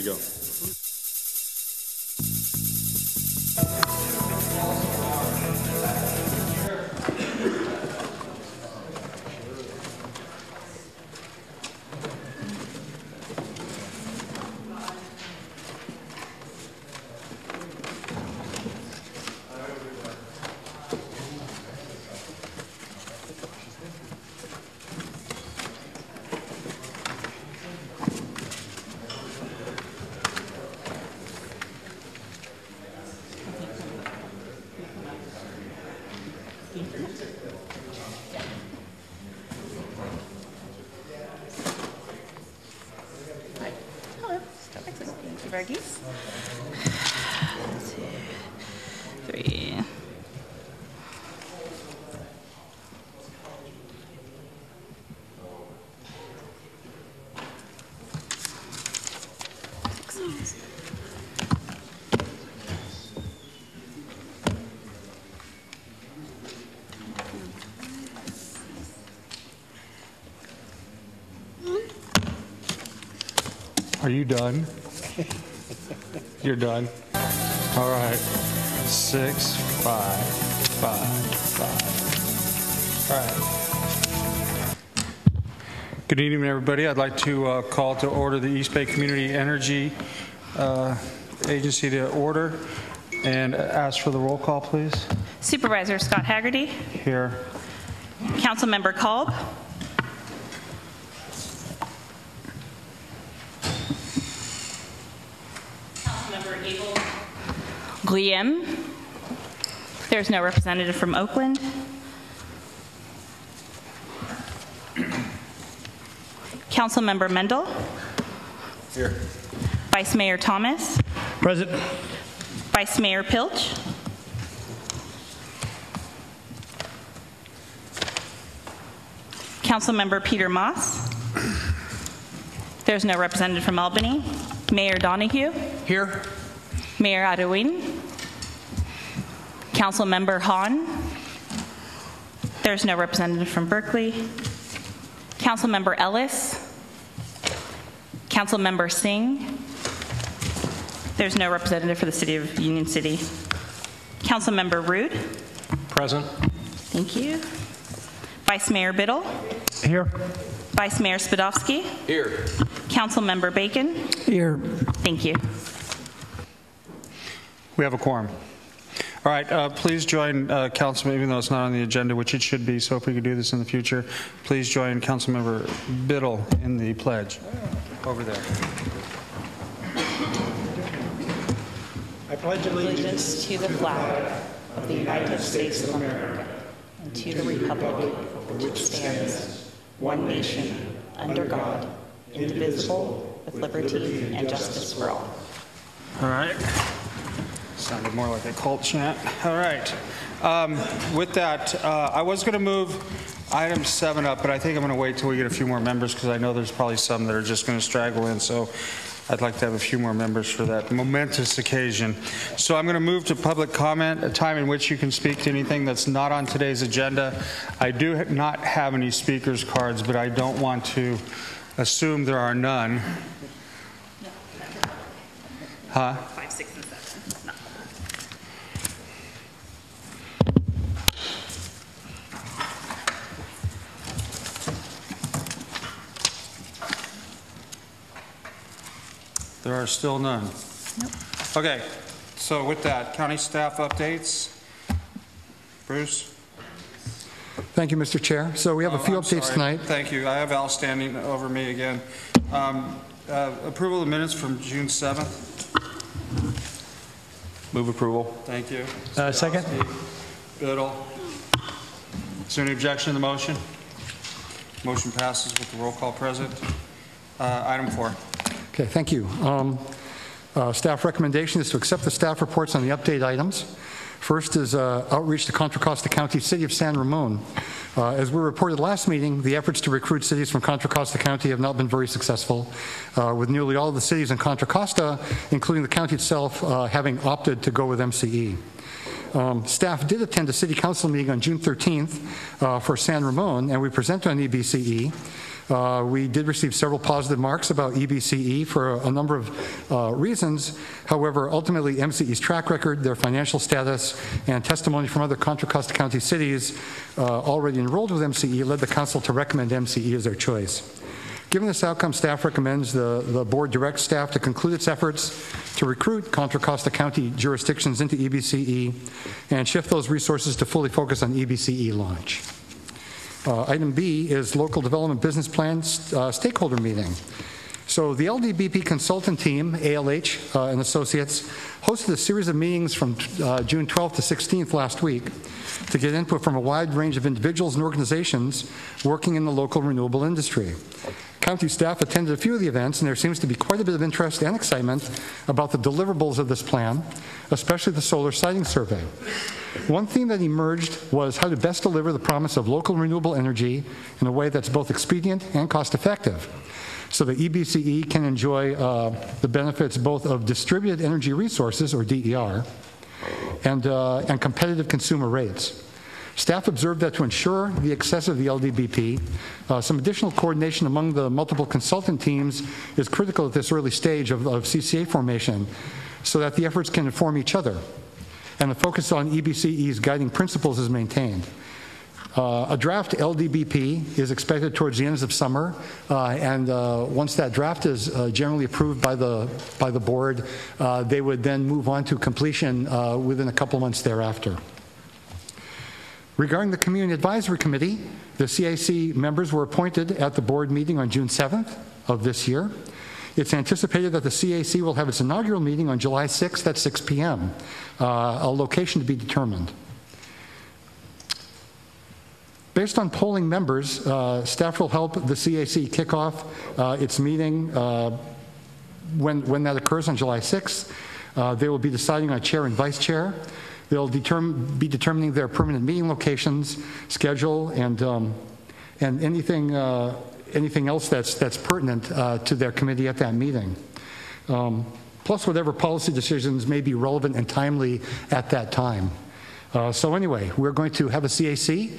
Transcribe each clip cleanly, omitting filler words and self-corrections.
you go. Verghese. 2, 3. Are you done? You're done. All right. 6, 5, 5, 5. All right. Good evening, everybody. I'd like to call to order the East Bay Community Energy Agency to order and ask for the roll call, please. Supervisor Scott Haggerty. Here. Councilmember Kolb. Guillem. There's no representative from Oakland. Councilmember Mendel. Here. Vice Mayor Thomas. Present. Vice Mayor Pilch. Councilmember Peter Moss. There's no representative from Albany. Mayor Donahue. Here. Mayor Adewin. Councilmember Hahn. There's no representative from Berkeley. Councilmember Ellis. Councilmember Singh. There's no representative for the City of Union City. Councilmember Rood. Present. Thank you. Vice Mayor Biddle. Here. Vice Mayor Spadovsky. Here. Councilmember Bacon. Here. Thank you. We have a quorum. All right, please join Councilman, even though it's not on the agenda, which it should be, so if we could do this in the future, please join Councilmember Biddle in the pledge. Over there. I pledge Allegiance to the flag of the United States of America and to the republic which stands, one nation, under God, indivisible, with liberty and justice for all. All right. Sounded more like a cult chant. All right. With that, I was going to move item 7 up, but I think I'm going to wait till we get a few more members because I know there's probably some that are just going to straggle in. So I'd like to have a few more members for that momentous occasion. So I'm going to move to public comment, a time in which you can speak to anything that's not on today's agenda. I do not have any speakers cards, but I don't want to assume there are none. Huh? 5, 6, and 7. No. There are still none. Nope. Okay, so with that, county staff updates. Bruce? Thank you, Mr. Chair. So we have a few updates tonight. Thank you. I have Al standing over me again. Approval of minutes from June 7th. Move approval. Thank you. Second. Biddle. Is there any objection to the motion? Motion passes with the roll call present. Item 4. Okay, thank you. Staff recommendation is to accept the staff reports on the update items. First is outreach to Contra Costa County, City of San Ramon. As we reported last meeting, the efforts to recruit cities from Contra Costa County have not been very successful, with nearly all of the cities in Contra Costa, including the county itself, having opted to go with MCE. Staff did attend a city council meeting on June 13th for San Ramon, and we presented on EBCE. We did receive several positive marks about EBCE for a number of reasons. However, ultimately, MCE's track record, their financial status, and testimony from other Contra Costa County cities already enrolled with MCE led the council to recommend MCE as their choice. Given this outcome, staff recommends the board directs staff to conclude its efforts to recruit Contra Costa County jurisdictions into EBCE and shift those resources to fully focus on EBCE launch. Item B is local development business plan stakeholder meeting. So the LDBP consultant team, ALH and Associates, hosted a series of meetings from June 12th to 16th last week to get input from a wide range of individuals and organizations working in the local renewable industry. County staff attended a few of the events, and there seems to be quite a bit of interest and excitement about the deliverables of this plan, especially the solar siting survey. One theme that emerged was how to best deliver the promise of local renewable energy in a way that's both expedient and cost-effective, so that EBCE can enjoy the benefits both of distributed energy resources, or DER, and competitive consumer rates. Staff observed that to ensure the success of the LDBP, some additional coordination among the multiple consultant teams is critical at this early stage of CCA formation, so that the efforts can inform each other, and the focus on EBCE's guiding principles is maintained. A draft LDBP is expected towards the end of summer, and once that draft is generally approved by the board, they would then move on to completion within a couple months thereafter. Regarding the Community Advisory Committee, the CAC members were appointed at the board meeting on June 7th of this year. It's anticipated that the CAC will have its inaugural meeting on July 6th at 6 p.m., a location to be determined. Based on polling members, staff will help the CAC kick off its meeting when that occurs on July 6th. They will be deciding on chair and vice chair. They'll be determining their permanent meeting locations, schedule, and anything else that's pertinent to their committee at that meeting. Plus whatever policy decisions may be relevant and timely at that time. So anyway, we're going to have a CAC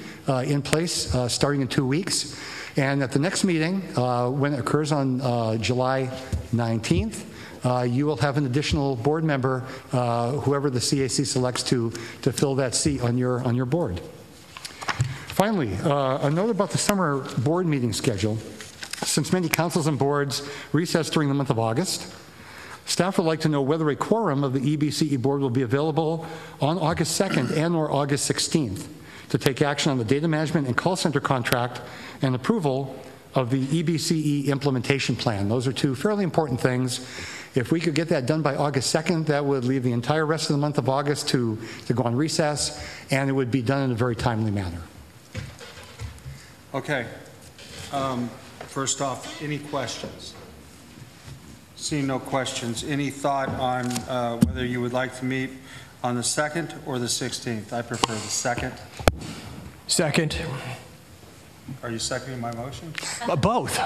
in place starting in 2 weeks. And at the next meeting, when it occurs on July 19th, you will have an additional board member, whoever the CAC selects to fill that seat on your board. Finally, a note about the summer board meeting schedule. Since many councils and boards recess during the month of August, staff would like to know whether a quorum of the EBCE board will be available on August 2nd and or August 16th to take action on the data management and call center contract and approval of the EBCE implementation plan. Those are two fairly important things. If we could get that done by August 2nd, that would leave the entire rest of the month of August to go on recess, and it would be done in a very timely manner. Okay. First off, any questions? Seeing no questions, any thought on whether you would like to meet on the 2nd or the 16th? I prefer the 2nd. Second. Are you seconding my motion? Both.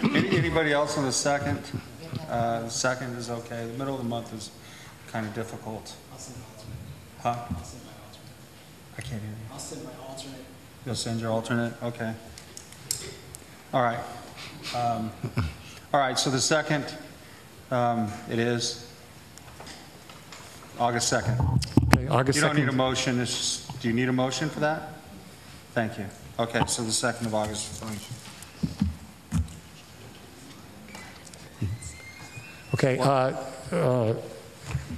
Anybody else on the 2nd? The 2nd is okay. The middle of the month is kind of difficult. I'll send my alternate. Huh? I'll send my alternate. I can't hear you. I'll send my alternate. You'll send your alternate? Okay. All right. All right, so the 2nd, it is August 2nd. Okay, August 2nd. You don't need a motion. It's just, do you need a motion for that? Thank you. Okay, so the 2nd of August is fine. Okay,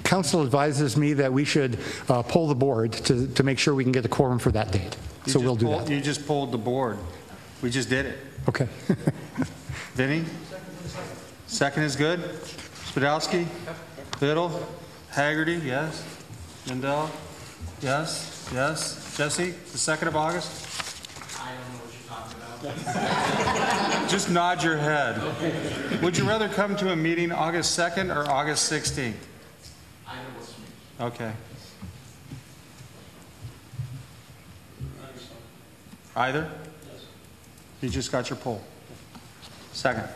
council advises me that we should poll the board to make sure we can get a quorum for that date. So we'll do that. You just polled the board. We just did it. Okay. Vinny? 2nd is good? Spadowski? Biddle? Haggerty? Yes. Lindell? Yes. Yes. Jesse? The 2nd of August? I don't know what you're talking about. Just nod your head. Would you rather come to a meeting August 2nd or August 16th? I know what's me. Okay. Either? Yes. You just got your poll. 2nd.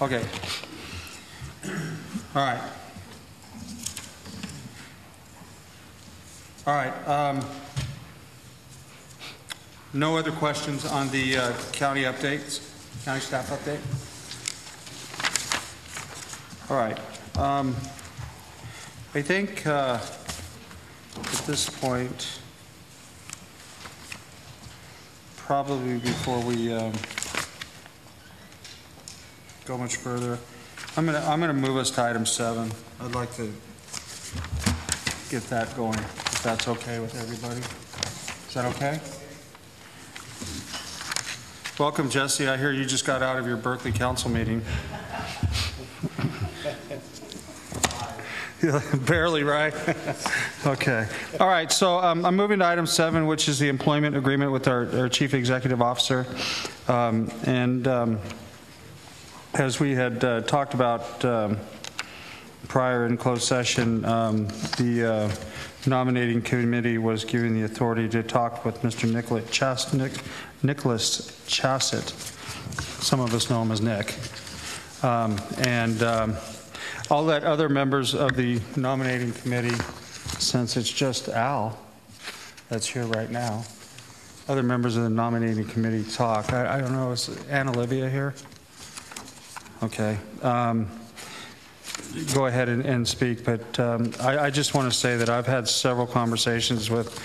Okay. All right. All right. No other questions on the county updates, county staff update? All right. I think at this point, probably before we go much further, I'm gonna move us to item 7. I'd like to get that going, if that's okay with everybody. Is that okay? Welcome, Jesse. I hear you just got out of your Berkeley Council meeting. Barely, right? Okay. All right, so I'm moving to item 7, which is the employment agreement with our Chief Executive Officer. As we had talked about prior in closed session, the nominating committee was given the authority to talk with Mr. Nicholas Chassett. Some of us know him as Nick. I'll let other members of the nominating committee, since it's just Al that's here right now, other members of the nominating committee talk. I don't know, is Anna Olivia here? Okay. Go ahead and speak, but I just want to say that I've had several conversations with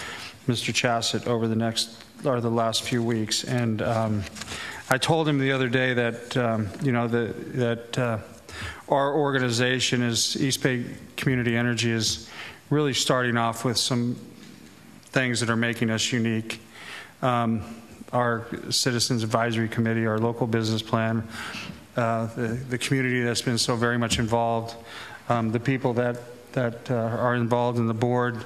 Mr. Chassett over the last few weeks, and I told him the other day that that our organization, is East Bay Community Energy, is really starting off with some things that are making us unique. Our Citizens Advisory Committee, our local business plan, the community that's been so very much involved, the people that are involved in the board,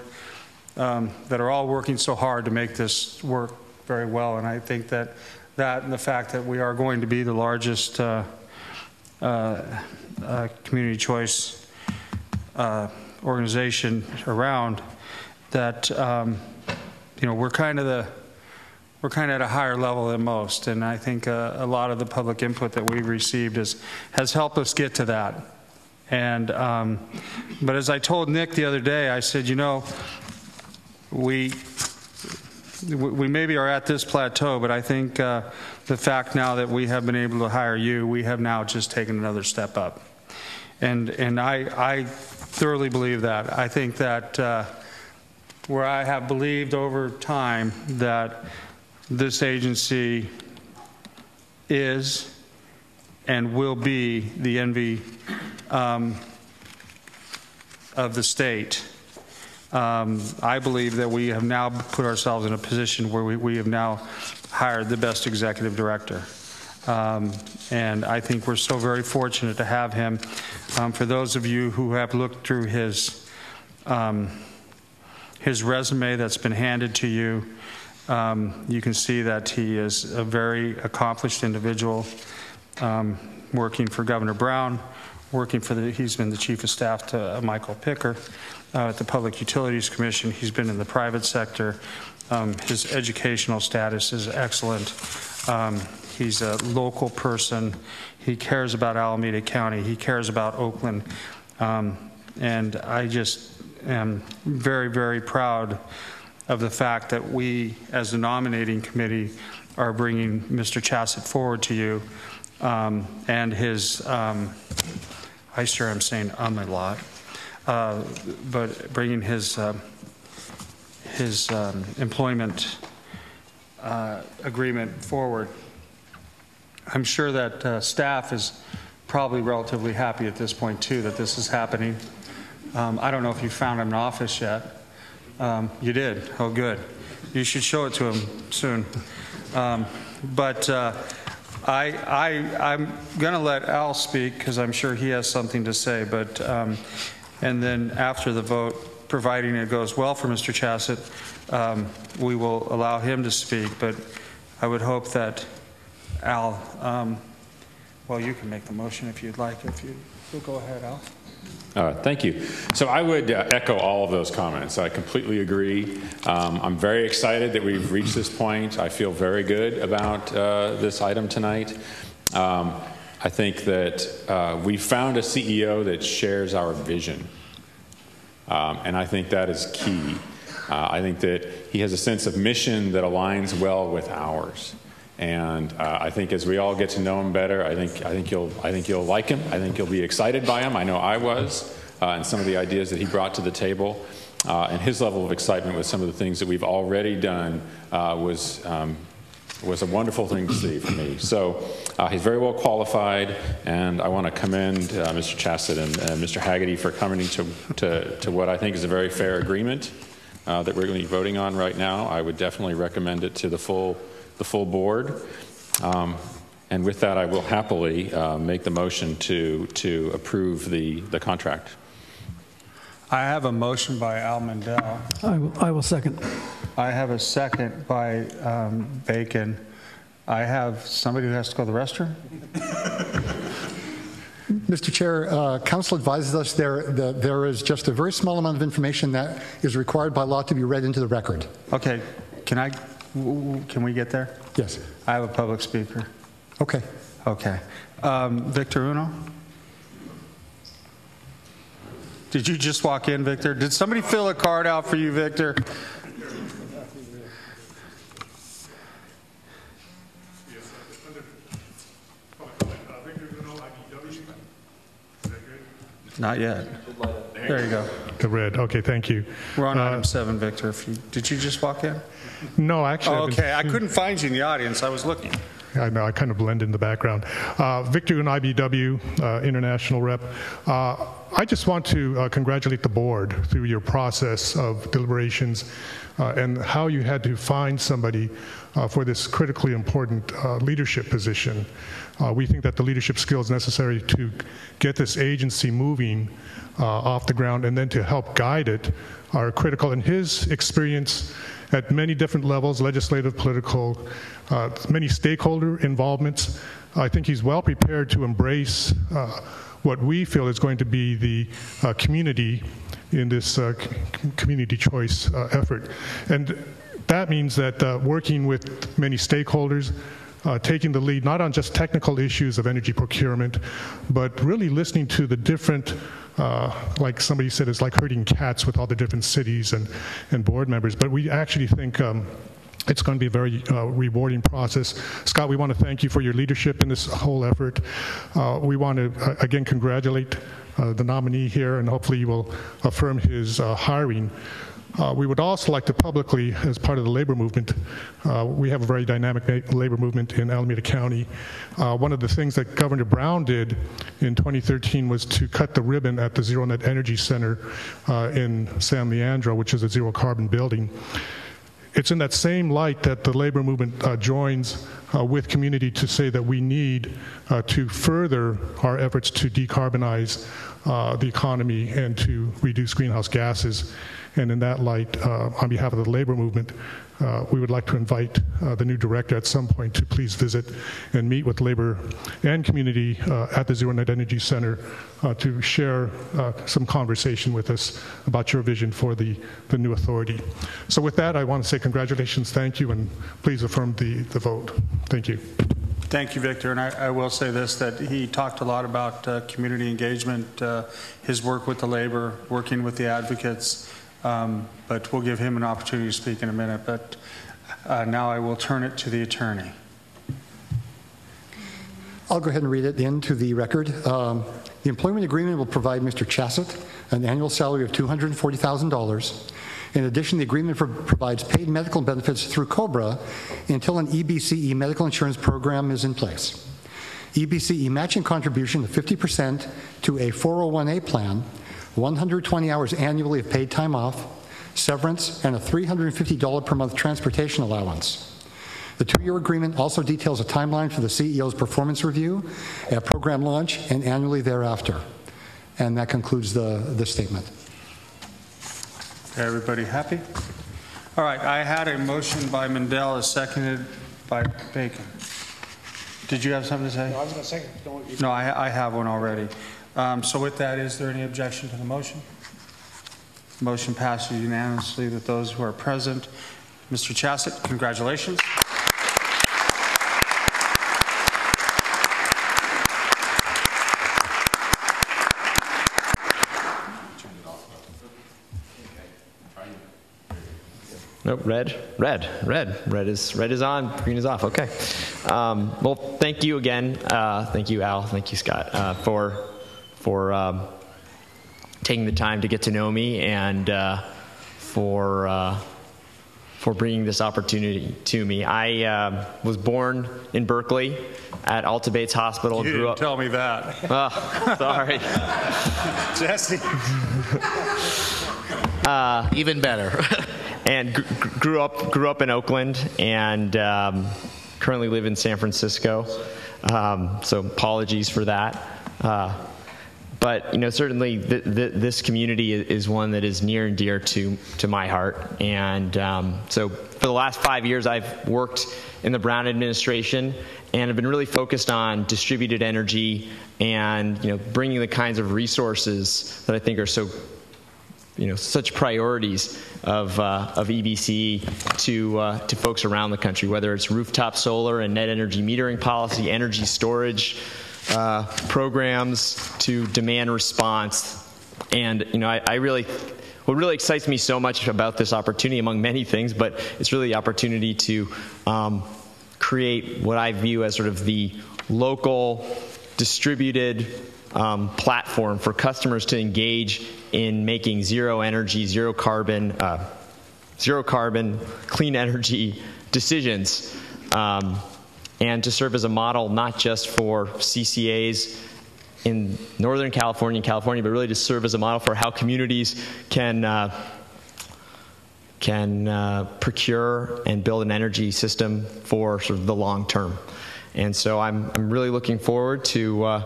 that are all working so hard to make this work very well. And I think that and the fact that we are going to be the largest community choice organization around, that we're kind of at a higher level than most, and I think a lot of the public input that we've received has helped us get to that. And but as I told Nick the other day, I said, we maybe are at this plateau, but I think the fact now that we have been able to hire you, we have now just taken another step up. And I thoroughly believe that. I think that where I have believed over time that this agency is and will be the envy of the state, I believe that we have now put ourselves in a position where we have now hired the best executive director. And I think we're so very fortunate to have him. For those of you who have looked through his resume that's been handed to you, you can see that he is a very accomplished individual, working for Governor Brown, he's been the chief of staff to Michael Picker at the Public Utilities Commission. He's been in the private sector. His educational status is excellent. He's a local person. He cares about Alameda County. He cares about Oakland. And I just am very, very proud of the fact that we, as the nominating committee, are bringing Mr. Chassett forward to you, and his, I sure am saying a lot, but bringing his employment agreement forward. I'm sure that staff is probably relatively happy at this point too that this is happening. I don't know if you found him in office yet. You did? Oh, good. You should show it to him soon. But I'm going to let Al speak because I'm sure he has something to say. But and then after the vote, providing it goes well for Mr. Chassett, we will allow him to speak. But I would hope that Al, well, you can make the motion if you'd like. If you'll go ahead, Al. Thank you. So I would echo all of those comments. I completely agree. I'm very excited that we've reached this point. I feel very good about this item tonight. I think that we found a CEO that shares our vision. And I think that is key. I think that he has a sense of mission that aligns well with ours. And I think as we all get to know him better, I think you'll like him. I think you'll be excited by him. I know I was, and some of the ideas that he brought to the table, and his level of excitement with some of the things that we've already done was a wonderful thing to see for me. So he's very well qualified, and I want to commend Mr. Chassett and Mr. Haggerty for coming to what I think is a very fair agreement that we're going to be voting on right now. I would definitely recommend it to the full board. And with that, I will happily make the motion to approve the contract. I have a motion by Al Mandel. I will second. I have a second by Bacon. I have somebody who has to go to the restroom? Mr. Chair, Council advises us there is just a very small amount of information that is required by law to be read into the record. Okay, can we get there? Yes. I have a public speaker. Okay. Okay. Victor Uno? Did you just walk in, Victor? Did somebody fill a card out for you, Victor? Not yet. There you go. The red. Okay, thank you. We're on item 7, Victor. Did you just walk in? No, actually. Oh, okay, I couldn't find you in the audience. I was looking. I know, I kind of blend in the background. Victor and IBW, International Rep. I just want to congratulate the board through your process of deliberations and how you had to find somebody for this critically important leadership position. We think that the leadership skills necessary to get this agency moving off the ground and then to help guide it are critical. And his experience at many different levels, legislative, political, many stakeholder involvements, I think he's well prepared to embrace what we feel is going to be the community in this community choice effort. And that means that working with many stakeholders, taking the lead not on just technical issues of energy procurement, but really listening to the different, like somebody said, it's like herding cats with all the different cities and board members. But we actually think it's going to be a very rewarding process. Scott, we want to thank you for your leadership in this whole effort. We want to, again, congratulate the nominee here, and hopefully you will affirm his hiring. We would also like to publicly, as part of the labor movement, we have a very dynamic labor movement in Alameda County. One of the things that Governor Brown did in 2013 was to cut the ribbon at the Zero Net Energy Center in San Leandro, which is a zero carbon building. It's in that same light that the labor movement joins with community to say that we need to further our efforts to decarbonize the economy and to reduce greenhouse gases. And in that light, on behalf of the labor movement, we would like to invite the new director at some point to please visit and meet with labor and community at the Zero Net Energy Center to share some conversation with us about your vision for the new authority. So with that, I want to say congratulations, thank you, and please affirm the vote. Thank you. Thank you, Victor. And I will say this, that he talked a lot about community engagement, his work with the labor, working with the advocates, but we'll give him an opportunity to speak in a minute. But now I will turn it to the attorney. I'll go ahead and read it into the record. The employment agreement will provide Mr. Chassett an annual salary of $240,000. In addition, the agreement provides paid medical benefits through COBRA until an EBCE medical insurance program is in place. EBCE matching contribution of 50% to a 401A plan, 120 hours annually of paid time off, severance, and a $350 per month transportation allowance. The 2-year agreement also details a timeline for the CEO's performance review at program launch and annually thereafter. And that concludes the statement. Everybody happy? All right, I had a motion by Mandel, seconded by Bacon. Did you have something to say? No, I was going to second. No, I have one already. So with that, is there any objection to the motion? Motion passes unanimously with those who are present. Mr. Chassett, congratulations. Nope, red is on, green is off. Okay. Well, thank you again. Thank you, Al. Thank you, Scott, for taking the time to get to know me and for bringing this opportunity to me. I was born in Berkeley at Alta Bates Hospital. You didn't tell me that. Sorry. Jesse. Even better. And grew up in Oakland and currently live in San Francisco. So apologies for that. But certainly this community is one that is near and dear to my heart. And so for the last 5 years, I've worked in the Brown administration and have been really focused on distributed energy and bringing the kinds of resources that I think are so such priorities of EBC to folks around the country, whether it's rooftop solar and net energy metering policy, energy storage programs, to demand response. And what really excites me so much about this opportunity, among many things, but it's really the opportunity to create what I view as sort of the local distributed platform for customers to engage in making zero energy, zero carbon, clean energy decisions, and to serve as a model not just for CCAs in Northern California but really to serve as a model for how communities can procure and build an energy system for sort of the long term. And so I'm really looking forward to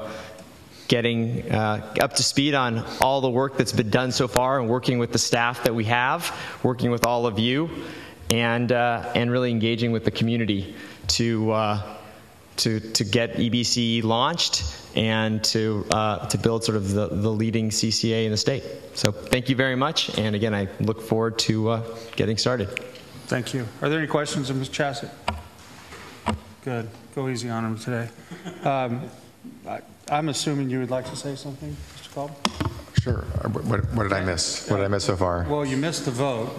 getting up to speed on all the work that's been done so far and working with the staff that we have, working with all of you, and really engaging with the community to get EBC launched and to build sort of the leading CCA in the state. So thank you very much, and again, I look forward to getting started. Thank you. Are there any questions of Ms. Chassett? Good. Go easy on him today. I'm assuming you would like to say something, Mr. Kolb? Sure. What did I miss? What did I miss so far? Well, you missed the vote.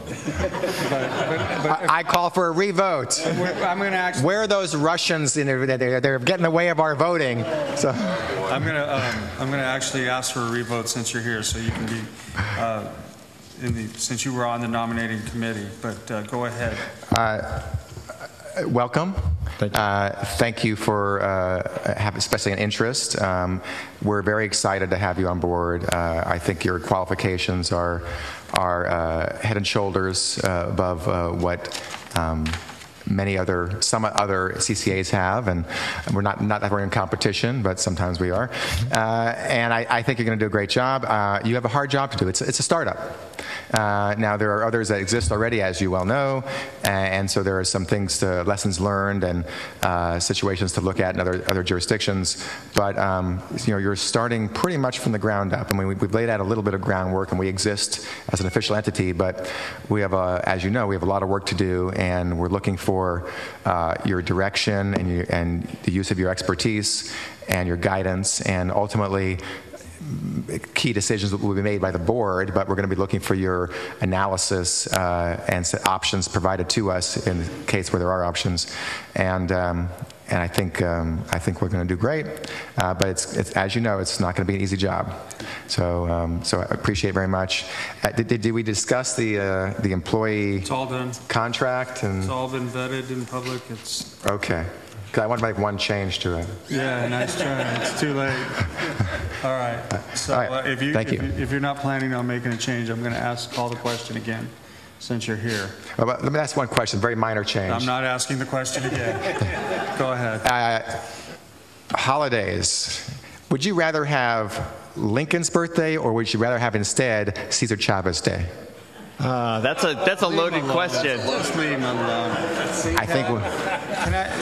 I call for a revote. I'm going to actually. Where are those Russians? They're getting in the way of our voting. So I'm going to actually ask for a revote since you're here, so you can be since you were on the nominating committee. But go ahead. Welcome. Thank you for especially an interest. We're very excited to have you on board. I think your qualifications are head and shoulders above what some other CCAs have, and we're not that we're in competition, but sometimes we are. And I think you're going to do a great job. You have a hard job to do. It's a startup. Now there are others that exist already, as you well know, and so there are some lessons learned and situations to look at in other jurisdictions. But you're starting pretty much from the ground up. I mean, we've laid out a little bit of groundwork, and we exist as an official entity. But we have, as you know, we have a lot of work to do, and we're looking for your direction and the use of your expertise and your guidance, and ultimately key decisions will be made by the board, but we're going to be looking for your analysis and options provided to us in the case where there are options. And I think we're going to do great. But it's as you know, it's not going to be an easy job. So I appreciate it very much. Did we discuss the employee It's all done. contract? And It's all been vetted in public. It's okay. 'Cause I want to make one change to it. yeah, nice try. It's too late. All right. So All right. If you're not planning on making a change, I'm going to call the question again, since you're here. Well, but let me ask one question. Very minor change. I'm not asking the question again. Go ahead. Holidays. Would you rather have Lincoln's birthday, or would you rather have instead Cesar Chavez Day? That's a loaded question. Just leave him alone. I think.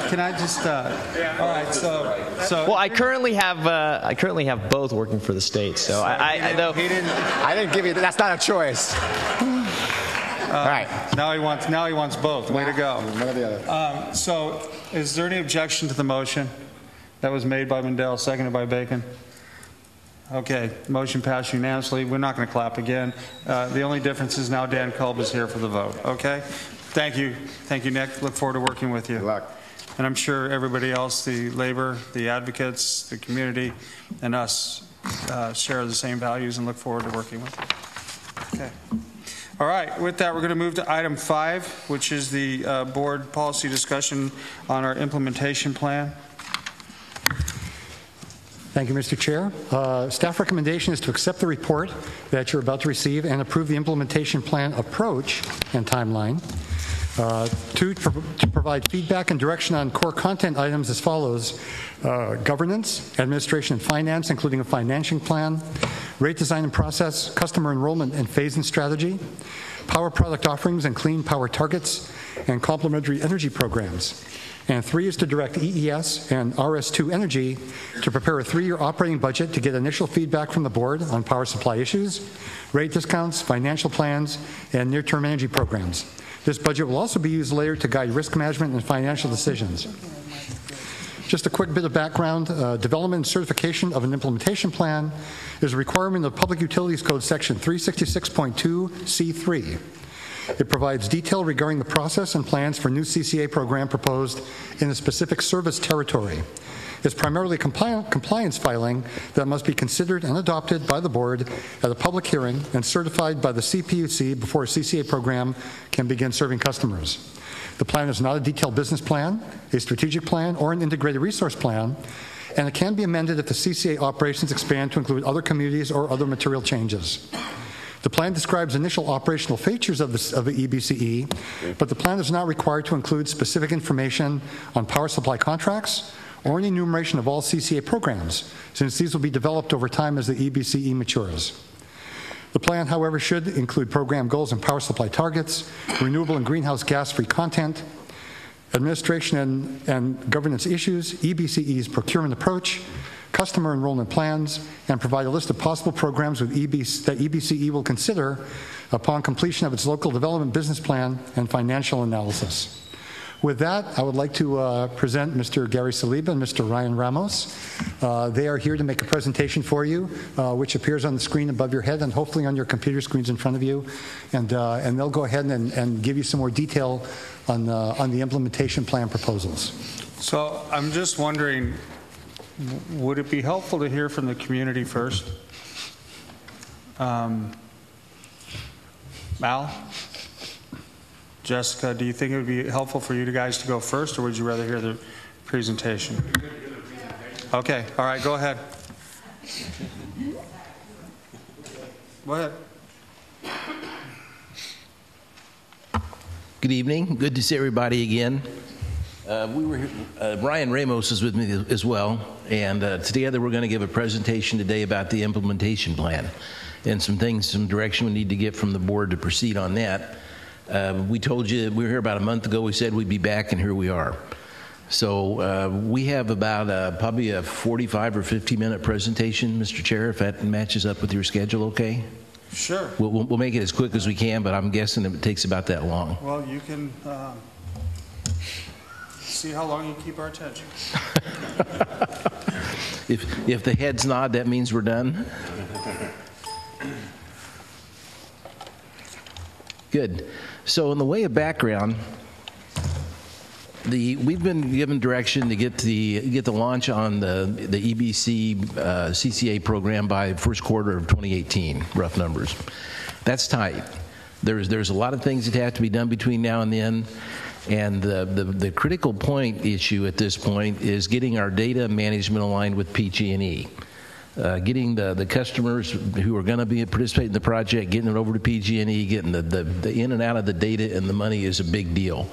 Can I just? All right. So. Well, I currently have both working for the state. So I didn't give you. That's not a choice. All right. Now he wants both. Way to go. One or the other. So, is there any objection to the motion that was made by Mandel, seconded by Bacon? Okay, motion passed unanimously. We're not going to clap again. The only difference is now Dan Kolb is here for the vote. Okay? Thank you, Nick. Look forward to working with you. Good luck. And I'm sure everybody else, the labor, the advocates, the community, and us share the same values and look forward to working with you. Okay. All right, with that, we're going to move to item 5, which is the board policy discussion on our implementation plan. Thank you, Mr. Chair. Staff recommendation is to accept the report that you're about to receive and approve the implementation plan approach and timeline. To provide feedback and direction on core content items as follows: governance, administration and finance, including a financing plan, rate design and process, customer enrollment and phase-in strategy, power product offerings and clean power targets, and complementary energy programs. And 3 is to direct EES and RS2 Energy to prepare a 3-year operating budget to get initial feedback from the board on power supply issues, rate discounts, financial plans, and near-term energy programs. This budget will also be used later to guide risk management and financial decisions. Just a quick bit of background. Development and certification of an implementation plan is a requirement of Public Utilities Code Section 366.2C3. It provides detail regarding the process and plans for new CCA program proposed in a specific service territory. It's primarily compliance filing that must be considered and adopted by the board at a public hearing and certified by the CPUC before a CCA program can begin serving customers. The plan is not a detailed business plan, a strategic plan, or an integrated resource plan, and it can be amended if the CCA operations expand to include other communities or other material changes. The plan describes initial operational features of the EBCE, but the plan is not required to include specific information on power supply contracts or an enumeration of all CCA programs, since these will be developed over time as the EBCE matures. The plan, however, should include program goals and power supply targets, renewable and greenhouse gas-free content, administration and governance issues, EBCE's procurement approach, customer enrollment plans, and provide a list of possible programs that EBCE will consider upon completion of its local development business plan and financial analysis. With that, I would like to present Mr. Gary Saliba and Mr. Ryan Ramos. They are here to make a presentation for you, which appears on the screen above your head and hopefully on your computer screens in front of you. And they'll go ahead and give you some more detail on the implementation plan proposals. So I'm just wondering, would it be helpful to hear from the community first? Al? Jessica, do you think it would be helpful for you guys to go first, or would you rather hear the presentation? Okay, all right, go ahead. Go ahead. Good evening. Good to see everybody again. Ryan Ramos is with me as well, and together we're going to give a presentation today about the implementation plan and some direction we need to get from the board to proceed on that. We told you, we were here about a month ago, we said we'd be back, and here we are. So we have about probably a 45 or 50-minute presentation, Mr. Chair, if that matches up with your schedule, okay? Sure. We'll make it as quick as we can, but I'm guessing it takes about that long. Well, you can see how long you keep our attention. If the heads nod, that means we're done. Good. So in the way of background, we've been given direction to get the launch on the EBC CCA program by first quarter of 2018, rough numbers. That's tight. There's a lot of things that have to be done between now and then, and the critical point issue at this point is getting our data management aligned with PG&E. Getting the customers who are going to be participating in the project, getting it over to PG&E, getting the in and out of the data and the money is a big deal.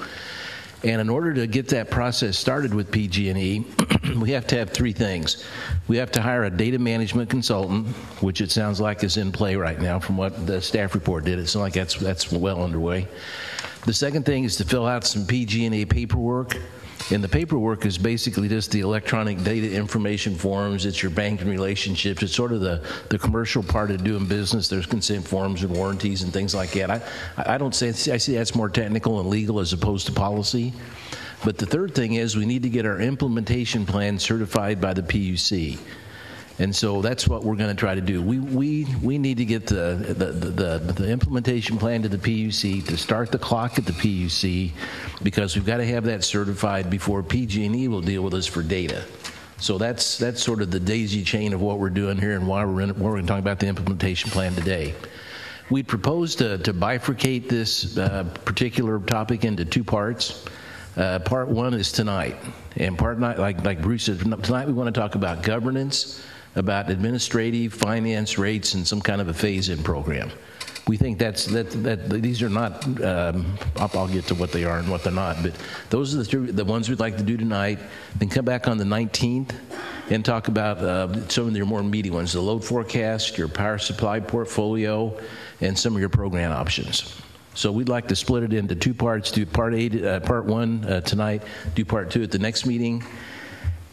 And in order to get that process started with PG&E, we have to have 3 things. We have to hire a data management consultant, which it sounds like is in play right now from what the staff report did. It sounds like that's well underway. The second thing is to fill out some PG&E paperwork. And the paperwork is basically just the electronic data information forms. It's your banking relationships. It's sort of the commercial part of doing business. There's consent forms and warranties and things like that. I see that's more technical and legal as opposed to policy. But the third thing is we need to get our implementation plan certified by the PUC. And so that's what we're going to try to do. We need to get the implementation plan to the PUC, to start the clock at the PUC, because we've got to have that certified before PG&E will deal with us for data. So that's sort of the daisy chain of what we're doing here and why we're going to talk about the implementation plan today. We proposed to bifurcate this particular topic into two parts. Part one is tonight, and part nine, like Bruce said, tonight we want to talk about governance, about administrative, finance, rates, and some kind of a phase-in program. We think that these are not. I'll get to what they are and what they're not, but those are the ones we'd like to do tonight. Then come back on the 19th and talk about some of your more meaty ones: the load forecast, your power supply portfolio, and some of your program options. So we'd like to split it into two parts: do part one tonight, do part two at the next meeting.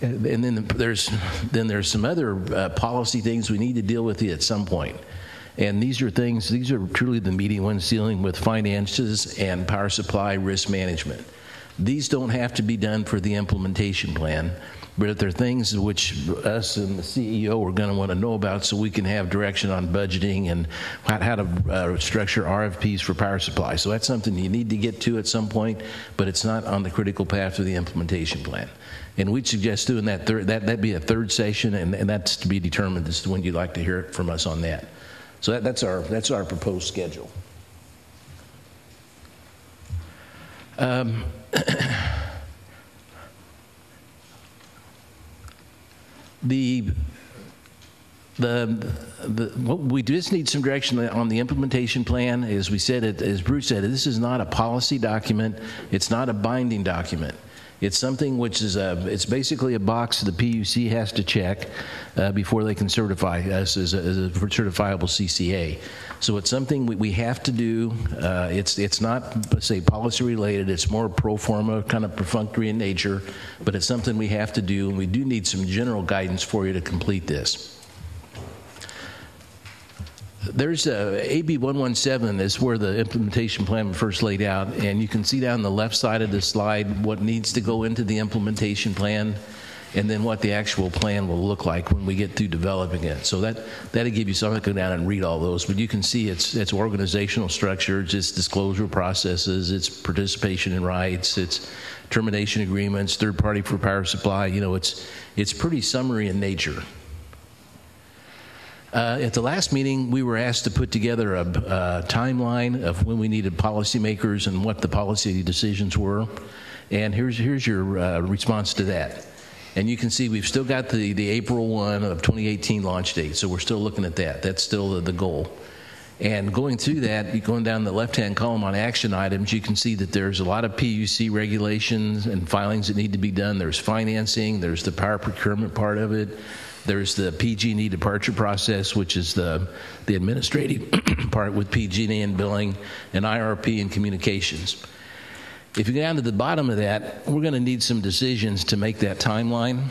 And then there's some other policy things we need to deal with at some point. And these are truly the meaty ones, dealing with finances and power supply risk management. These don't have to be done for the implementation plan, but they're things which us and the CEO are going to want to know about so we can have direction on budgeting and how to structure RFPs for power supply. So that's something you need to get to at some point, but it's not on the critical path of the implementation plan. And we'd suggest doing that'd be a third session, and that's to be determined as to when you'd like to hear from us on that. So that's our proposed schedule. We just need some direction on the implementation plan. As we said, as Bruce said, this is not a policy document. It's not a binding document. It's something which is it's basically a box the PUC has to check before they can certify us as a certifiable CCA. So it's something we have to do. It's not, say, policy related. It's more pro forma, kind of perfunctory in nature, but it's something we have to do, and we do need some general guidance for you to complete this. There's AB 117 is where the implementation plan was first laid out, and you can see down the left side of the slide what needs to go into the implementation plan, and then what the actual plan will look like when we get through developing it. So that'll give you something to go down and read all those. But you can see it's organizational structures, it's disclosure processes, it's participation in rights, it's termination agreements, third party for power supply. You know, it's pretty summary in nature. At the last meeting, we were asked to put together a timeline of when we needed policymakers and what the policy decisions were. And here's your response to that. And you can see we've still got the April 1 of 2018 launch date, so we're still looking at that. That's still the goal. And going through that, going down the left-hand column on action items, you can see that there's a lot of PUC regulations and filings that need to be done. There's financing, there's the power procurement part of it. There's the PG&E departure process, which is the administrative part with PG&E and billing, and IRP and communications. If you go down to the bottom of that, we're going to need some decisions to make that timeline.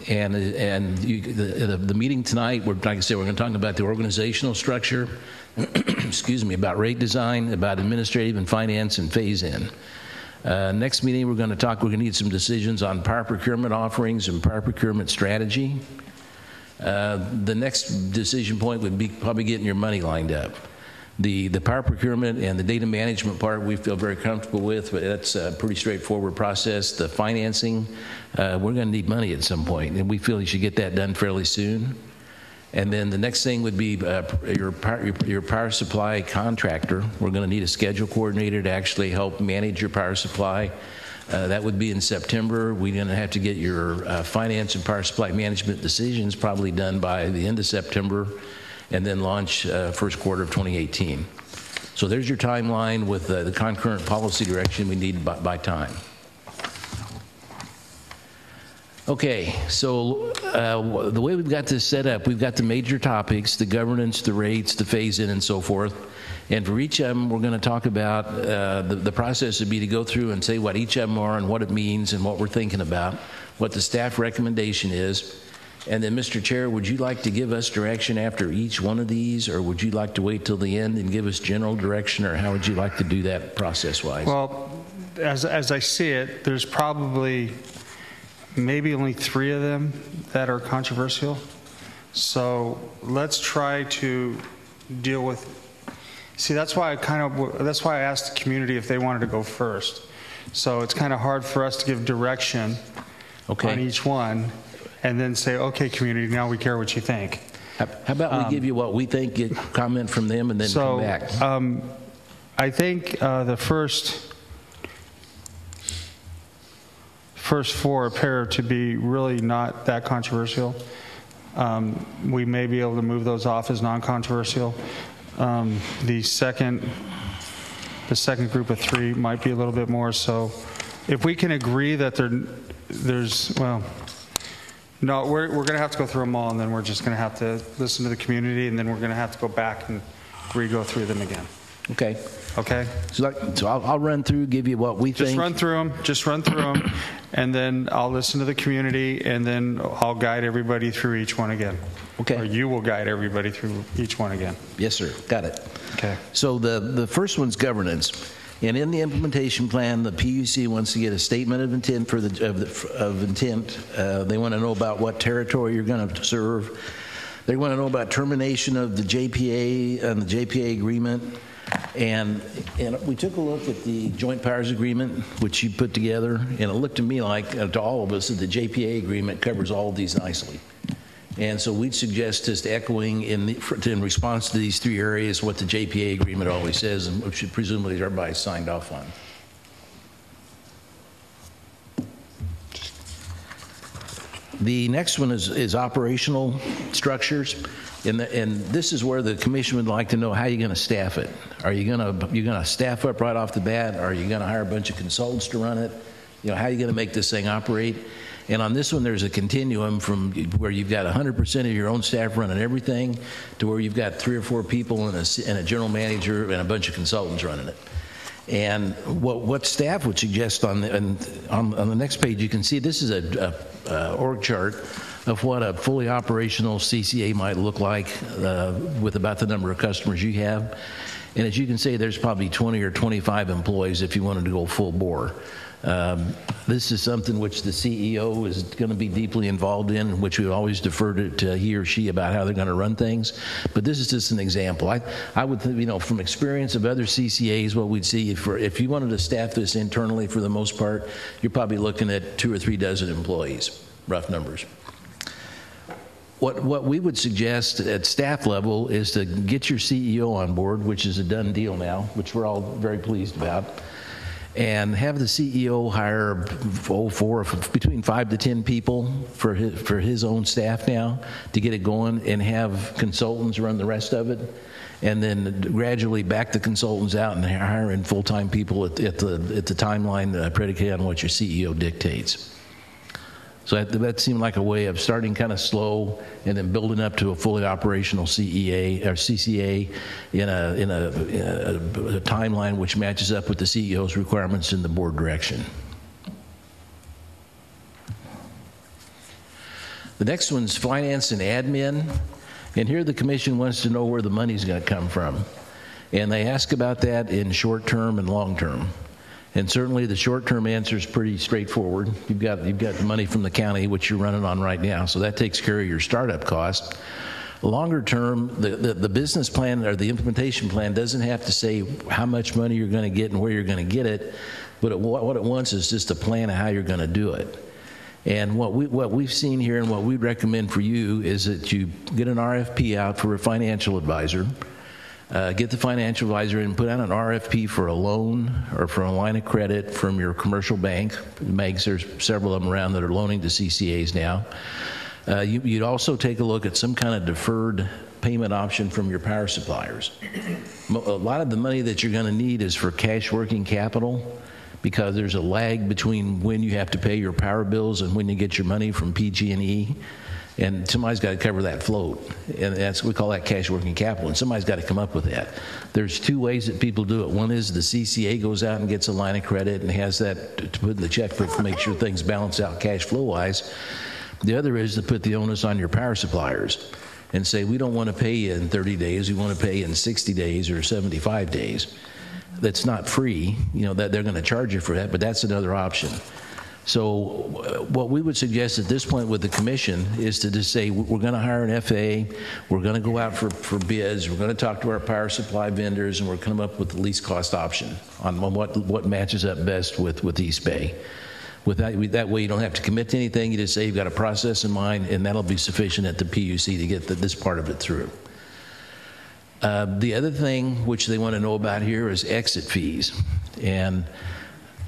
And the meeting tonight, like I said, we're going to talk about the organizational structure, excuse me, about rate design, about administrative and finance, and phase-in. Next meeting, we're going to need some decisions on power procurement offerings and power procurement strategy. The next decision point would be probably getting your money lined up. The power procurement and the data management part we feel very comfortable with, but that's a pretty straightforward process. The financing, we're going to need money at some point, and we feel you should get that done fairly soon. And then the next thing would be your power supply contractor. We're going to need a schedule coordinator to actually help manage your power supply. That would be in September. We're going to have to get your finance and power supply management decisions probably done by the end of September, and then launch first quarter of 2018. So there's your timeline with the concurrent policy direction we need by time. Okay, so the way we've got this set up, we've got the major topics: the governance, the rates, the phase-in, and so forth. And for each of them, we're going to talk about, the process would be to go through and say what each of them are and what it means and what we're thinking about, what the staff recommendation is. And then, Mr. Chair, would you like to give us direction after each one of these, or would you like to wait till the end and give us general direction, or how would you like to do that process-wise? Well, as I see it, there's probably maybe only 3 of them that are controversial. So let's try to deal with, see, that's why I asked the community if they wanted to go first. So it's kind of hard for us to give direction on each one and then say, okay, community, now we care what you think. How about we give you what we think, get comment from them, and then come back? I think the first four appear to be really not that controversial. We may be able to move those off as non-controversial. The second group of three might be a little bit more. So if we can agree that there's, well, no, we're going to have to go through them all, and then we're just going to have to listen to the community, and then we're going to have to go back and re-go through them again. Okay. Okay? So I'll run through, give you what we think. Just run through them, and then I'll listen to the community, and then I'll guide everybody through each one again. Okay. Or you will guide everybody through each one again. Yes, sir. Got it. Okay. So the first one's governance. And in the implementation plan, the PUC wants to get a statement of intent of intent. They want to know about what territory you're going to serve. They want to know about termination of the JPA and the JPA agreement. And we took a look at the joint powers agreement, which you put together, and it looked to me like, to all of us, that the JPA agreement covers all of these nicely. And so we'd suggest just echoing in response to these three areas what the JPA agreement always says, and which presumably everybody signed off on. The next one is operational structures. And this is where the commission would like to know how you're going to staff it. Are you going to staff up right off the bat? Are you going to hire a bunch of consultants to run it? You know, how are you going to make this thing operate? And on this one, there's a continuum from where you've got 100% of your own staff running everything to where you've got 3 or 4 people and a general manager and a bunch of consultants running it. And what staff would suggest on the next page, you can see this is a org chart of what a fully operational CCA might look like with about the number of customers you have. And as you can see, there's probably 20 or 25 employees if you wanted to go full bore. This is something which the CEO is going to be deeply involved in, which we always defer to he or she about how they're going to run things. But this is just an example. I would, from experience of other CCAs, what we'd see if you wanted to staff this internally for the most part, you're probably looking at 2 or 3 dozen employees, rough numbers. What we would suggest at staff level is to get your CEO on board, which is a done deal now, which we're all very pleased about, and have the CEO hire between 5 to 10 people for his own staff now to get it going, and have consultants run the rest of it, and then gradually back the consultants out and hire in full-time people at the timeline predicated on what your CEO dictates. So that seemed like a way of starting kind of slow and then building up to a fully operational CEA or CCA in a timeline which matches up with the CEO's requirements and the board direction. The next one's finance and admin. And here the commission wants to know where the money's going to come from. And they ask about that in short term and long term. And certainly the short-term answer is pretty straightforward. You've got the money from the county, which you're running on right now, so that takes care of your startup cost. Longer term, the business plan or the implementation plan doesn't have to say how much money you're going to get and where you're going to get it, but what it wants is just a plan of how you're going to do it. And what we've seen here and what we'd recommend for you is that you get an RFP out for a financial advisor. Get the financial advisor and put out an RFP for a loan or for a line of credit from your commercial bank. There's several of them around that are loaning to CCAs now. You'd also take a look at some kind of deferred payment option from your power suppliers. A lot of the money that you're going to need is for cash working capital, because there's a lag between when you have to pay your power bills and when you get your money from PG&E. And somebody's got to cover that float, and we call that cash working capital, and somebody's got to come up with that. There's 2 ways that people do it. One is the CCA goes out and gets a line of credit and has that to put in the checkbook to make sure things balance out cash flow-wise. The other is to put the onus on your power suppliers and say, we don't want to pay you in 30 days, we want to pay you in 60 days or 75 days. That's not free, that they're going to charge you for that, but that's another option. So what we would suggest at this point with the commission is to just say we're going to hire an FA, we're going to go out for bids, we're going to talk to our power supply vendors, and we're coming up with the least cost option on what matches up best with East Bay. That way you don't have to commit to anything. You just say you've got a process in mind, and that'll be sufficient at the PUC to get this part of it through. The other thing which they want to know about here is exit fees. And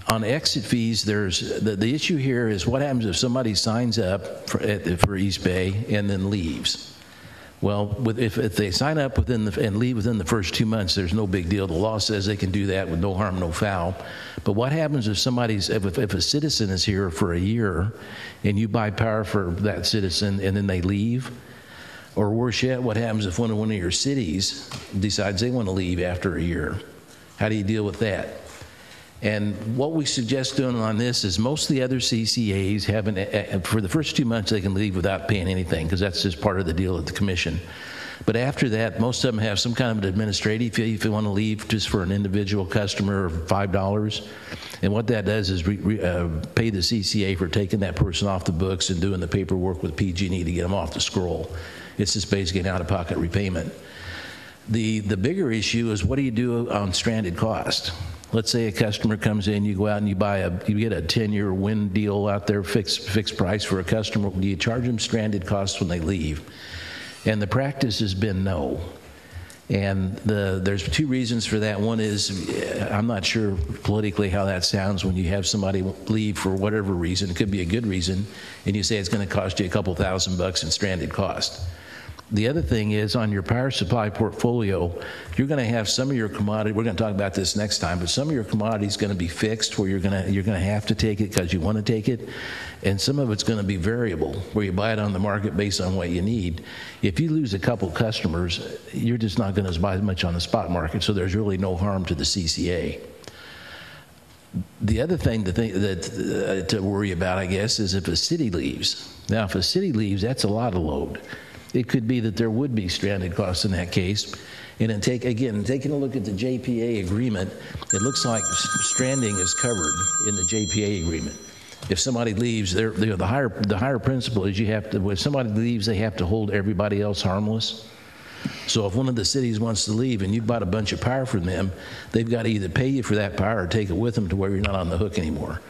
on exit fees, there's the issue here is what happens if somebody signs up for East Bay and then leaves. Well, if they sign up and leave within the first 2 months, there's no big deal. The law says they can do that with no harm, no foul. But what happens if if a citizen is here for a year and you buy power for that citizen and then they leave? Or worse yet, what happens if one of your cities decides they want to leave after a year? How do you deal with that? And what we suggest doing on this is most of the other CCAs for the first 2 months they can leave without paying anything because that's just part of the deal at the commission. But after that, most of them have some kind of an administrative fee if you want to leave just for an individual customer of $5. And what that does is pay the CCA for taking that person off the books and doing the paperwork with PG&E to get them off the scroll. It's just basically an out-of-pocket repayment. The bigger issue is what do you do on stranded cost? Let's say a customer comes in, you go out and you get a 10-year wind deal out there, fixed price for a customer. Do you charge them stranded costs when they leave? And the practice has been no. And there's two reasons for that. One is, I'm not sure politically how that sounds when you have somebody leave for whatever reason. It could be a good reason, and you say it's going to cost you a couple $1,000 in stranded cost. The other thing is on your power supply portfolio, you're going to have some of your commodity. We're going to talk about this next time, but some of your commodity is going to be fixed, where you're going to have to take it because you want to take it, and some of it's going to be variable, where you buy it on the market based on what you need. If you lose a couple customers, you're just not going to buy as much on the spot market, so there's really no harm to the CCA. The other thing to worry about, I guess, is if a city leaves. Now, if a city leaves, that's a lot of load. It could be that there would be stranded costs in that case. And then taking a look at the JPA agreement, it looks like stranding is covered in the JPA agreement. If somebody leaves, the higher principle is when somebody leaves, they have to hold everybody else harmless. So if one of the cities wants to leave and you bought a bunch of power from them, they've got to either pay you for that power or take it with them to where you're not on the hook anymore.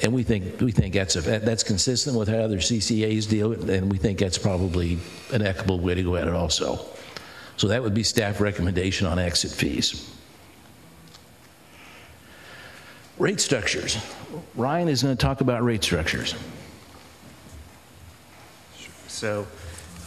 And we think that's consistent with how other CCAs deal, and we think that's probably an equitable way to go at it also. So that would be staff recommendation on exit fees. Rate structures. Ryan is going to talk about rate structures. So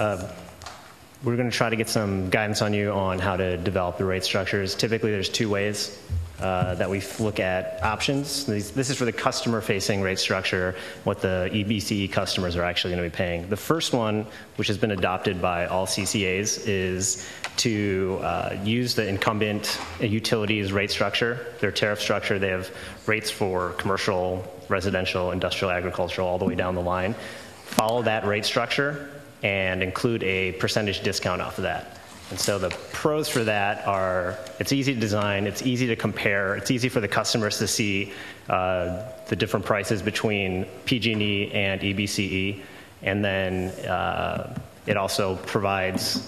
we're going to try to get some guidance on you on how to develop the rate structures. Typically, there's two ways that we look at options. This is for the customer-facing rate structure, what the EBCE customers are actually going to be paying. The first one, which has been adopted by all CCAs, is to use the incumbent utilities rate structure, their tariff structure. They have rates for commercial, residential, industrial, agricultural, all the way down the line. Follow that rate structure and include a percentage discount off of that. And so the pros for that are it's easy to design, it's easy to compare, it's easy for the customers to see the different prices between PG&E and EBCE, and then it also provides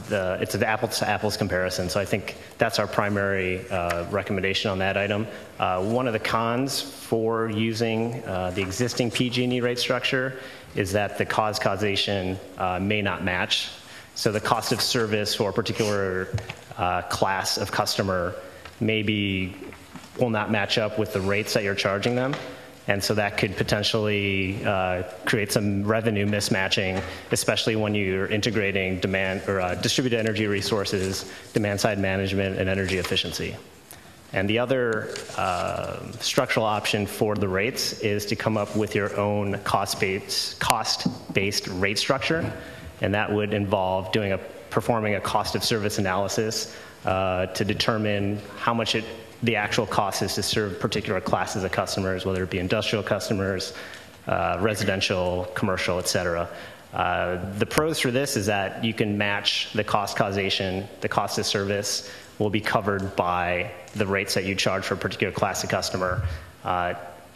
it's an apples-to-apples comparison. So I think that's our primary recommendation on that item. One of the cons for using the existing PG&E rate structure is that the causation may not match. So the cost of service for a particular class of customer will not match up with the rates that you're charging them. And so that could potentially create some revenue mismatching, especially when you're integrating demand or distributed energy resources, demand-side management, and energy efficiency. And the other structural option for the rates is to come up with your own cost-based rate structure. And that would involve performing a cost of service analysis to determine how much the actual cost is to serve particular classes of customers, whether it be industrial customers, residential, commercial, et cetera. The pros for this is that you can match the cost causation. The cost of service will be covered by the rates that you charge for a particular class of customer.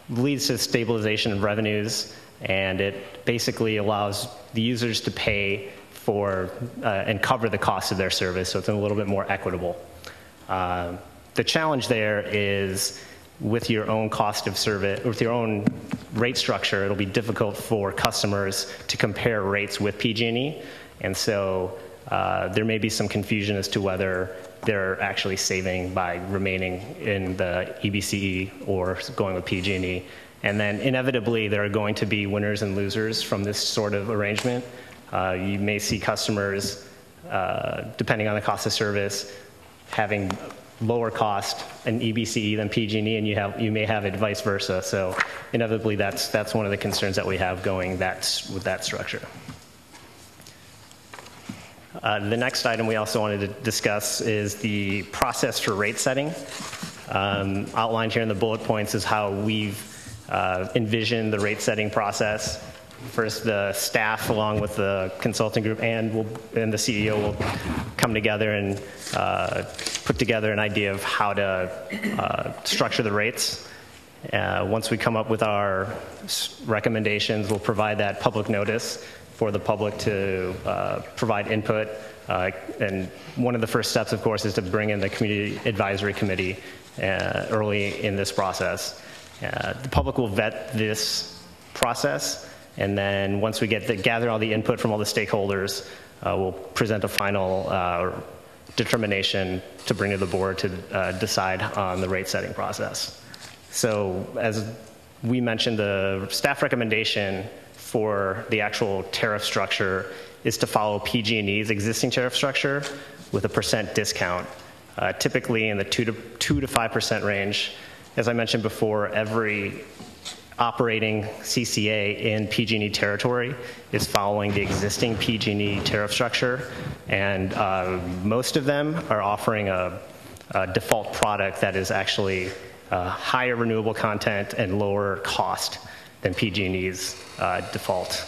leads to stabilization of revenues, and it basically allows the users to pay for and cover the cost of their service, so it's a little bit more equitable. The challenge there is with your own cost of service, with your own rate structure, it'll be difficult for customers to compare rates with PG&E, and so there may be some confusion as to whether they're actually saving by remaining in the EBCE or going with PG&E. And then inevitably there are going to be winners and losers from this sort of arrangement. You may see customers, depending on the cost of service, having lower cost in EBCE than PG&E, and you may have it vice versa. So inevitably that's one of the concerns that we have going with that structure. The next item we also wanted to discuss is the process for rate setting. Outlined here in the bullet points is how we've envisioned the rate setting process. First, the staff, along with the consulting group and the CEO, will come together and put together an idea of how to structure the rates. Once we come up with our recommendations, we'll provide that public notice for the public to provide input. And one of the first steps, of course, is to bring in the Community Advisory Committee early in this process. The public will vet this process, and then once we gather all the input from all the stakeholders, we'll present a final determination to bring to the board to decide on the rate setting process. So as we mentioned, the staff recommendation for the actual tariff structure is to follow PG&E's existing tariff structure with a % discount, typically in the 2 to 5% range. As I mentioned before, every operating CCA in PG&E territory is following the existing PG&E tariff structure, and most of them are offering a default product that is actually higher renewable content and lower cost than PG&E's default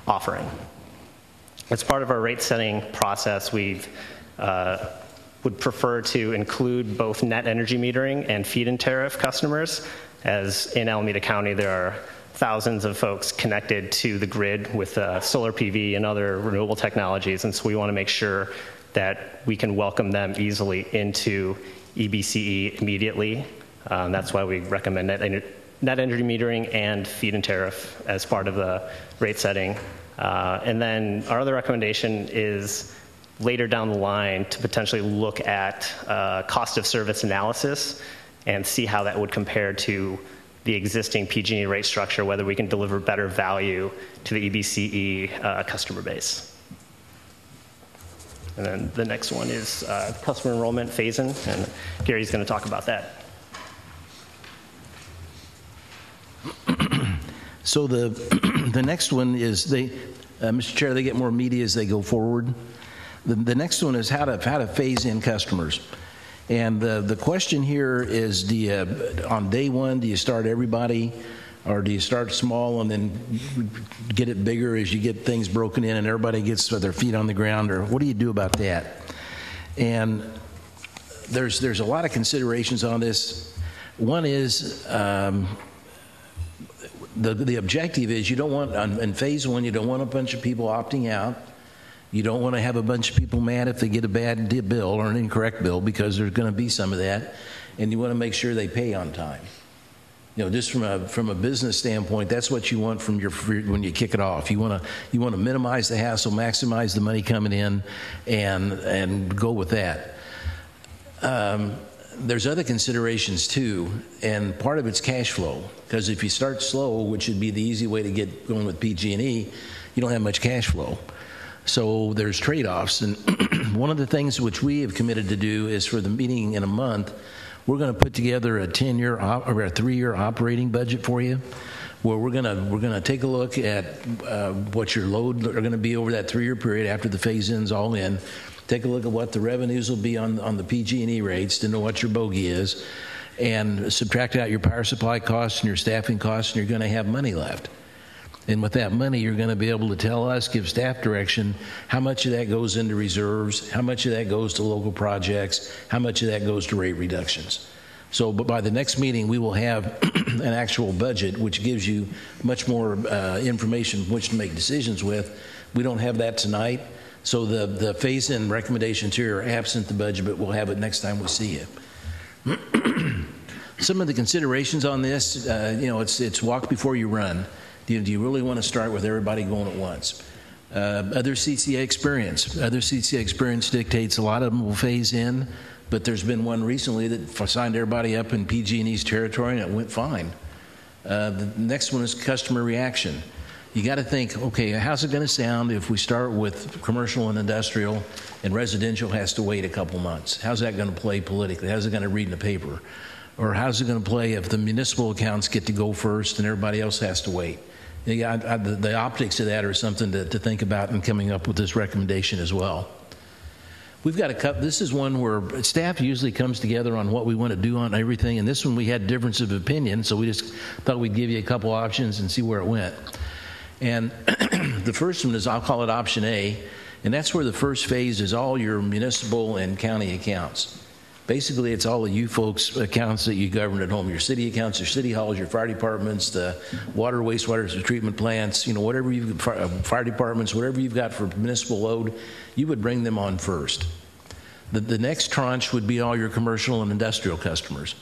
offering. As part of our rate setting process, we would prefer to include both net energy metering and feed-in tariff customers, as in Alameda County there are thousands of folks connected to the grid with solar PV and other renewable technologies, and so we want to make sure that we can welcome them easily into EBCE immediately. That's why we recommend net energy metering and feed-in tariff as part of the rate setting. And then our other recommendation is later down the line to potentially look at cost of service analysis and see how that would compare to the existing PG&E rate structure, whether we can deliver better value to the EBCE customer base. And then the next one is customer enrollment phase-in, and Gary's going to talk about that. So the next one is Mr. Chair, they get more media as they go forward. The next one is how to phase in customers. And the question here is, on day one, do you start everybody, or do you start small and then get it bigger as you get things broken in and everybody gets their feet on the ground, or what do you do about that? And there's a lot of considerations on this. One is the objective is you don't want, in phase one, you don't want a bunch of people opting out. You don't want to have a bunch of people mad if they get a bad bill or an incorrect bill, because there's going to be some of that, and you want to make sure they pay on time. You know, just from a business standpoint, that's what you want from when you kick it off. You want to minimize the hassle, maximize the money coming in, and go with that. There's other considerations too, and part of it's cash flow, because if you start slow, which would be the easy way to get going with PG&E, you don't have much cash flow. So there's trade-offs, and one of the things which we have committed to do is, for the meeting in a month, we're going to put together a 10-year or a 3-year operating budget for you, where we're going to take a look at what your load are going to be over that 3-year period after the phase-in's all in. Take a look at what the revenues will be on the PG&E rates to know what your bogey is, and subtract out your power supply costs and your staffing costs, and you're going to have money left. And with that money, you're going to be able to tell us, give staff direction, how much of that goes into reserves, how much of that goes to local projects, how much of that goes to rate reductions. So, but by the next meeting, we will have an actual budget, which gives you much more information which to make decisions with. We don't have that tonight. So the phase-in recommendations here are absent the budget, but we'll have it next time we see you. Some of the considerations on this, it's walk before you run. Do you really want to start with everybody going at once? Other CCA experience dictates a lot of them will phase in, but there's been one recently that signed everybody up in PG&E's territory and it went fine. The next one is customer reaction. You got to think, okay, how's it going to sound if we start with commercial and industrial and residential has to wait a couple months? How's that going to play politically? How's it going to read in the paper? Or how's it going to play if the municipal accounts get to go first and everybody else has to wait? The optics of that are something to think about in coming up with this recommendation as well. We've got this is one where staff usually comes together on what we want to do on everything, and this one we had difference of opinion, so we just thought we'd give you a couple options and see where it went. And the first one is, I'll call it option A, and that's where the first phase is all your municipal and county accounts. Basically, it's all of you folks' accounts that you govern at home, your city accounts, your city halls, your fire departments, the water, wastewater treatment plants, whatever you've, fire departments, whatever you've got for municipal load, you would bring them on first. The next tranche would be all your commercial and industrial customers,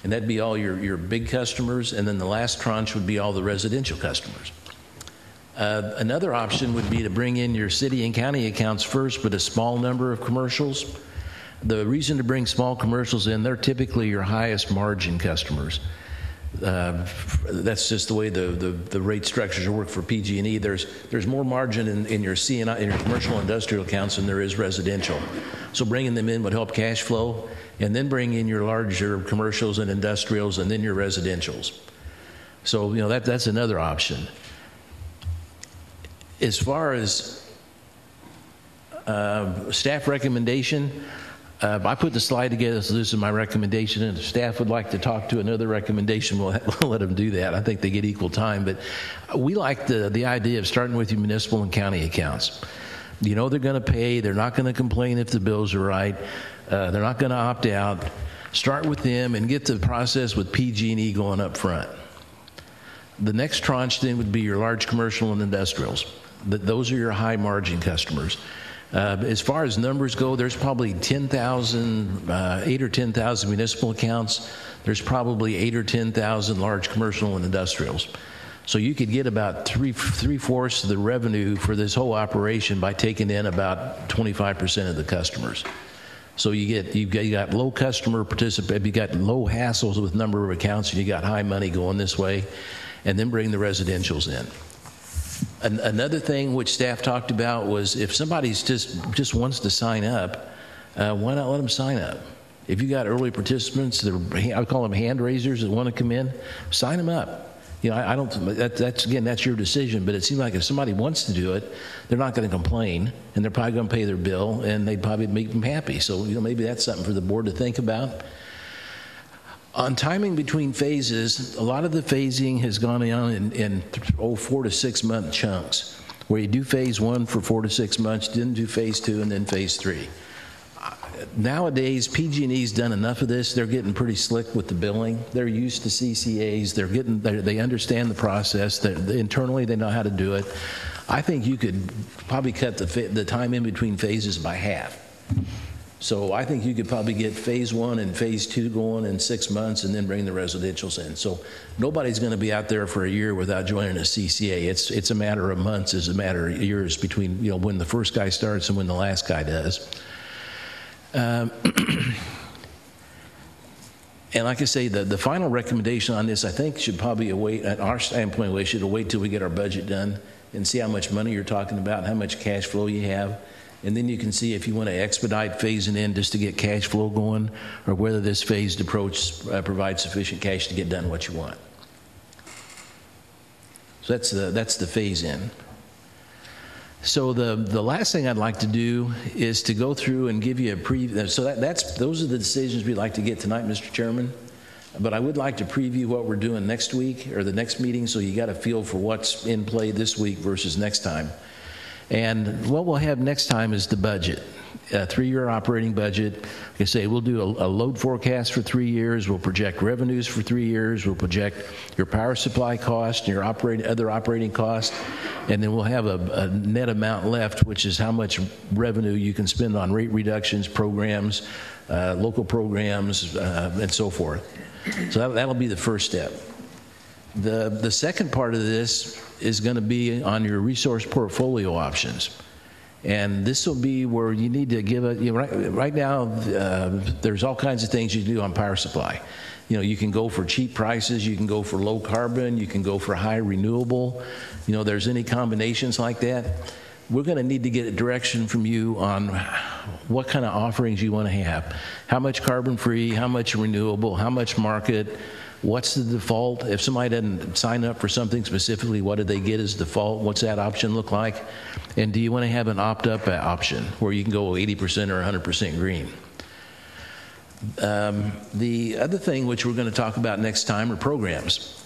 and that'd be all your big customers, and then the last tranche would be all the residential customers. Another option would be to bring in your city and county accounts first, but a small number of commercials. The reason to bring small commercials in, they're typically your highest margin customers. That's just the way the rate structures work for PG&E. There's more margin in your C&I, in your commercial industrial accounts than there is residential. So bringing them in would help cash flow, and then bring in your larger commercials and industrials, and then your residentials. So that's another option. As far as staff recommendation, I put the slide together, so this is my recommendation, and if staff would like to talk to another recommendation, we'll let them do that. I think they get equal time, but we like the idea of starting with your municipal and county accounts. They're going to pay, they're not going to complain if the bills are right, they're not going to opt out. Start with them and get the process with PG&E going up front. The next tranche then would be your large commercial and industrials. Those are your high margin customers. As far as numbers go, there's probably 8 or 10,000 municipal accounts. There's probably 8 or 10,000 large commercial and industrials. So you could get about three-fourths of the revenue for this whole operation by taking in about 25% of the customers. So you've got low customer participation, you got low hassles with number of accounts, and you got high money going this way, and then bring the residentials in. Another thing which staff talked about was if somebody's just wants to sign up, why not let them sign up? If you got early participants, I call them hand raisers that want to come in, sign them up. I don't. That's your decision. But it seems like if somebody wants to do it, they're not going to complain, and they're probably going to pay their bill, and they'd probably make them happy. So maybe that's something for the board to think about. On timing between phases, a lot of the phasing has gone on in 4 to 6 month chunks, where you do phase 1 for 4 to 6 months, then do phase 2, and then phase 3. Nowadays, PG&E's done enough of this. They're getting pretty slick with the billing. They're used to CCAs. They understand the process. Internally, they know how to do it. I think you could probably cut the time in between phases by half. So I think you could probably get phase 1 and phase 2 going in 6 months, and then bring the residentials in. So nobody's going to be out there for a year without joining a CCA. It's a matter of months, it's a matter of years between when the first guy starts and when the last guy does. And like I say, the final recommendation on this, I think, should probably await, at our standpoint, we should wait till we get our budget done and see how much money you're talking about and how much cash flow you have. And then you can see if you want to expedite phasing in just to get cash flow going, or whether this phased approach provides sufficient cash to get done what you want. So that's the phase in. So the last thing I'd like to do is to go through and give you a preview. So those are the decisions we'd like to get tonight, Mr. Chairman. But I would like to preview what we're doing next week or the next meeting, so you got a feel for what's in play this week versus next time. And what we'll have next time is the budget. A 3-year operating budget. Like I say, we'll do a load forecast for 3 years. We'll project revenues for 3 years. We'll project your power supply cost, your other operating costs, and then we'll have a net amount left, which is how much revenue you can spend on rate reductions, programs, local programs, and so forth. So that'll be the first step. The second part of this is going to be on your resource portfolio options. And this will be where you need to give a, right now, there's all kinds of things you can do on power supply. You can go for cheap prices, you can go for low carbon, you can go for high renewable. There's any combinations like that. We're going to need to get a direction from you on what kind of offerings you want to have. How much carbon free, how much renewable, how much market, what's the default? If somebody doesn't sign up for something specifically, what do they get as default? What's that option look like? And do you want to have an opt-up option where you can go 80% or 100% green? The other thing which we're going to talk about next time are programs.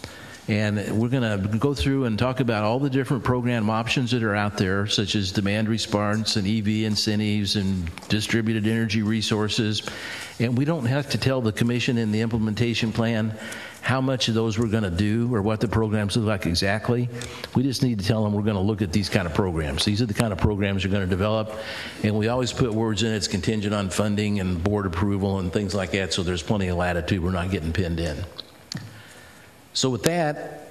And we're going to go through and talk about all the different program options that are out there, such as demand response and EV incentives and distributed energy resources. And we don't have to tell the commission in the implementation plan how much of those we're going to do or what the programs look like exactly. We just need to tell them we're going to look at these kind of programs. These are the kind of programs we're going to develop. And we always put words in it's contingent on funding and board approval and things like that, so there's plenty of latitude. We're not getting pinned in. So with that,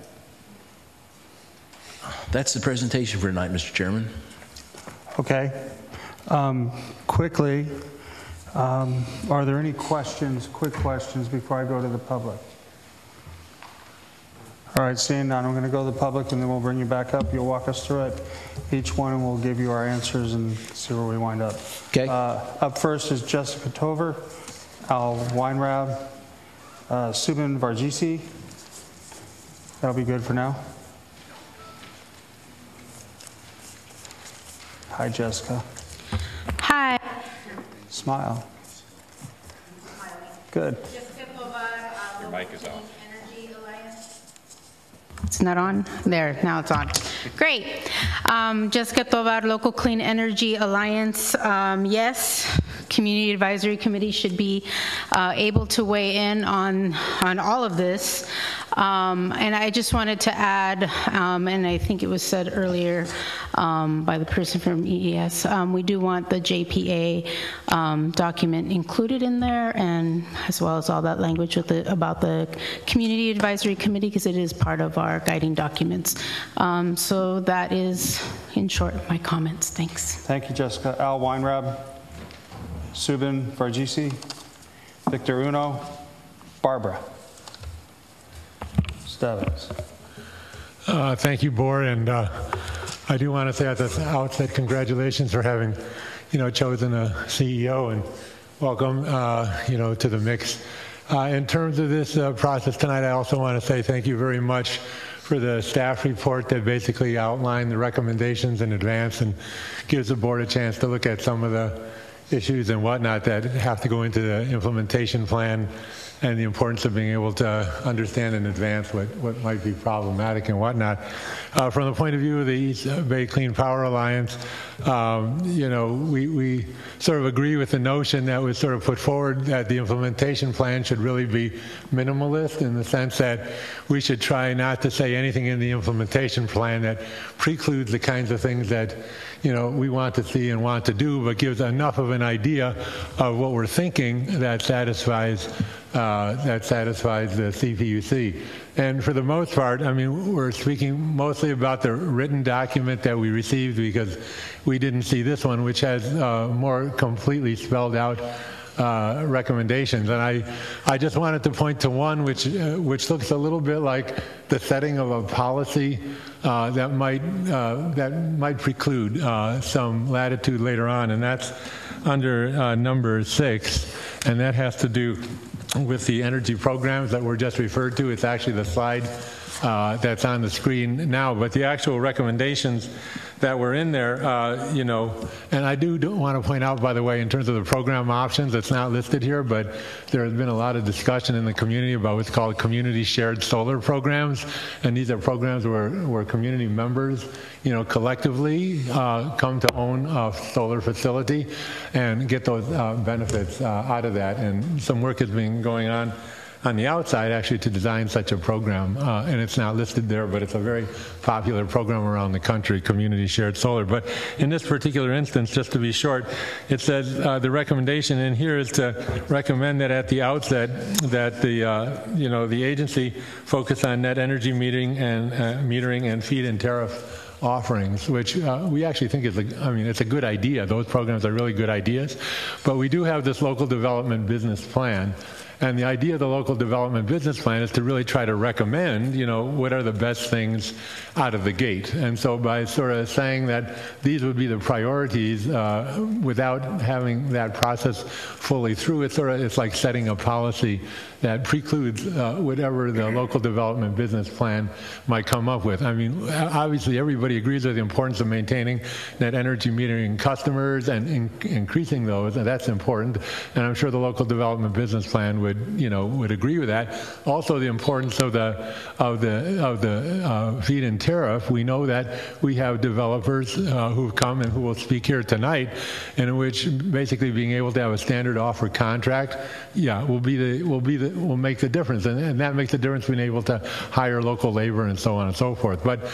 that's the presentation for tonight, Mr. Chairman. Okay. Quickly, are there any questions, quick questions, before I go to the public? All right, seeing none, I'm going to go to the public, and then we'll bring you back up. You'll walk us through it, each one, and we'll give you our answers and see where we wind up. Okay. Up first is Jessica Tover, Al Weinrab, Subin Varghese. That'll be good for now. Hi, Jessica. Hi. Smile. Good. Your mic is off. It's not on? There, now it's on. Great. Jessica Tovar, Local Clean Energy Alliance. Yes, Community Advisory Committee should be able to weigh in on all of this. And I just wanted to add, and I think it was said earlier by the person from EES, we do want the JPA document included in there, and as well as all that language with about the Community Advisory Committee, because it is part of our guiding documents. So that is, in short, my comments. Thanks. Thank you, Jessica. Al Weinrab, Subin Varghese, Victor Uno, Barbara. Stebbins. Thank you, Board, and I do want to say at the outset, congratulations for having, chosen a CEO, and welcome, to the mix. In terms of this process tonight, I also want to say thank you very much for the staff report that basically outlined the recommendations in advance and gives the board a chance to look at some of the issues and whatnot that have to go into the implementation plan, and the importance of being able to understand in advance what might be problematic and whatnot. From the point of view of the East Bay Clean Power Alliance, we sort of agree with the notion that was sort of put forward that the implementation plan should really be minimalist, in the sense that we should try not to say anything in the implementation plan that precludes the kinds of things that we want to see and want to do, but gives enough of an idea of what we're thinking that satisfies the CPUC. And for the most part, we're speaking mostly about the written document that we received, because we didn't see this one, which has more completely spelled out recommendations. And I just wanted to point to one which looks a little bit like the setting of a policy that might preclude some latitude later on, and that's under number 6, and that has to do with the energy programs that were just referred to. It's actually the slide that's on the screen now, but the actual recommendations that were in there, you know, and I do want to point out, by the way, in terms of the program options, it's not listed here, but there has been a lot of discussion in the community about what's called community shared solar programs, and these are programs where community members, you know, collectively come to own a solar facility and get those benefits out of that, and some work has been going on the outside actually to design such a program, and it's not listed there, but it's a very popular program around the country, community shared solar. But in this particular instance, just to be short, it says the recommendation in here is to recommend that at the outset that the you know, the agency focus on net energy metering and feed-in tariff offerings, which we actually think is, I mean, it's a good idea. Those programs are really good ideas, but we do have this local development business plan. And the idea of the local development business plan is to really try to recommend, you know, what are the best things out of the gate. And so by sort of saying that these would be the priorities without having that process fully through, it's like setting a policy that precludes whatever the local development business plan might come up with. I mean, obviously everybody agrees with the importance of maintaining net energy metering customers and increasing those, and that's important. And I'm sure the local development business plan would agree with that. Also, the importance of the feed-in tariff. We know that we have developers who've come and who will speak here tonight, and in which basically being able to have a standard offer contract, will make the difference, and that makes the difference being able to hire local labor and so on and so forth. But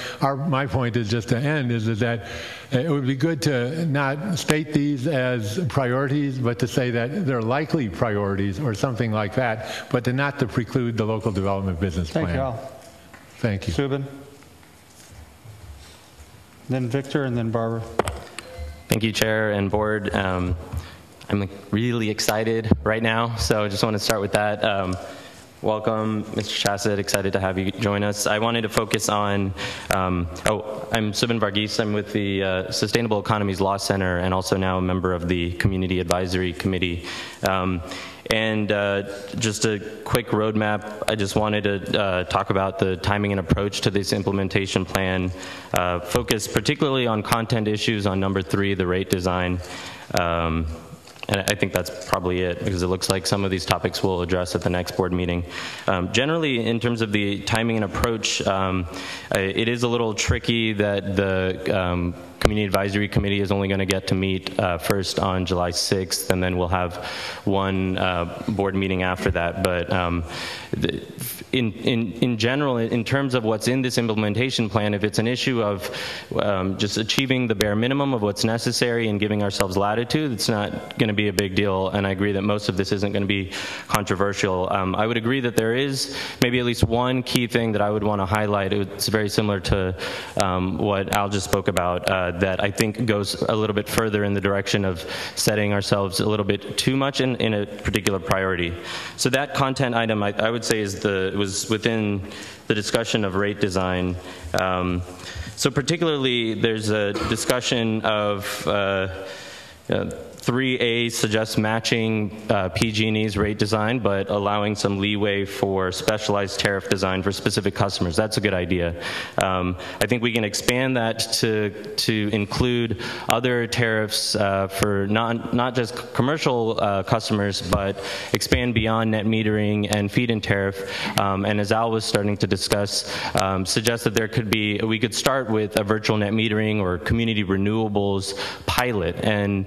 my point is just to end is that it would be good to not state these as priorities, but to say that they're likely priorities or something like that, but not to preclude the local development business plan. Thank you, Al. Thank you. Subin. Then Victor, and then Barbara. Thank you, Chair and Board. I'm really excited right now, so I just want to start with that. Welcome, Mr. Chassett. Excited to have you join us. I wanted to focus on, I'm Subin Varghese. I'm with the Sustainable Economies Law Center and also now a member of the Community Advisory Committee. And just a quick roadmap, I just wanted to talk about the timing and approach to this implementation plan, focus particularly on content issues on number 3, the rate design. And I think that's probably it, because it looks like some of these topics we'll address at the next board meeting. Generally, in terms of the timing and approach, it is a little tricky that the Community Advisory Committee is only going to get to meet first on July 6th, and then we'll have one board meeting after that. But in general, in terms of what's in this implementation plan, if it's an issue of just achieving the bare minimum of what's necessary and giving ourselves latitude, it's not going to be a big deal. And I agree that most of this isn't going to be controversial. I would agree that there is maybe at least one key thing that I would want to highlight. It's very similar to what Al just spoke about, that I think goes a little bit further in the direction of setting ourselves a little bit too much in a particular priority. So that content item, I would say, was within the discussion of rate design. So particularly, there's a discussion of 3A suggests matching PG&E's rate design, but allowing some leeway for specialized tariff design for specific customers. That's a good idea. I think we can expand that to include other tariffs for not just commercial customers, but expand beyond net metering and feed-in tariff. And as Al was starting to discuss, suggest that we could start with a virtual net metering or community renewables pilot. And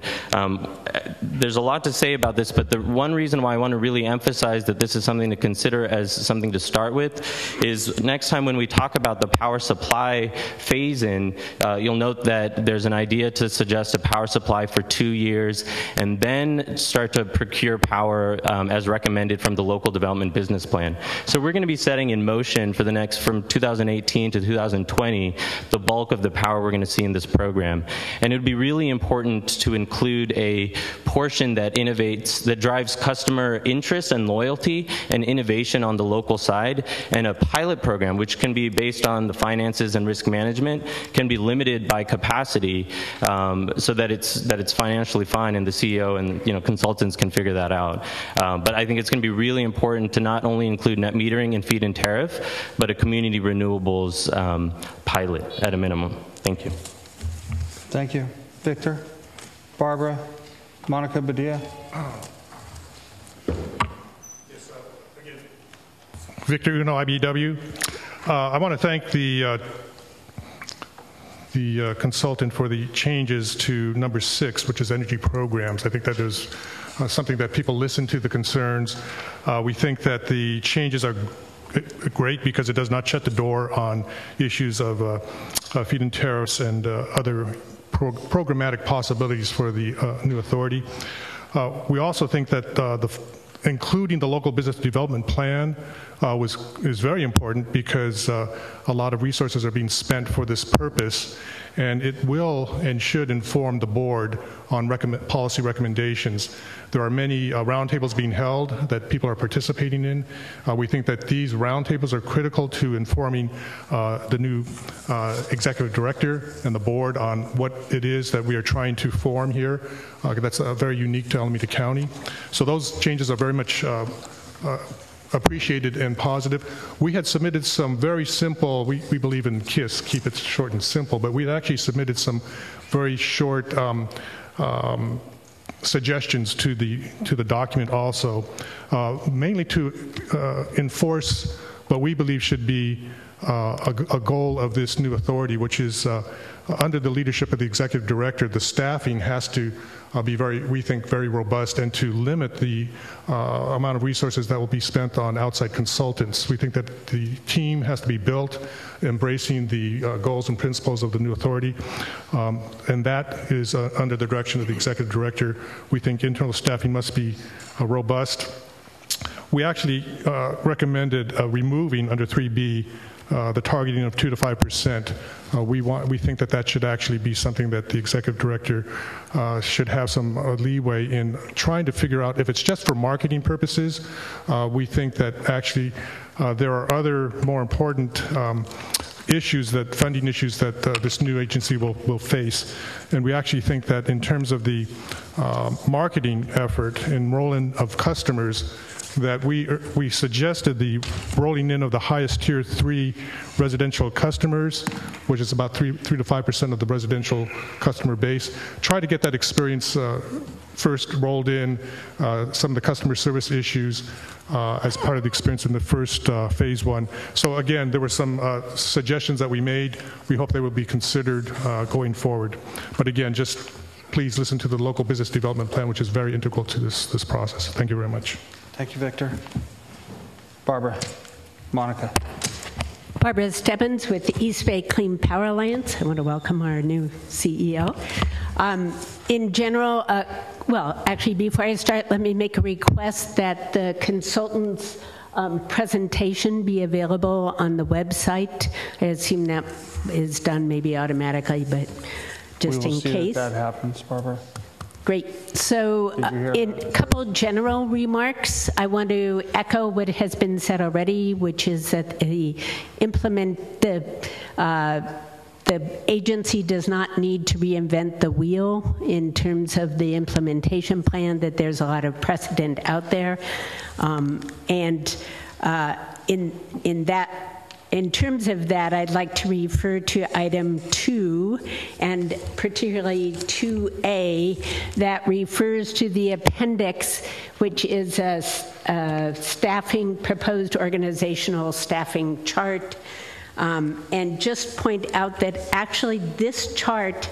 there's a lot to say about this, but the one reason why I want to really emphasize that this is something to consider as something to start with is next time when we talk about the power supply phase-in, you'll note that there's an idea to suggest a power supply for 2 years and then start to procure power as recommended from the local development business plan. So we're going to be setting in motion for the next, from 2018 to 2020, the bulk of the power we're going to see in this program. And it would be really important to include a portion that innovates, that drives customer interest and loyalty and innovation on the local side, and a pilot program, which can be based on the finances and risk management, can be limited by capacity, so that it's financially fine, and the CEO and consultants can figure that out. But I think it's going to be really important to not only include net metering and feed-in tariff, but a community renewables pilot at a minimum. Thank you. Thank you. Victor, Barbara, Monica Badia. Victor Uno, IBW. I want to thank the consultant for the changes to number 6, which is energy programs. I think that is something that people listen to, the concerns. We think that the changes are great because it does not shut the door on issues of feed-in tariffs and other programmatic possibilities for the new authority. We also think that including the local business development plan is very important because a lot of resources are being spent for this purpose, and it will and should inform the board on policy recommendations. There are many roundtables being held that people are participating in. We think that these roundtables are critical to informing the new executive director and the board on what it is that we are trying to form here. That's very unique to Alameda County. So those changes are very much appreciated and positive. We had submitted some very simple, we believe in KISS, keep it short and simple, but we actually submitted some very short suggestions to the document also, mainly to enforce what we believe should be a goal of this new authority, which is under the leadership of the executive director, the staffing has to be we think, very robust, and to limit the amount of resources that will be spent on outside consultants. We think that the team has to be built, embracing the goals and principles of the new authority, and that is under the direction of the executive director. We think internal staffing must be robust. We actually recommended removing under 3B the targeting of 2 to 5%. We think that should actually be something that the executive director should have some leeway in trying to figure out. If it's just for marketing purposes, we think that actually there are other more important funding issues that this new agency will face. And we actually think that in terms of the marketing effort and rolling of customers, that we suggested the rolling in of the highest tier 3 residential customers, which is about 3 to 5% of the residential customer base. Try to get that experience first rolled in, some of the customer service issues as part of the experience in the first phase 1. So again, there were some suggestions that we made. We hope they will be considered going forward. But again, just please listen to the local business development plan, which is very integral to this process. Thank you very much. Thank you, Victor. Barbara. Monica. Barbara Stebbins with the East Bay Clean Power Alliance. I want to welcome our new CEO. In general, well, actually, before I start, let me make a request that the consultant's presentation be available on the website. I assume that is done maybe automatically, but just in case. We will see that happens, Barbara. Great. So in a couple general remarks, I want to echo what has been said already, which is that the agency does not need to reinvent the wheel in terms of the implementation plan, that there's a lot of precedent out there. In terms of that, I'd like to refer to item 2, and particularly 2A, that refers to the appendix, which is a proposed organizational staffing chart, and just point out that actually this chart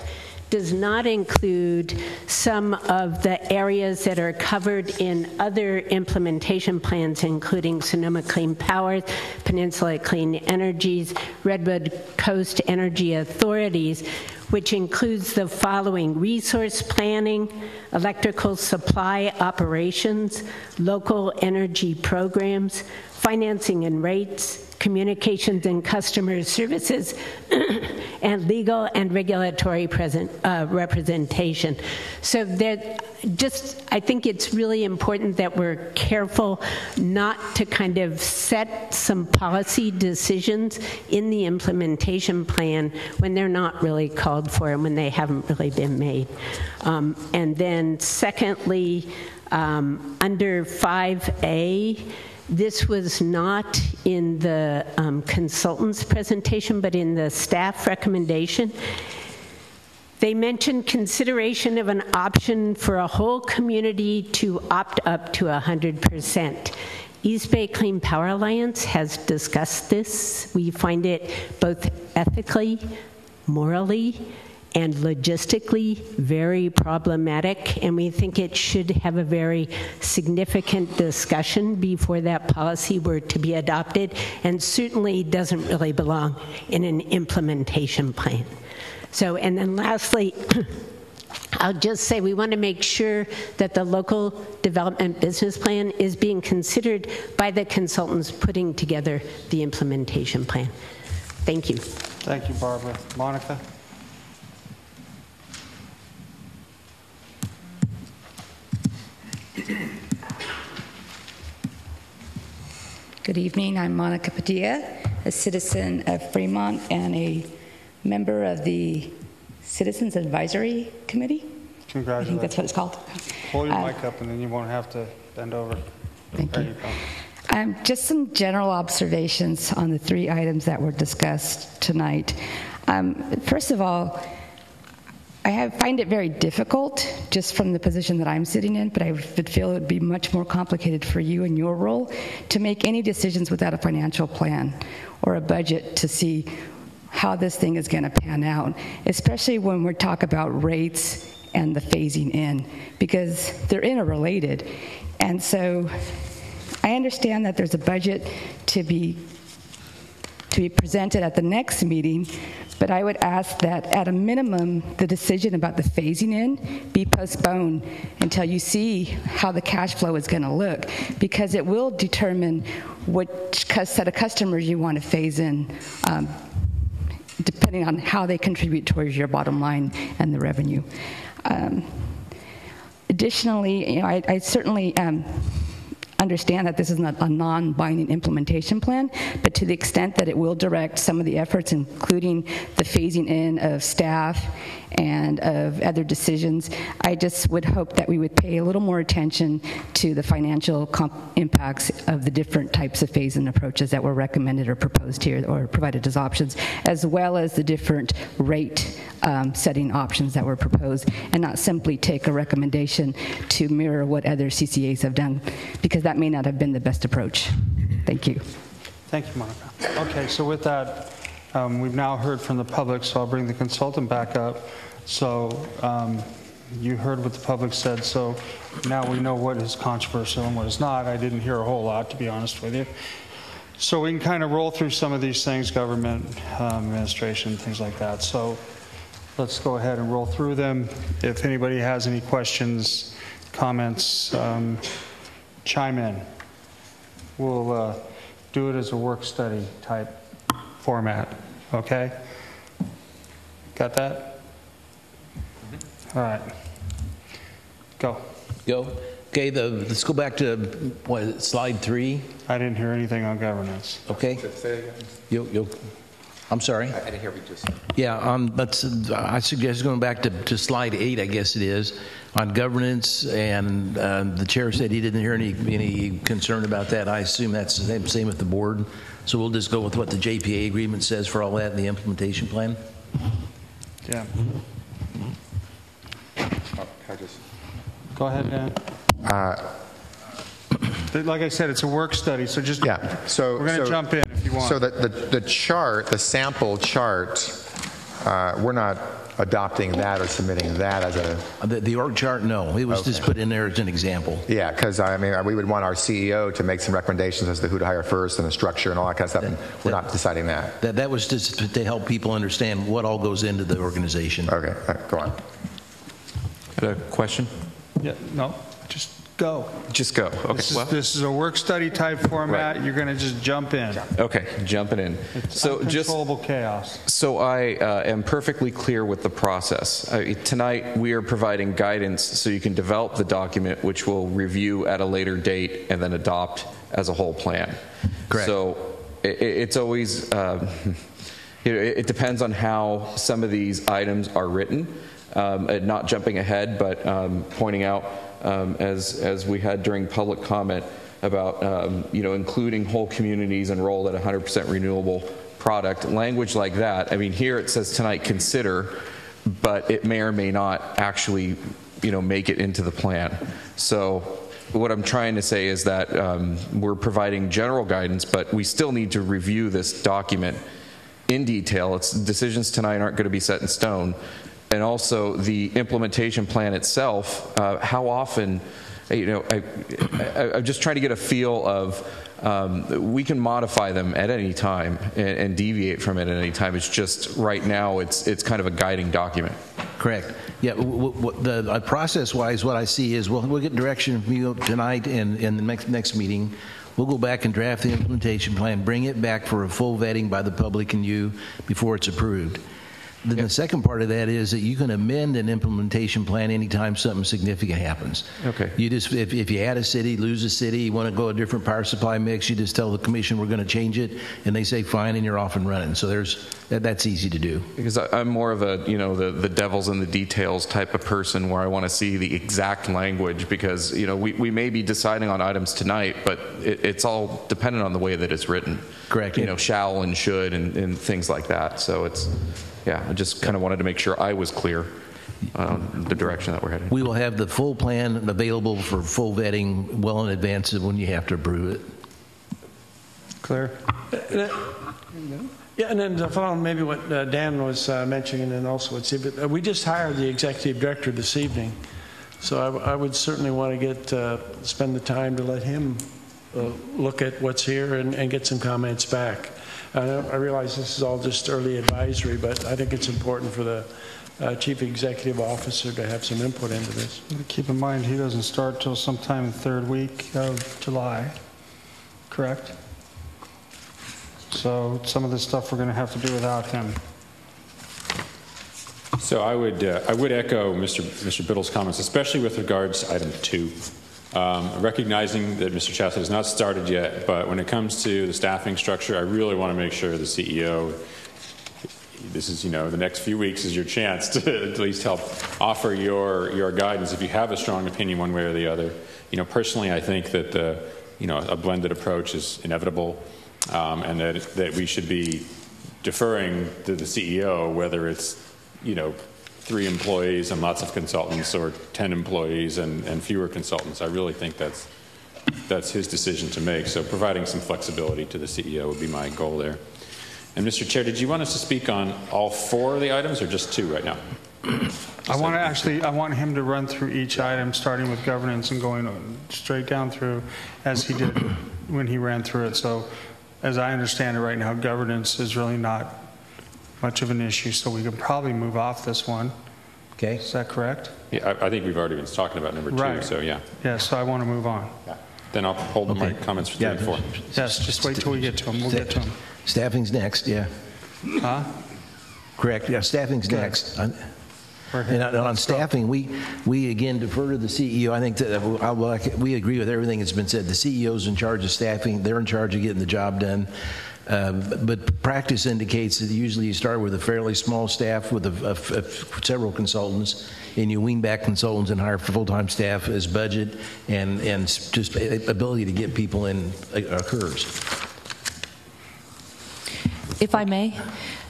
does not include some of the areas that are covered in other implementation plans, including Sonoma Clean Power, Peninsula Clean Energies, Redwood Coast Energy Authorities, which includes the following: resource planning, electrical supply operations, local energy programs, financing and rates, communications and customer services, and legal and regulatory representation. So I think it's really important that we're careful not to kind of set some policy decisions in the implementation plan when they're not really called for and when they haven't really been made. And then secondly, under 5A, this was not in the consultant's presentation, but in the staff recommendation. They mentioned consideration of an option for a whole community to opt up to 100%. East Bay Clean Power Alliance has discussed this. We find it both ethically, morally, and logistically very problematic, and we think it should have a very significant discussion before that policy were to be adopted, and certainly doesn't really belong in an implementation plan. So, and then lastly, I'll just say we want to make sure that the local development business plan is being considered by the consultants putting together the implementation plan. Thank you. Thank you, Barbara. Monica? Good evening. I'm Monica Padilla, a citizen of Fremont and a member of the Citizens Advisory Committee. Congratulations. I think that's what it's called. Hold your mic up and then you won't have to bend over. Thank you. Just some general observations on the 3 items that were discussed tonight. First of all, I find it very difficult, just from the position that I'm sitting in, but I would feel it would be much more complicated for you in your role to make any decisions without a financial plan or a budget to see how this thing is going to pan out, especially when we talk about rates and the phasing in, because they're interrelated. And so I understand that there's a budget to be presented at the next meeting, but I would ask that at a minimum, the decision about the phasing in be postponed until you see how the cash flow is going to look, because it will determine which set of customers you want to phase in, depending on how they contribute towards your bottom line and the revenue. Additionally, I certainly understand that this is not a non-binding implementation plan, but to the extent that it will direct some of the efforts, including the phasing in of staff and of other decisions, I just would hope that we would pay a little more attention to the financial impacts of the different types of phase-in approaches that were recommended or proposed here or provided as options, as well as the different rate setting options that were proposed, and not simply take a recommendation to mirror what other CCAs have done, because that may not have been the best approach. Thank you. Thank you, Monica. Okay, so with that, we've now heard from the public, so I'll bring the consultant back up. So you heard what the public said, so now we know what is controversial and what is not. I didn't hear a whole lot, to be honest with you. So we can kind of roll through some of these things, government, administration, things like that. So let's go ahead and roll through them. If anybody has any questions, comments, chime in. We'll do it as a work study type format, okay? Got that? All right. Go. Okay, let's go back to, what, slide 3? I didn't hear anything on governance. Okay. Say it again. I'm sorry? I didn't hear what you just said. Yeah, I suggest going back to slide 8, I guess it is, on governance, and the chair said he didn't hear any concern about that. I assume that's the same with the board. So we'll just go with what the JPA agreement says for all that in the implementation plan? Yeah. Go ahead, Dan. Like I said, it's a work study, so just we're going to jump in if you want. So the chart, the sample chart, we're not adopting that or submitting that as a... The org chart, no. It was just put in there as an example. Yeah, because I mean, we would want our CEO to make some recommendations as to who to hire first and the structure and all that kind of stuff, and we're not deciding that. That was just to help people understand what all goes into the organization. Okay, go on. Got a question? Yeah, no, just go. Just go. Okay. This is a work study type format. Right. You're going to just jump in. Okay, jumping in. It's uncontrollable chaos. So I am perfectly clear with the process. Tonight we are providing guidance so you can develop the document, which we'll review at a later date and then adopt as a whole plan. Correct. So it's always, it depends on how some of these items are written. Not jumping ahead, but pointing out, as we had during public comment about including whole communities enrolled at 100% renewable product, language like that. I mean, here it says tonight consider, but it may or may not actually make it into the plan. So what I'm trying to say is that we're providing general guidance, but we still need to review this document in detail. Decisions tonight aren't going to be set in stone. And also the implementation plan itself, how often, I'm just trying to get a feel of, we can modify them at any time and deviate from it at any time. It's just right now it's kind of a guiding document. Correct. Yeah, the process-wise, what I see is we'll get direction from you tonight and in the next meeting. We'll go back and draft the implementation plan, bring it back for a full vetting by the public and you before it's approved. Then the second part of that is that you can amend an implementation plan anytime something significant happens. Okay. You just, if you add a city, lose a city, you want to go a different power supply mix, you just tell the commission we're going to change it, and they say fine, and you're off and running. So that's easy to do. Because I'm more of a, the devil's in the details type of person where I want to see the exact language because, we may be deciding on items tonight, but it's all dependent on the way that it's written. Correct. Shall and should and things like that. So I just kind of wanted to make sure I was clear on the direction that we're heading. We will have the full plan available for full vetting well in advance of when you have to approve it. Clear? Yeah, and then to follow on maybe what Dan was mentioning and also what Steve, we just hired the executive director this evening. So I would certainly want to spend the time to let him look at what's here and get some comments back. I realize this is all just early advisory, but I think it's important for the Chief Executive Officer to have some input into this. Keep in mind, he doesn't start till sometime in the third week of July, correct? So some of this stuff we're going to have to do without him. So I would echo Mr. Biddle's comments, especially with regards to item 2. Recognizing that Mr. Chassid has not started yet, but when it comes to the staffing structure, I really want to make sure the CEO, this is, the next few weeks is your chance to at least help offer your guidance if you have a strong opinion one way or the other. Personally, I think that a blended approach is inevitable, and that we should be deferring to the CEO, whether it's, 3 employees and lots of consultants or 10 employees and fewer consultants. I really think that's his decision to make. So providing some flexibility to the CEO would be my goal there. And Mr. Chair, did you want us to speak on all 4 of the items or just 2 right now? I want him to run through each item, starting with governance and going straight down through as he did when he ran through it. So as I understand it right now, governance is really not much of an issue, so we can probably move off this one. Okay. Is that correct? Yeah, I think we've already been talking about number 2, right. So yeah. Yeah, so I want to move on. Yeah. Then I'll hold my comments for 3 and 4. Yes, just wait till we get to them. We'll get to them. Staffing's next, yeah. Huh? Correct, yeah, staffing's next. And on staffing, we again defer to the CEO. I think that we agree with everything that's been said. The CEO's in charge of staffing. They're in charge of getting the job done. But practice indicates that usually you start with a fairly small staff with several consultants, and you wean back consultants and hire full-time staff as budget, and just ability to get people in occurs. If I may,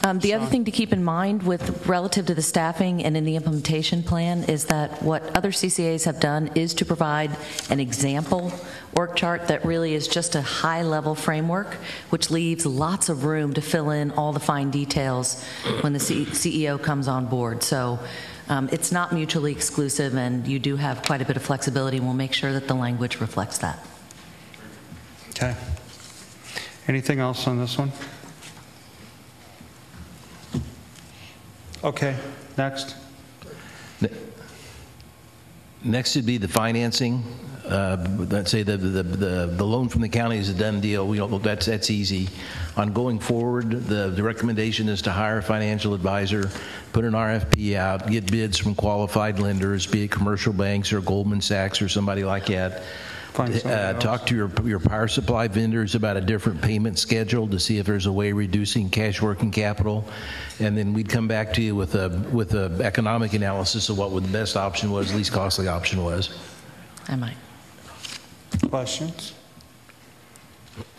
the other thing to keep in mind with relative to the staffing and in the implementation plan is that what other CCAs have done is to provide an example org chart that really is just a high-level framework, which leaves lots of room to fill in all the fine details when the CEO comes on board. So it's not mutually exclusive, and you do have quite a bit of flexibility, and we'll make sure that the language reflects that. Okay. Anything else on this one? Okay, next. Next would be the financing. Let's say the loan from the county is a done deal. That's easy. On going forward, the recommendation is to hire a financial advisor, put an RFP out, get bids from qualified lenders, be it commercial banks or Goldman Sachs or somebody like that. Talk to your power supply vendors about a different payment schedule to see if there's a way of reducing cash working capital, and then we'd come back to you with a economic analysis of what the best option was, least costly option was. I might. Questions?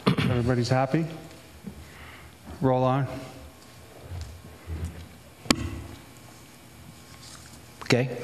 Everybody's happy? Roll on. Okay.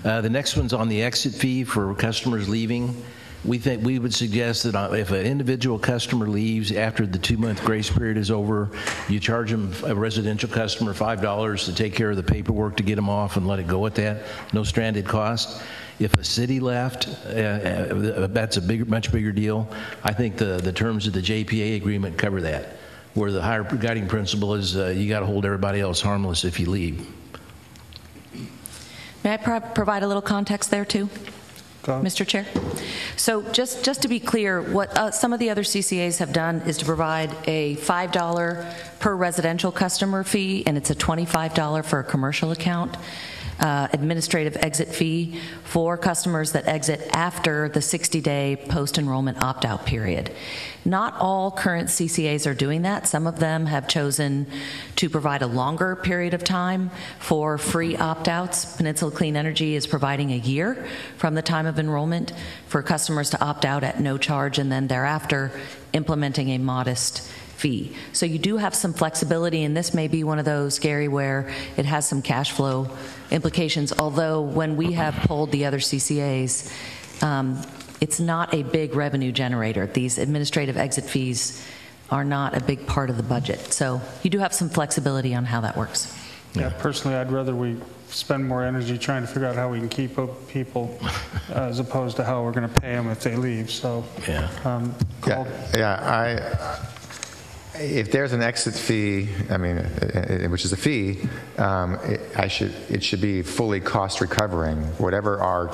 The next one's on the exit fee for customers leaving. We would suggest that if an individual customer leaves after the 2-month grace period is over, you charge them, a residential customer, $5 to take care of the paperwork to get them off and let it go at that. No stranded cost. If a city left, that's a much bigger deal. I think the terms of the JPA agreement cover that, where the higher guiding principle is you got to hold everybody else harmless if you leave. May I provide a little context there too, Mr. Chair? So just to be clear, what some of the other CCAs have done is to provide a $5 per residential customer fee, and it's a $25 for a commercial account. Administrative exit fee for customers that exit after the 60-day post-enrollment opt-out period. Not all current CCAs are doing that. Some of them have chosen to provide a longer period of time for free opt-outs. Peninsula Clean Energy is providing a year from the time of enrollment for customers to opt out at no charge, and then thereafter implementing a modest fee. So you do have some flexibility, and this may be one of those, Gary, where it has some cash flow implications, although when we have polled the other CCAs, it's not a big revenue generator. These administrative exit fees are not a big part of the budget. So you do have some flexibility on how that works. Yeah, personally, I'd rather we spend more energy trying to figure out how we can keep people as opposed to how we're going to pay them if they leave. So, if there's an exit fee, I mean, which is a fee, it should be fully cost recovering. Whatever our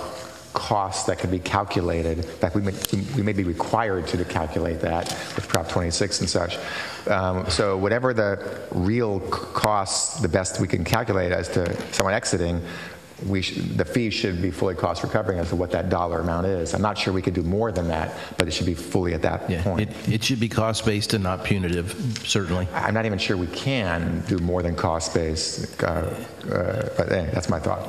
costs that can be calculated, in fact, we may be required to calculate that with Prop 26 and such. So whatever the real costs, the best we can calculate as to someone exiting, the fee should be fully cost recovering as to what that dollar amount is. I'm not sure we could do more than that, but it should be fully at that point. It should be cost-based and not punitive, certainly. I'm not even sure we can do more than cost-based, but that's my thought.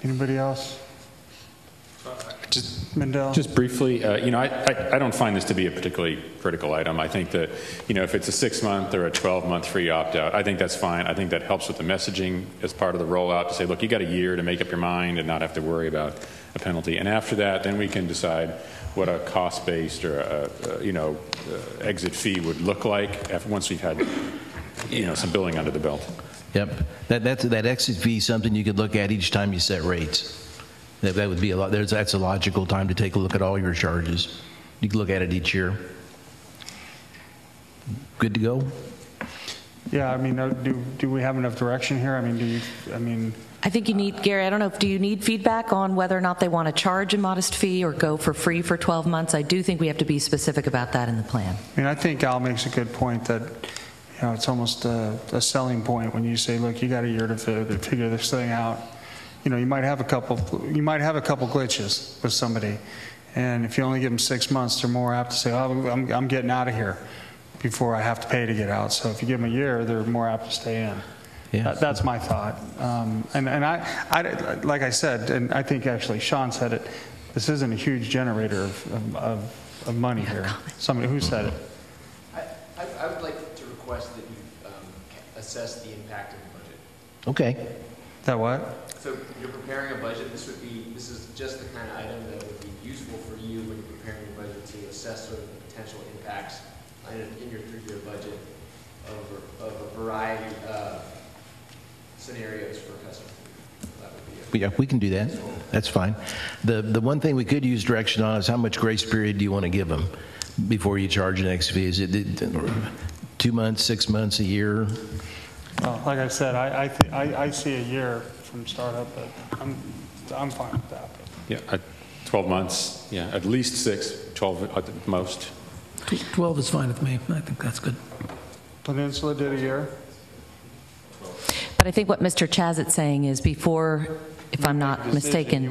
Anybody else? Just briefly, I don't find this to be a particularly critical item. I think that, if it's a 6-month or a 12-month free opt-out, I think that's fine. I think that helps with the messaging as part of the rollout to say, look, you got a year to make up your mind and not have to worry about a penalty. And after that, then we can decide what a cost-based or exit fee would look like once we've had, some billing under the belt. Yep, that exit fee is something you could look at each time you set rates. That would be a lot. That's a logical time to take a look at all your charges. You can look at it each year. Good to go? Yeah, I mean, do we have enough direction here? I think you need, Gary, I don't know, do you need feedback on whether or not they want to charge a modest fee or go for free for 12 months? I do think we have to be specific about that in the plan. I think Al makes a good point that, it's almost a selling point when you say, look, you got a year to figure this thing out. You might have a couple glitches with somebody, and if you only give them 6 months, they're more apt to say, "Oh, I'm getting out of here before I have to pay to get out." So if you give them a year, they're more apt to stay in. Yeah. That's my thought. And I, like I said, and I think actually Sean said it. This isn't a huge generator of money here. Somebody who said it. I would like to request that you assess the impact of the budget. Okay. That what? So you're preparing a budget. This is just the kind of item that would be useful for you when you're preparing your budget to assess sort of the potential impacts in your 3-year budget of a variety of scenarios for customers. Yeah, we can do that. That's fine. The one thing we could use direction on is how much grace period do you want to give them before you charge an exit fee? Is it 2 months, 6 months, a year? Well, like I said, I see a year from startup, but I'm fine with that. Yeah, 12 months, yeah, at least 6, 12 at the most. 12 is fine with me. I think that's good. Peninsula did a year. But I think what Mr. Chazit's saying is before, if I'm not mistaken,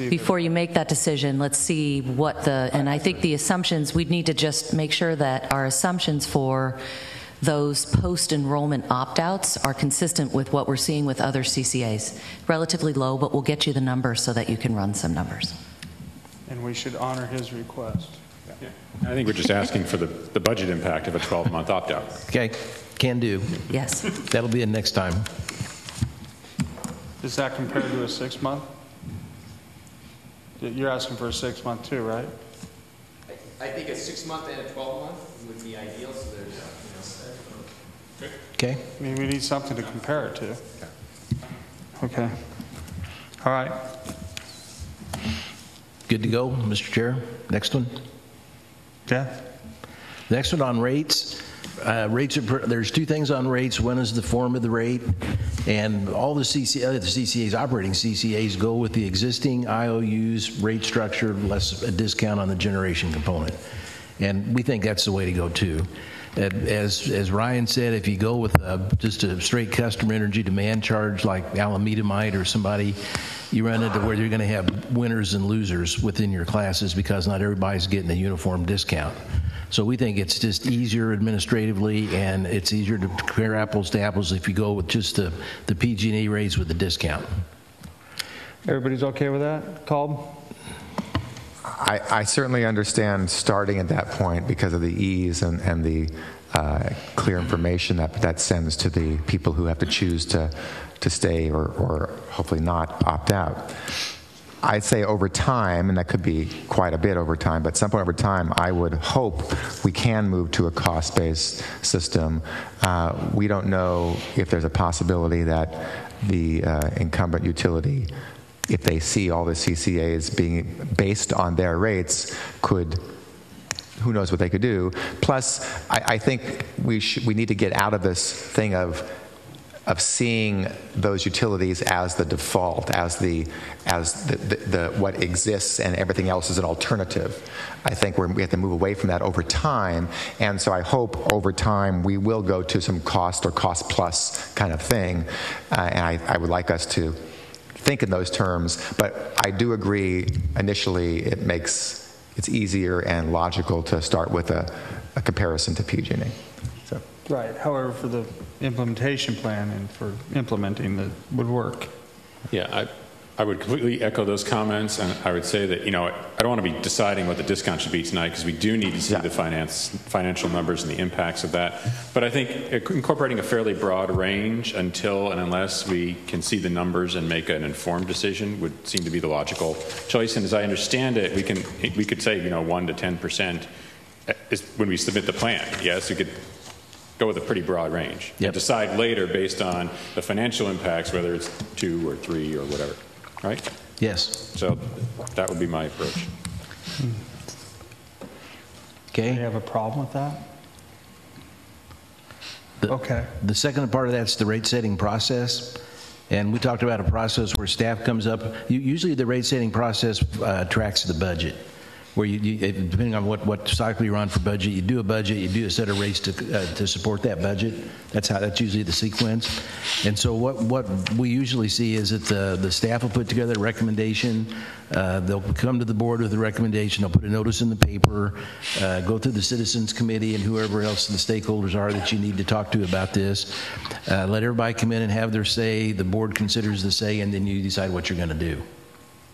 before you make that decision, let's see what and I think the assumptions, we'd need to just make sure that our assumptions for those post-enrollment opt-outs are consistent with what we're seeing with other CCAs. Relatively low, but we'll get you the numbers so that you can run some numbers. And we should honor his request. Yeah. I think we're just asking for the budget impact of a 12-month opt-out. Okay, can do. Yes. That'll be a next time. Is that compared to a 6-month? You're asking for a 6-month too, right? I think a 6-month and a 12-month would be ideal, so there's, Okay. I mean, we need something to compare it to. Okay. All right. Good to go, Mr. Chair. Next one. Yeah. Next one on rates. There's 2 things on rates. One is the form of the rate, and all the CCAs, operating CCAs, go with the existing IOUs rate structure less a discount on the generation component. And we think that's the way to go too. As Ryan said, if you go with just a straight customer energy demand charge like Alameda might or somebody, you run into where you're going to have winners and losers within your classes because not everybody's getting a uniform discount. So we think it's just easier administratively, and it's easier to compare apples to apples if you go with just the PG&E rates with the discount. Everybody's okay with that? Kolb? I certainly understand starting at that point because of the ease and the clear information that sends to the people who have to choose to stay or hopefully not opt out. I'd say over time, and that could be quite a bit over time, but at some point over time, I would hope we can move to a cost-based system. We don't know if there's a possibility that the incumbent utility, if they see all the CCAs being based on their rates, who knows what they could do. Plus, I think we need to get out of this thing of seeing those utilities as the default, as the what exists, and everything else is an alternative. I think we have to move away from that over time, and so I hope over time we will go to some cost or cost plus kind of thing, and I would like us to think in those terms. But I do agree. Initially, it's easier and logical to start with a comparison to PG&E. So. Right. However, for the implementation plan and for implementing that would work. Yeah, I would completely echo those comments, and I would say that, I don't want to be deciding what the discount should be tonight because we do need to see the financial numbers and the impacts of that. But I think incorporating a fairly broad range until and unless we can see the numbers and make an informed decision would seem to be the logical choice. And as I understand it, we could say 1 to 10% is when we submit the plan. Yes, we could go with a pretty broad range and decide later based on the financial impacts, whether it's 2 or 3 or whatever. Right? Yes. So that would be my approach. Okay. Do you have a problem with that? Okay. The second part of that's the rate setting process. And we talked about a process where staff comes up. Usually the rate setting process tracks the budget, where depending on what cycle you're on for budget, you do a budget, you do a set of rates to support that budget. That's usually the sequence. And so what we usually see is that the staff will put together a recommendation. They'll come to the board with a recommendation. They'll put a notice in the paper, go through the citizens committee and whoever else the stakeholders are that you need to talk to about this. Let everybody come in and have their say. The board considers the say, and then you decide what you're going to do.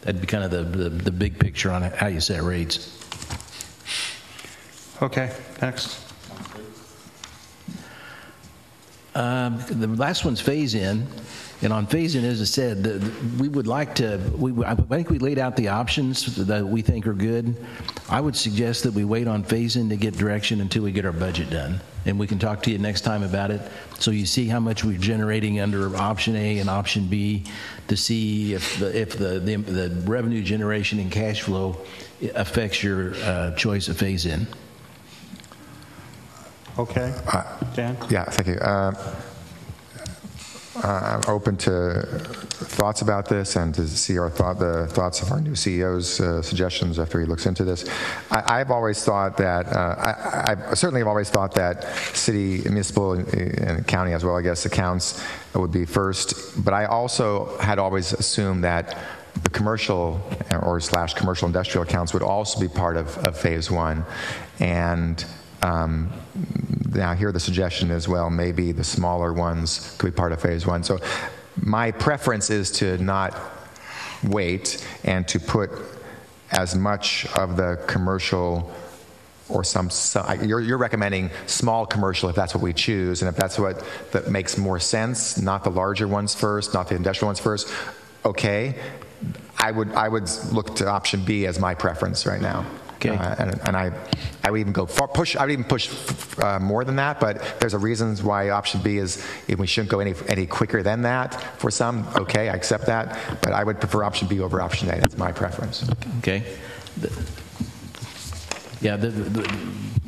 That'd be kind of the big picture on how you set rates. Okay, next. The last one's phase-in. And on phase-in, as I said, we would like to, I think we laid out the options that we think are good. I would suggest that we wait on phase-in to get direction until we get our budget done. And we can talk to you next time about it. So you see how much we're generating under option A and option B to see if the revenue generation and cash flow affects your choice of phase-in. Okay. Dan? Yeah, thank you. I'm open to thoughts about this and to see the thoughts of our new CEO's suggestions after he looks into this. I've always thought that, I certainly have always thought that city, municipal, and county as well, I guess, accounts would be first. But I also had always assumed that the commercial or / commercial industrial accounts would also be part of phase one. And now here the suggestion is, well, maybe the smaller ones could be part of phase one. So my preference is to not wait and to put as much of the commercial or you're recommending small commercial if that's what we choose, and if that's that makes more sense, not the larger ones first, not the industrial ones first, okay. I would look to option B as my preference right now. Okay. And I would even I would even push more than that, but there's a reasons why option B is we shouldn't go any quicker than that for some. Okay, I accept that, but I would prefer option B over option A. That's my preference. Okay.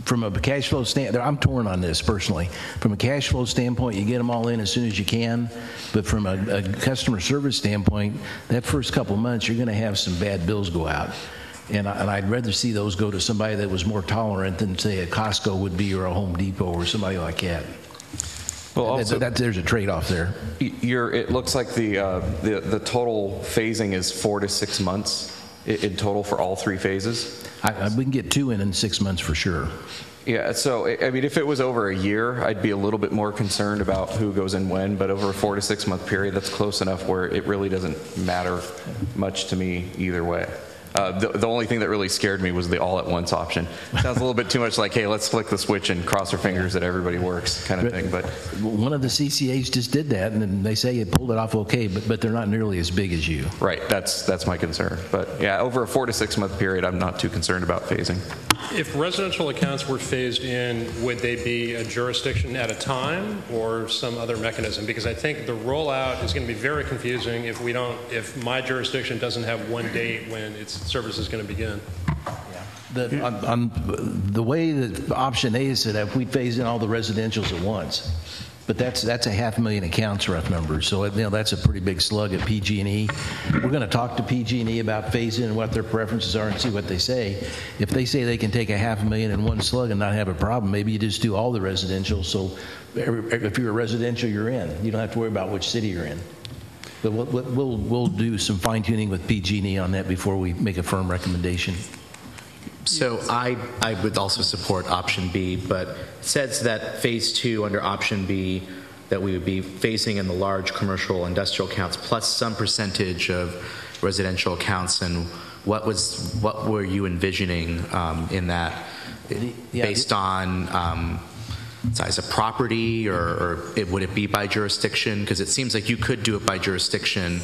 From a cash flow standpoint, I'm torn on this personally. From a cash flow standpoint, you get them all in as soon as you can, but from a customer service standpoint, that first couple months, you're going to have some bad bills go out. And I'd rather see those go to somebody that was more tolerant than, say, a Costco would be or a Home Depot or somebody like that. Well, also, there's a trade-off there. It looks like the total phasing is 4 to 6 months in total for all 3 phases. We can get 2 in 6 months for sure. Yeah, so I mean, if it was over a year, I'd be a little bit more concerned about who goes in when, but over a 4 to 6 month period, that's close enough where it really doesn't matter much to me either way. The only thing that really scared me was the all-at-once option. Sounds a little bit too much like, hey, let's flick the switch and cross our fingers that everybody works kind of thing. But one of the CCAs just did that, and they say it pulled it off okay, but they're not nearly as big as you. Right, that's my concern. But yeah, over a 4 to 6 month period, I'm not too concerned about phasing. If residential accounts were phased in, would they be a jurisdiction at a time or some other mechanism? Because I think the rollout is going to be very confusing if my jurisdiction doesn't have one date when its service is going to begin. On the way that option A is set up, we phase in all the residentials at once. But that's a 500,000 accounts, rough numbers. So that's a pretty big slug at PG&E. We're going to talk to PG&E about phasing and what their preferences are and see what they say. If they say they can take 500,000 in one slug and not have a problem, maybe you just do all the residential. So if you're a residential, you're in. You don't have to worry about which city you're in. But we'll do some fine tuning with PG&E on that before we make a firm recommendation. So I would also support option B, but it says that phase 2 under option B that we would be phasing in the large commercial industrial accounts plus some percentage of residential accounts. And what were you envisioning in that based on size of property or would it be by jurisdiction? Because it seems like you could do it by jurisdiction,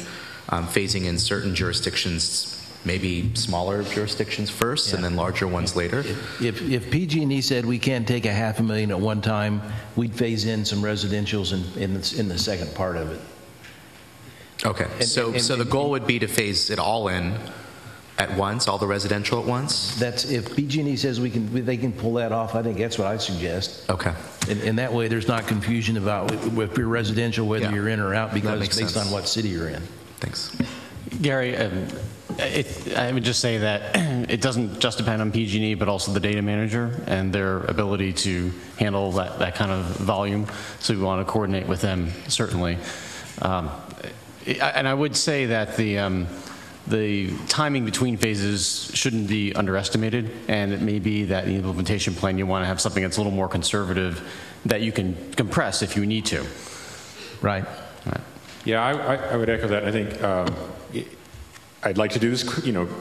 phasing in certain jurisdictions, maybe smaller jurisdictions first and then larger ones later. If PG&E said we can't take 500,000 at one time, we'd phase in some residentials in the second part of it. Okay, so the goal would be to phase it all in at once, all the residential at once? That's if PG&E says they can pull that off. I think that's what I'd suggest. Okay. And that way, there's not confusion about if you're residential whether you're in or out because it's based on what city you're in. Thanks, Gary. I would just say that it doesn't just depend on PG&E, but also the data manager and their ability to handle that kind of volume. So we want to coordinate with them, certainly. And I would say that the timing between phases shouldn't be underestimated, and it may be that in the implementation plan you want to have something that's a little more conservative that you can compress if you need to. Right. Yeah, I would echo that. I think I'd like to do this,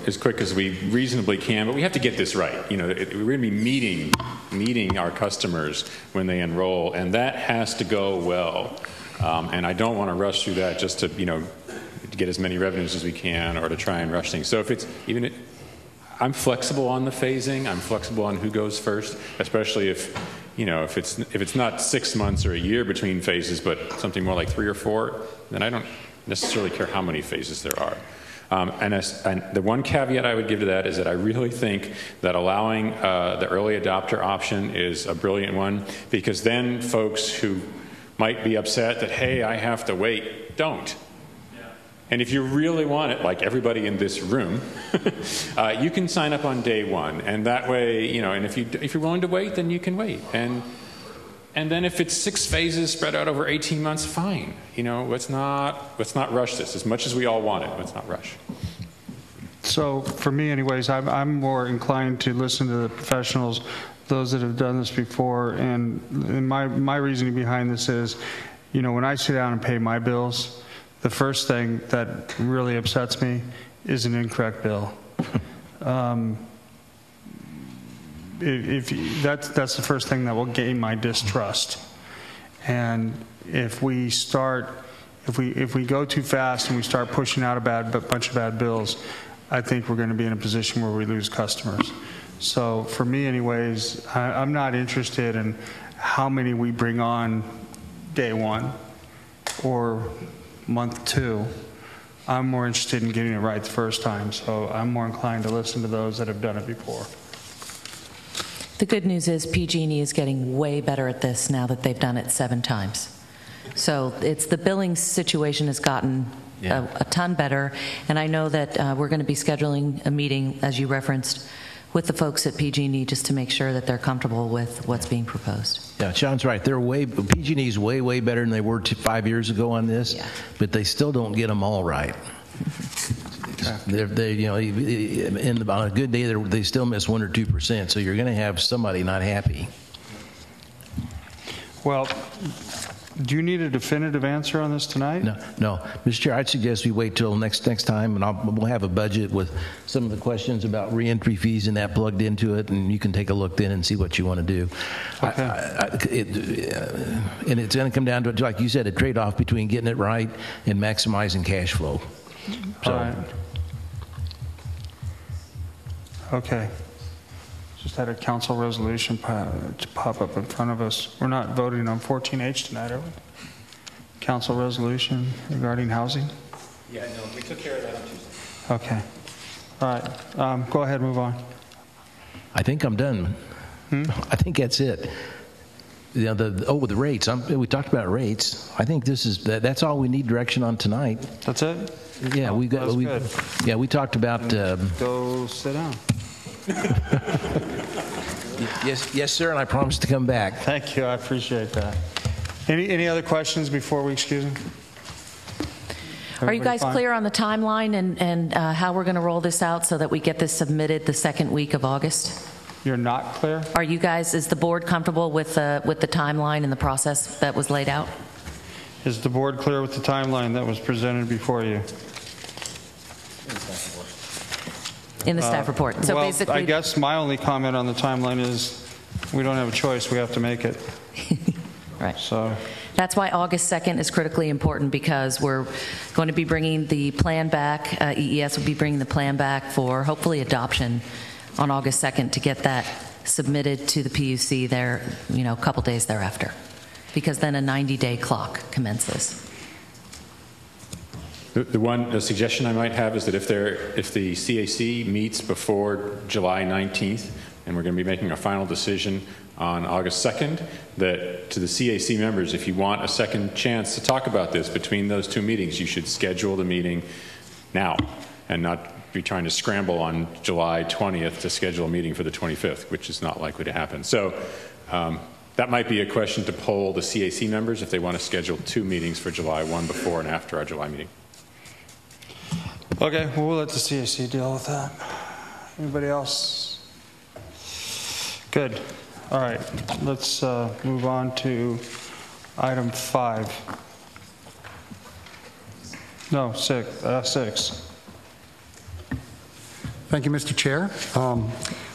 as quick as we reasonably can, but we have to get this right. We're going to be meeting our customers when they enroll, and that has to go well. And I don't want to rush through that just to get as many revenues as we can, or to try and rush things. So I'm flexible on the phasing. I'm flexible on who goes first, especially if it's not 6 months or a year between phases, but something more like 3 or 4. Then I don't necessarily care how many phases there are. And the one caveat I would give to that is that I really think that allowing the early adopter option is a brilliant one, because then folks who might be upset that, hey, I have to wait, don't. And if you really want it, like everybody in this room, you can sign up on day one, and that way, you know. And if you're willing to wait, then you can wait. And then if it's 6 phases spread out over 18 months, fine. You know, let's not rush this. As much as we all want it, let's not rush. So for me, anyways, I'm more inclined to listen to the professionals, those that have done this before. And my reasoning behind this is, you know, when I sit down and pay my bills, the first thing that really upsets me is an incorrect bill. That's the first thing that will gain my distrust. And if we go too fast and we start pushing out a bunch of bad bills, I think we're going to be in a position where we lose customers. So for me, anyways, I'm not interested in how many we bring on day one or month 2. I'm more interested in getting it right the first time. So I'm more inclined to listen to those that have done it before. The good news is PG&E is getting way better at this now that they've done it 7 times. So it's the billing situation has gotten a ton better, and I know that we're going to be scheduling a meeting, as you referenced, with the folks at PG&E just to make sure that they're comfortable with what's being proposed. Yeah, Sean's right. PG&E is way better than they were 5 years ago on this, but they still don't get them all right. They you know, on a good day, they still miss 1 or 2%. So you're going to have somebody not happy. Well, do you need a definitive answer on this tonight? No. Mr. Chair, I'd suggest we wait till next time, and we'll have a budget with some of the questions about reentry fees and that plugged into it, and you can take a look then and see what you want to do. Okay. And it's going to come down to, like you said, a trade-off between getting it right and maximizing cash flow. So. All right. Okay. Just had a council resolution to pop up in front of us. We're not voting on 14H tonight, are we? Council resolution regarding housing? Yeah, no, we took care of that on Tuesday. Okay. All right. Go ahead, move on. I think I'm done. I think that's it. You know, the rates. We talked about rates. I think that's all we need direction on tonight. That's it? Yeah, we talked about. Go sit down. Yes, sir, and I promise to come back. Thank you. I appreciate that. Any other questions before we excuse them? Are you guys clear on the timeline and how we're going to roll this out so that we get this submitted the second week of August? You're not clear? Is the board comfortable with the timeline and the process that was laid out? Is the board clear with the timeline that was presented before you? In the staff report. So well, basically, I guess my only comment on the timeline is we don't have a choice. We have to make it. Right. So that's why August 2nd is critically important, because we're going to be bringing the plan back. EES will be bringing the plan back for hopefully adoption on August 2nd to get that submitted to the PUC there, a couple days thereafter, because then a 90-day clock commences. The suggestion I might have is that if the CAC meets before July 19th, and we're going to be making a final decision on August 2nd, that to the CAC members, if you want a second chance to talk about this between those 2 meetings, you should schedule the meeting now and not be trying to scramble on July 20th to schedule a meeting for the 25th, which is not likely to happen. So that might be a question to poll the CAC members if they want to schedule 2 meetings for July, one before and after our July meeting. okay, well, we'll let the CAC deal with that. Anybody else? Good. All right, let's move on to item 5. No, 6. Thank you, Mr. Chair.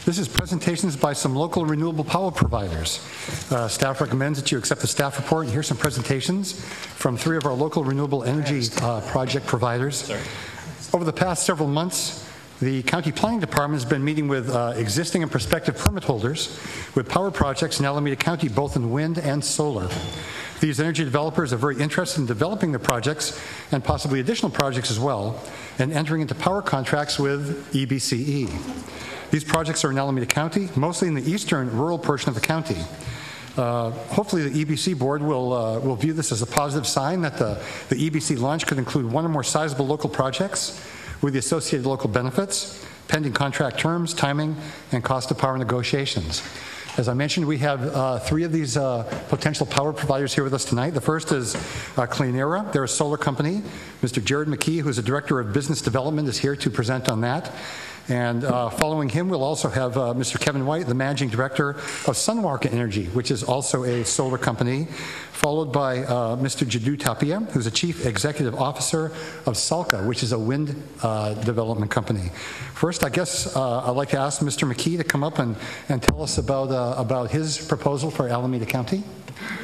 This is presentations by some local renewable power providers. Staff recommends that you accept the staff report, and here's some presentations from 3 of our local renewable energy project providers. Over the past several months, the County Planning Department has been meeting with existing and prospective permit holders with power projects in Alameda County, both in wind and solar. These energy developers are very interested in developing their projects and possibly additional projects as well, and entering into power contracts with EBCE. These projects are in Alameda County, mostly in the eastern rural portion of the county. Hopefully the EBC board will view this as a positive sign that the EBC launch could include one or more sizable local projects with the associated local benefits, pending contract terms, timing, and cost of power negotiations. As I mentioned, we have 3 of these potential power providers here with us tonight. The first is Cleanera. They're a solar company. Mr. Jared McKee, who's the Director of Business Development, is here to present on that. And following him, we'll also have Mr. Kevin White, the Managing Director of Sunmarket Energy, which is also a solar company, followed by Mr. Jadu Tapia, who's the Chief Executive Officer of Salka, which is a wind development company. First, I guess I'd like to ask Mr. McKee to come up and tell us about his proposal for Alameda County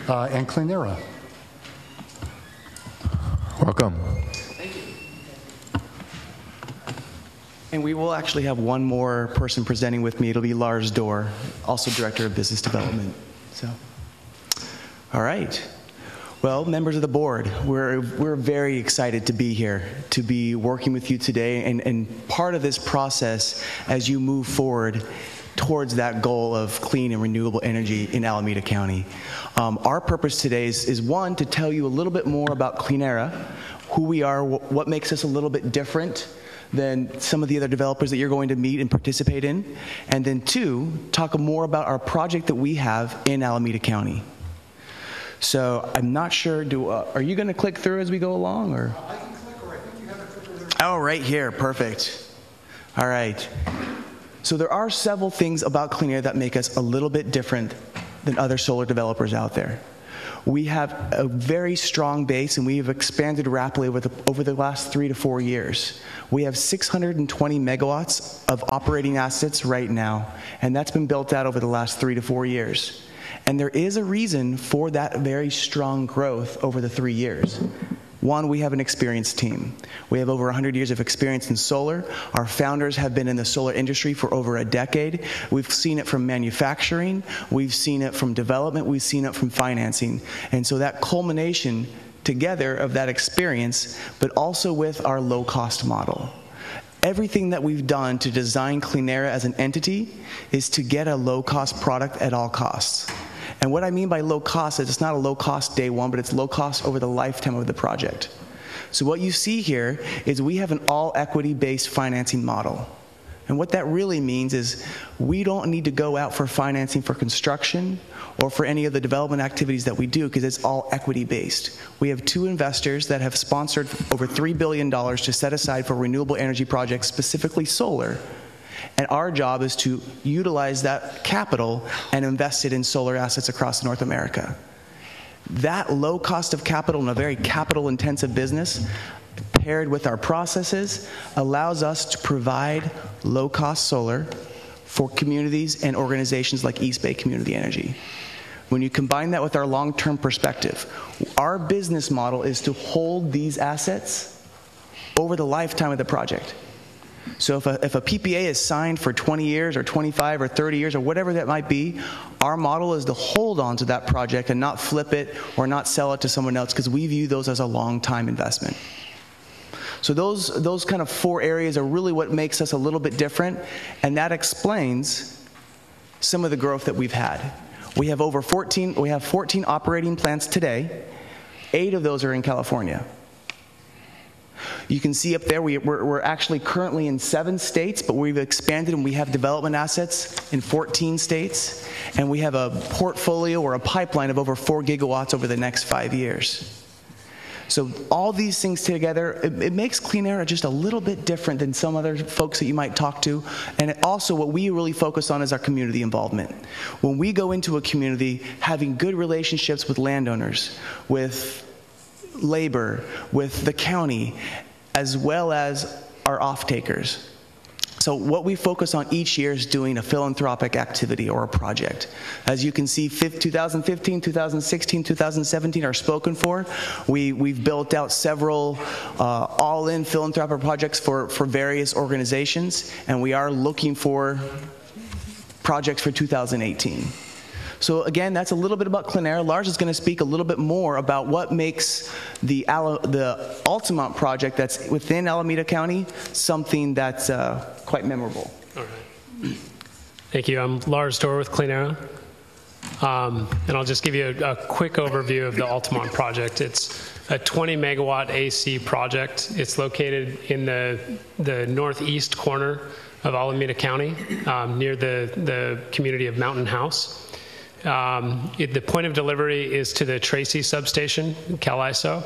and Cleanera. Welcome. And we will actually have one more person presenting with me. It'll be Lars Dorr, also Director of Business Development. So, all right. Well, members of the board, we're very excited to be here, to be working with you today, and part of this process as you move forward towards that goal of clean and renewable energy in Alameda County. Our purpose today is one, to tell you a little bit more about Cleanera, who we are, what makes us a little bit different than some of the other developers that you're going to meet and participate in. And then 2, talk more about our project that we have in Alameda County. So I'm not sure, are you going to click through as we go along? Or? I can click, or I think you have a clicker there. Oh, right here, perfect. All right. So there are several things about Cleanera that make us a little bit different than other solar developers out there. We have a very strong base, and we have expanded rapidly over the last 3 to 4 years. We have 620 megawatts of operating assets right now, and that's been built out over the last 3 to 4 years. And there is a reason for that very strong growth over the 3 years. One, we have an experienced team. We have over 100 years of experience in solar. Our founders have been in the solar industry for over a decade. We've seen it from manufacturing, we've seen it from development, we've seen it from financing. And so that culmination together of that experience, but also with our low-cost model. Everything that we've done to design Cleanera as an entity is to get a low-cost product at all costs. And what I mean by low cost is it's not a low cost day one, but it's low cost over the lifetime of the project. So what you see here is we have an all equity based financing model. And what that really means is we don't need to go out for financing for construction or for any of the development activities that we do, because it's all equity based. We have 2 investors that have sponsored over $3 billion to set aside for renewable energy projects, specifically solar. And our job is to utilize that capital and invest it in solar assets across North America. That low cost of capital in a very capital intensive business, paired with our processes, allows us to provide low cost solar for communities and organizations like East Bay Community Energy. When you combine that with our long-term perspective, our business model is to hold these assets over the lifetime of the project. So if a PPA is signed for 20 years or 25 or 30 years or whatever that might be, our model is to hold on to that project and not flip it or not sell it to someone else, because we view those as a long-time investment. So those kind of 4 areas are really what makes us a little bit different, and that explains some of the growth that we've had. We have 14 operating plants today. 8 of those are in California. You can see up there we're actually currently in 7 states, but we've expanded and we have development assets in 14 states, and we have a portfolio or a pipeline of over 4 gigawatts over the next 5 years. So all these things together, it makes Cleanera just a little bit different than some other folks that you might talk to. And also what we really focus on is our community involvement. When we go into a community, having good relationships with landowners, with labor, with the county, as well as our off-takers. So what we focus on each year is doing a philanthropic activity or a project. As you can see, 2015, 2016, 2017 are spoken for. We've built out several all-in philanthropic projects for various organizations, and we are looking for projects for 2018. So again, that's a little bit about Cleanera. Lars is going to speak a little bit more about what makes the Altamont project that's within Alameda County something that's quite memorable. All right. Thank you. I'm Lars Dorr with Cleanera. And I'll just give you a quick overview of the Altamont project. It's a 20 megawatt AC project. It's located in the northeast corner of Alameda County, near the community of Mountain House. The point of delivery is to the Tracy substation, CalISO.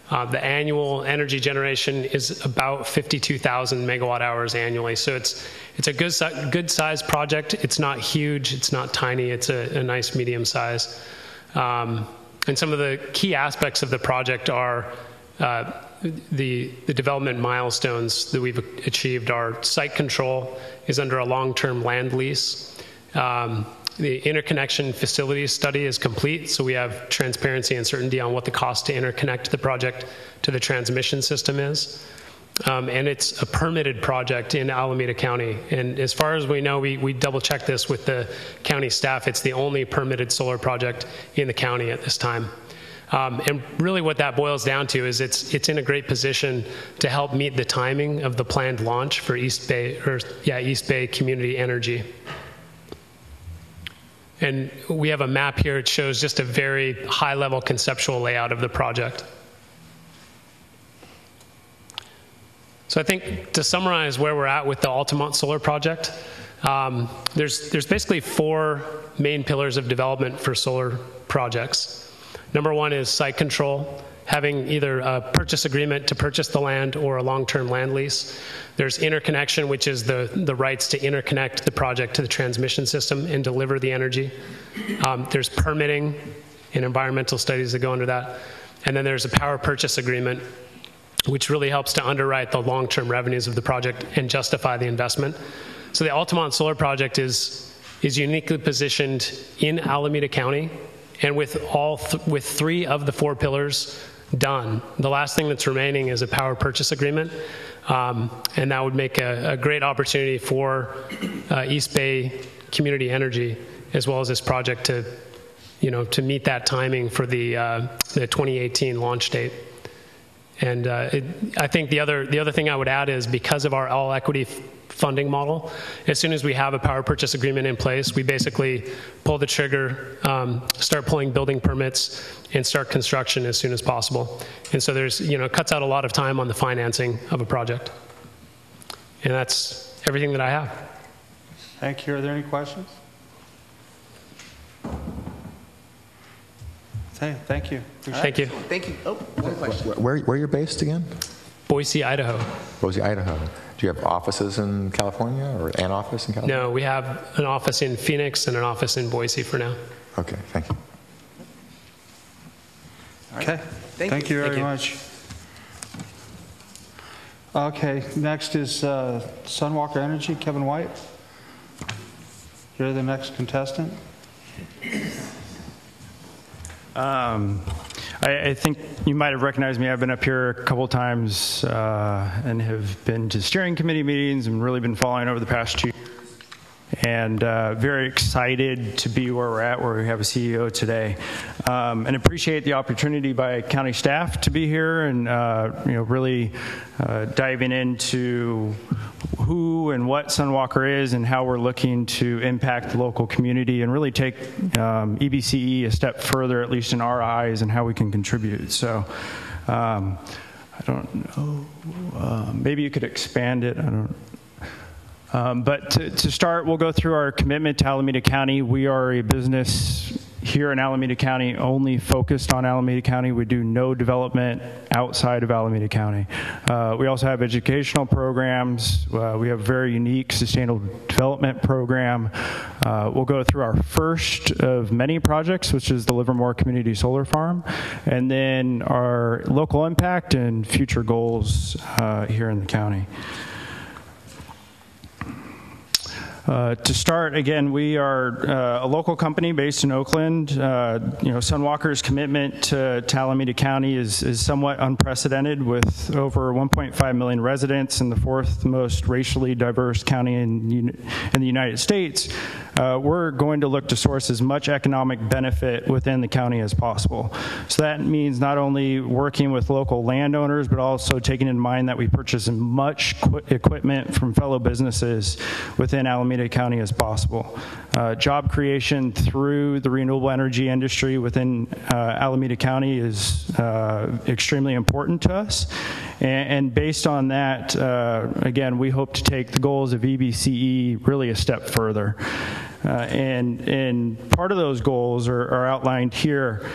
The annual energy generation is about 52,000 megawatt hours annually. So it's a good size project. It's not huge. It's not tiny. It's a nice medium size. And some of the key aspects of the project are the development milestones that we've achieved. Our site control is under a long-term land lease. The interconnection facility study is complete, so we have transparency and certainty on what the cost to interconnect the project to the transmission system is. And it's a permitted project in Alameda County. And as far as we know, we double-checked this with the county staff. It's the only permitted solar project in the county at this time. And really what that boils down to is it's in a great position to help meet the timing of the planned launch for East Bay Community Energy. And we have a map here. It shows just a very high-level conceptual layout of the project. So I think to summarize where we're at with the Altamont Solar Project, there's basically 4 main pillars of development for solar projects. Number 1 is site control, having either a purchase agreement to purchase the land or a long-term land lease. There's interconnection, which is the rights to interconnect the project to the transmission system and deliver the energy. There's permitting and environmental studies that go under that. And then there's a power purchase agreement, which really helps to underwrite the long-term revenues of the project and justify the investment. So the Altamont Solar Project is uniquely positioned in Alameda County, and with 3 of the 4 pillars done. The last thing that's remaining is a power purchase agreement, and that would make a great opportunity for East Bay Community Energy, as well as this project to meet that timing for the 2018 launch date. And I think the other thing I would add is, because of our all equity funding model, as soon as we have a power purchase agreement in place, we basically pull the trigger, start pulling building permits, and start construction as soon as possible. And so there's, cuts out a lot of time on the financing of a project. And that's everything that I have. Thank you. Are there any questions? Thank you. Thank you. Thank you. Oh, one question. Where you're based again? Boise, Idaho. Boise, Idaho. Do you have offices in California, or an office in California? No, we have an office in Phoenix and an office in Boise for now. Okay, thank you. Okay. Thank you very much. Okay, next is Sunwalker Energy, Kevin White. You're the next contestant. I think you might have recognized me. I've been up here a couple times and have been to steering committee meetings and really been following over the past 2 years. And very excited to be where we're at, where we have a CEO today. And appreciate the opportunity by county staff to be here and really diving into who and what Sunwalker is and how we're looking to impact the local community and really take EBCE a step further, at least in our eyes, and how we can contribute. So I don't know, maybe you could expand it. I don't. But to start, we'll go through our commitment to Alameda County. We are a business here in Alameda County only focused on Alameda County. We do no development outside of Alameda County. We also have educational programs. We have a very unique sustainable development program. We'll go through our first of many projects, which is the Livermore Community Solar Farm, and then our local impact and future goals here in the county. To start, again, we are a local company based in Oakland. Sunwalker's commitment to Alameda County is somewhat unprecedented, with over 1.5 million residents and the 4th most racially diverse county in the United States. We're going to look to source as much economic benefit within the county as possible. So that means not only working with local landowners, but also taking in mind that we purchase much equipment from fellow businesses within Alameda Alameda County as possible. Job creation through the renewable energy industry within Alameda County is extremely important to us. And based on that, again, we hope to take the goals of EBCE really a step further. And part of those goals are outlined here.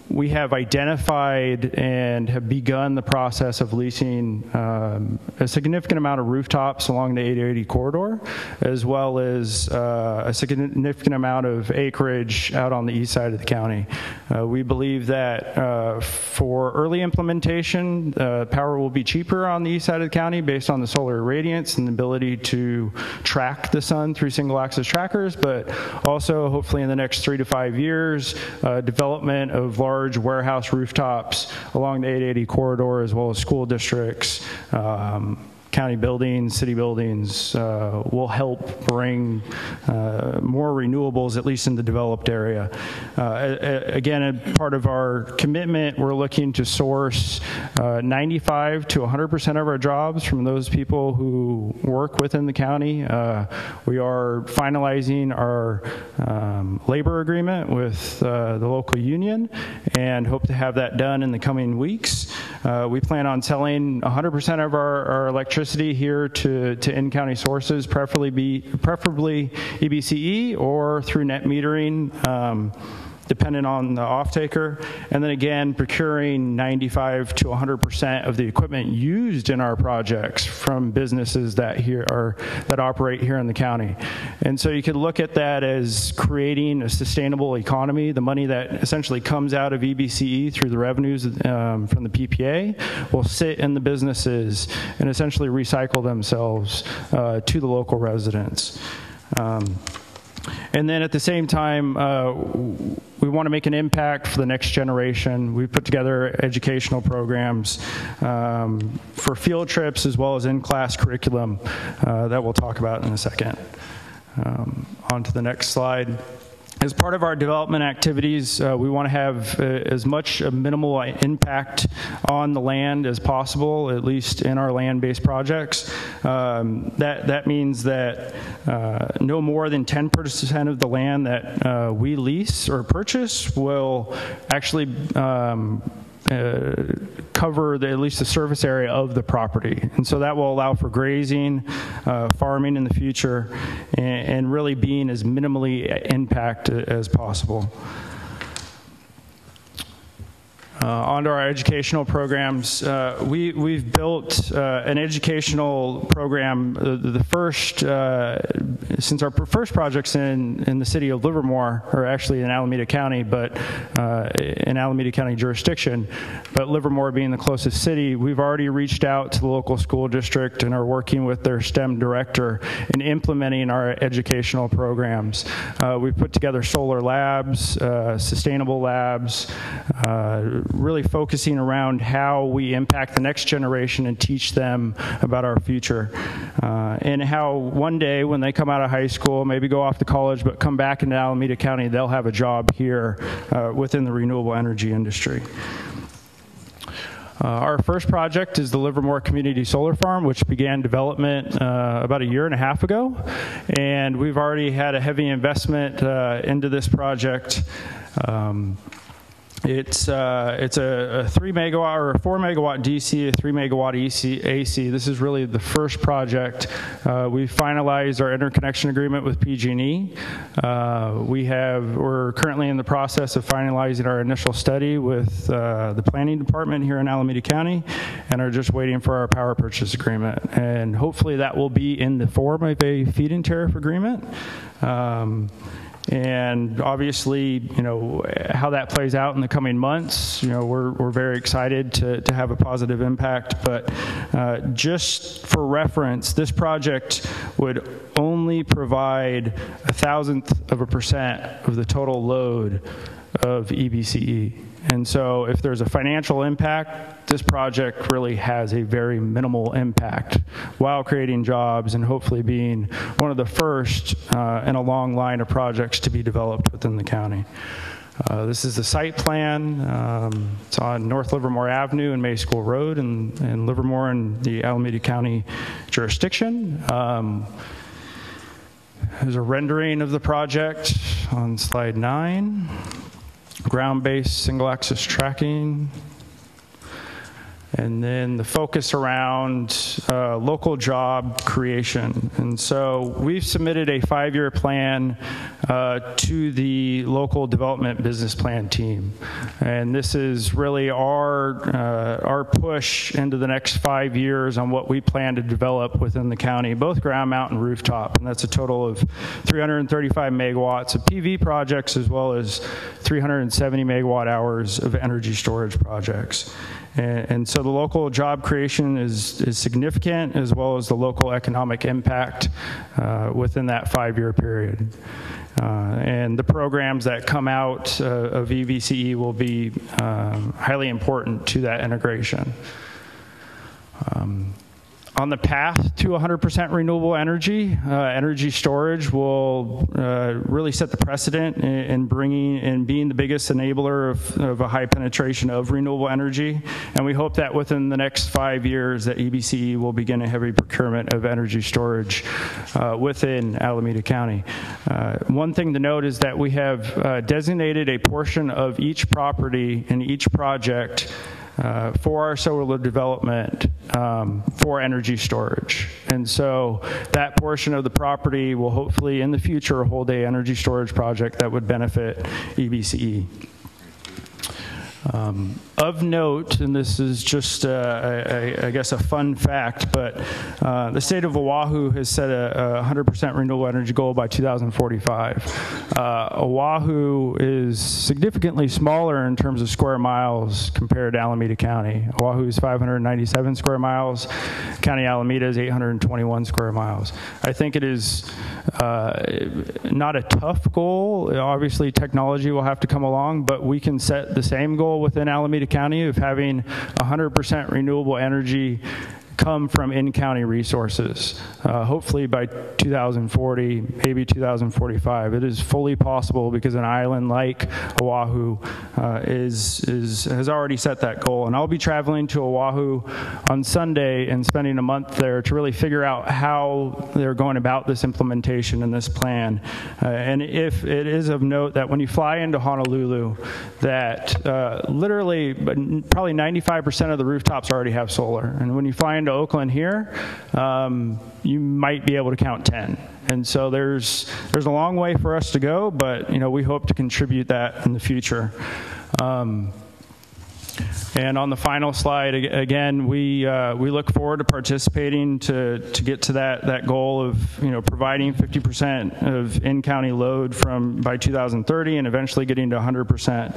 We have identified and have begun the process of leasing a significant amount of rooftops along the 880 corridor, as well as a significant amount of acreage out on the east side of the county. We believe that for early implementation, power will be cheaper on the east side of the county based on the solar irradiance and the ability to track the sun through single-axis trackers, but also hopefully in the next 3 to 5 years, development of large warehouse rooftops along the 880 corridor, as well as school districts, county buildings, city buildings, will help bring more renewables, at least in the developed area. Again, part of our commitment, we're looking to source 95 to 100% of our jobs from those people who work within the county. We are finalizing our labor agreement with the local union and hope to have that done in the coming weeks. We plan on selling 100% of our electricity here to in-county sources, preferably EBCE or through net metering, dependent on the off-taker, and then again procuring 95 to 100% of the equipment used in our projects from businesses that operate here in the county. And so you could look at that as creating a sustainable economy. The money that essentially comes out of EBCE through the revenues from the PPA will sit in the businesses and essentially recycle themselves to the local residents. And then at the same time, we want to make an impact for the next generation. We put together educational programs for field trips as well as in-class curriculum that we'll talk about in a second. On to the next slide. As part of our development activities, we want to have as much a minimal impact on the land as possible, at least in our land-based projects. That means that no more than 10% of the land that we lease or purchase will actually cover at least the surface area of the property. And so that will allow for grazing, farming in the future, and really being as minimally impact as possible. Onto our educational programs. We've built an educational program, the first, since our first projects in the city of Livermore, or actually in Alameda County, but in Alameda County jurisdiction, but Livermore being the closest city, we've already reached out to the local school district and are working with their STEM director in implementing our educational programs. We've put together solar labs, sustainable labs, really focusing around how we impact the next generation and teach them about our future. And how one day when they come out of high school, maybe go off to college, but come back into Alameda County, they'll have a job here within the renewable energy industry. Our first project is the Livermore Community Solar Farm, which began development about 1.5 years ago. And we've already had a heavy investment into this project. It's a 3 megawatt or a 4 megawatt DC, a 3 megawatt AC. This is really the first project. We finalized our interconnection agreement with PG&E. We're currently in the process of finalizing our initial study with the planning department here in Alameda County, and are just waiting for our power purchase agreement. And hopefully that will be in the form of a feed-in tariff agreement. And obviously, how that plays out in the coming months, we're very excited to have a positive impact. But just for reference, this project would only provide 0.1% of the total load of EBCE. And so if there's a financial impact, this project really has a very minimal impact while creating jobs and hopefully being one of the first in a long line of projects to be developed within the county. This is the site plan. It's on North Livermore Avenue and May School Road in Livermore in the Alameda County jurisdiction. There's a rendering of the project on slide 9. Ground-based single-axis tracking. And then the focus around local job creation. And so we've submitted a 5-year plan to the local development business plan team. And this is really our push into the next 5 years on what we plan to develop within the county, both ground mount and rooftop. And that's a total of 335 megawatts of PV projects, as well as 370 megawatt hours of energy storage projects. And so the local job creation is significant, as well as the local economic impact within that 5-year period. And the programs that come out of EBCE will be highly important to that integration. On the path to 100% renewable energy, energy storage will really set the precedent in bringing and being the biggest enabler of a high penetration of renewable energy. And we hope that within the next 5 years that EBCE will begin a heavy procurement of energy storage within Alameda County. One thing to note is that we have designated a portion of each property in each project for our solar development for energy storage. And so that portion of the property will hopefully in the future hold a energy storage project that would benefit EBCE. Of note, and this is just, I guess, a fun fact, but the state of Oahu has set a 100% renewable energy goal by 2045. Oahu is significantly smaller in terms of square miles compared to Alameda County. Oahu is 597 square miles. County Alameda is 821 square miles. I think it is not a tough goal. Obviously, technology will have to come along, but we can set the same goal within Alameda County of having 100% renewable energy come from in-county resources. Hopefully by 2040, maybe 2045. It is fully possible because an island like Oahu has already set that goal. And I'll be traveling to Oahu on Sunday and spending a month there to really figure out how they're going about this implementation and this plan. And if it is of note that when you fly into Honolulu, that literally probably 95% of the rooftops already have solar. And when you fly into Oakland here, you might be able to count 10. And so there's a long way for us to go, but we hope to contribute that in the future. And on the final slide, again, we look forward to participating to get to that goal of providing 50% of in-county load by 2030 and eventually getting to 100%.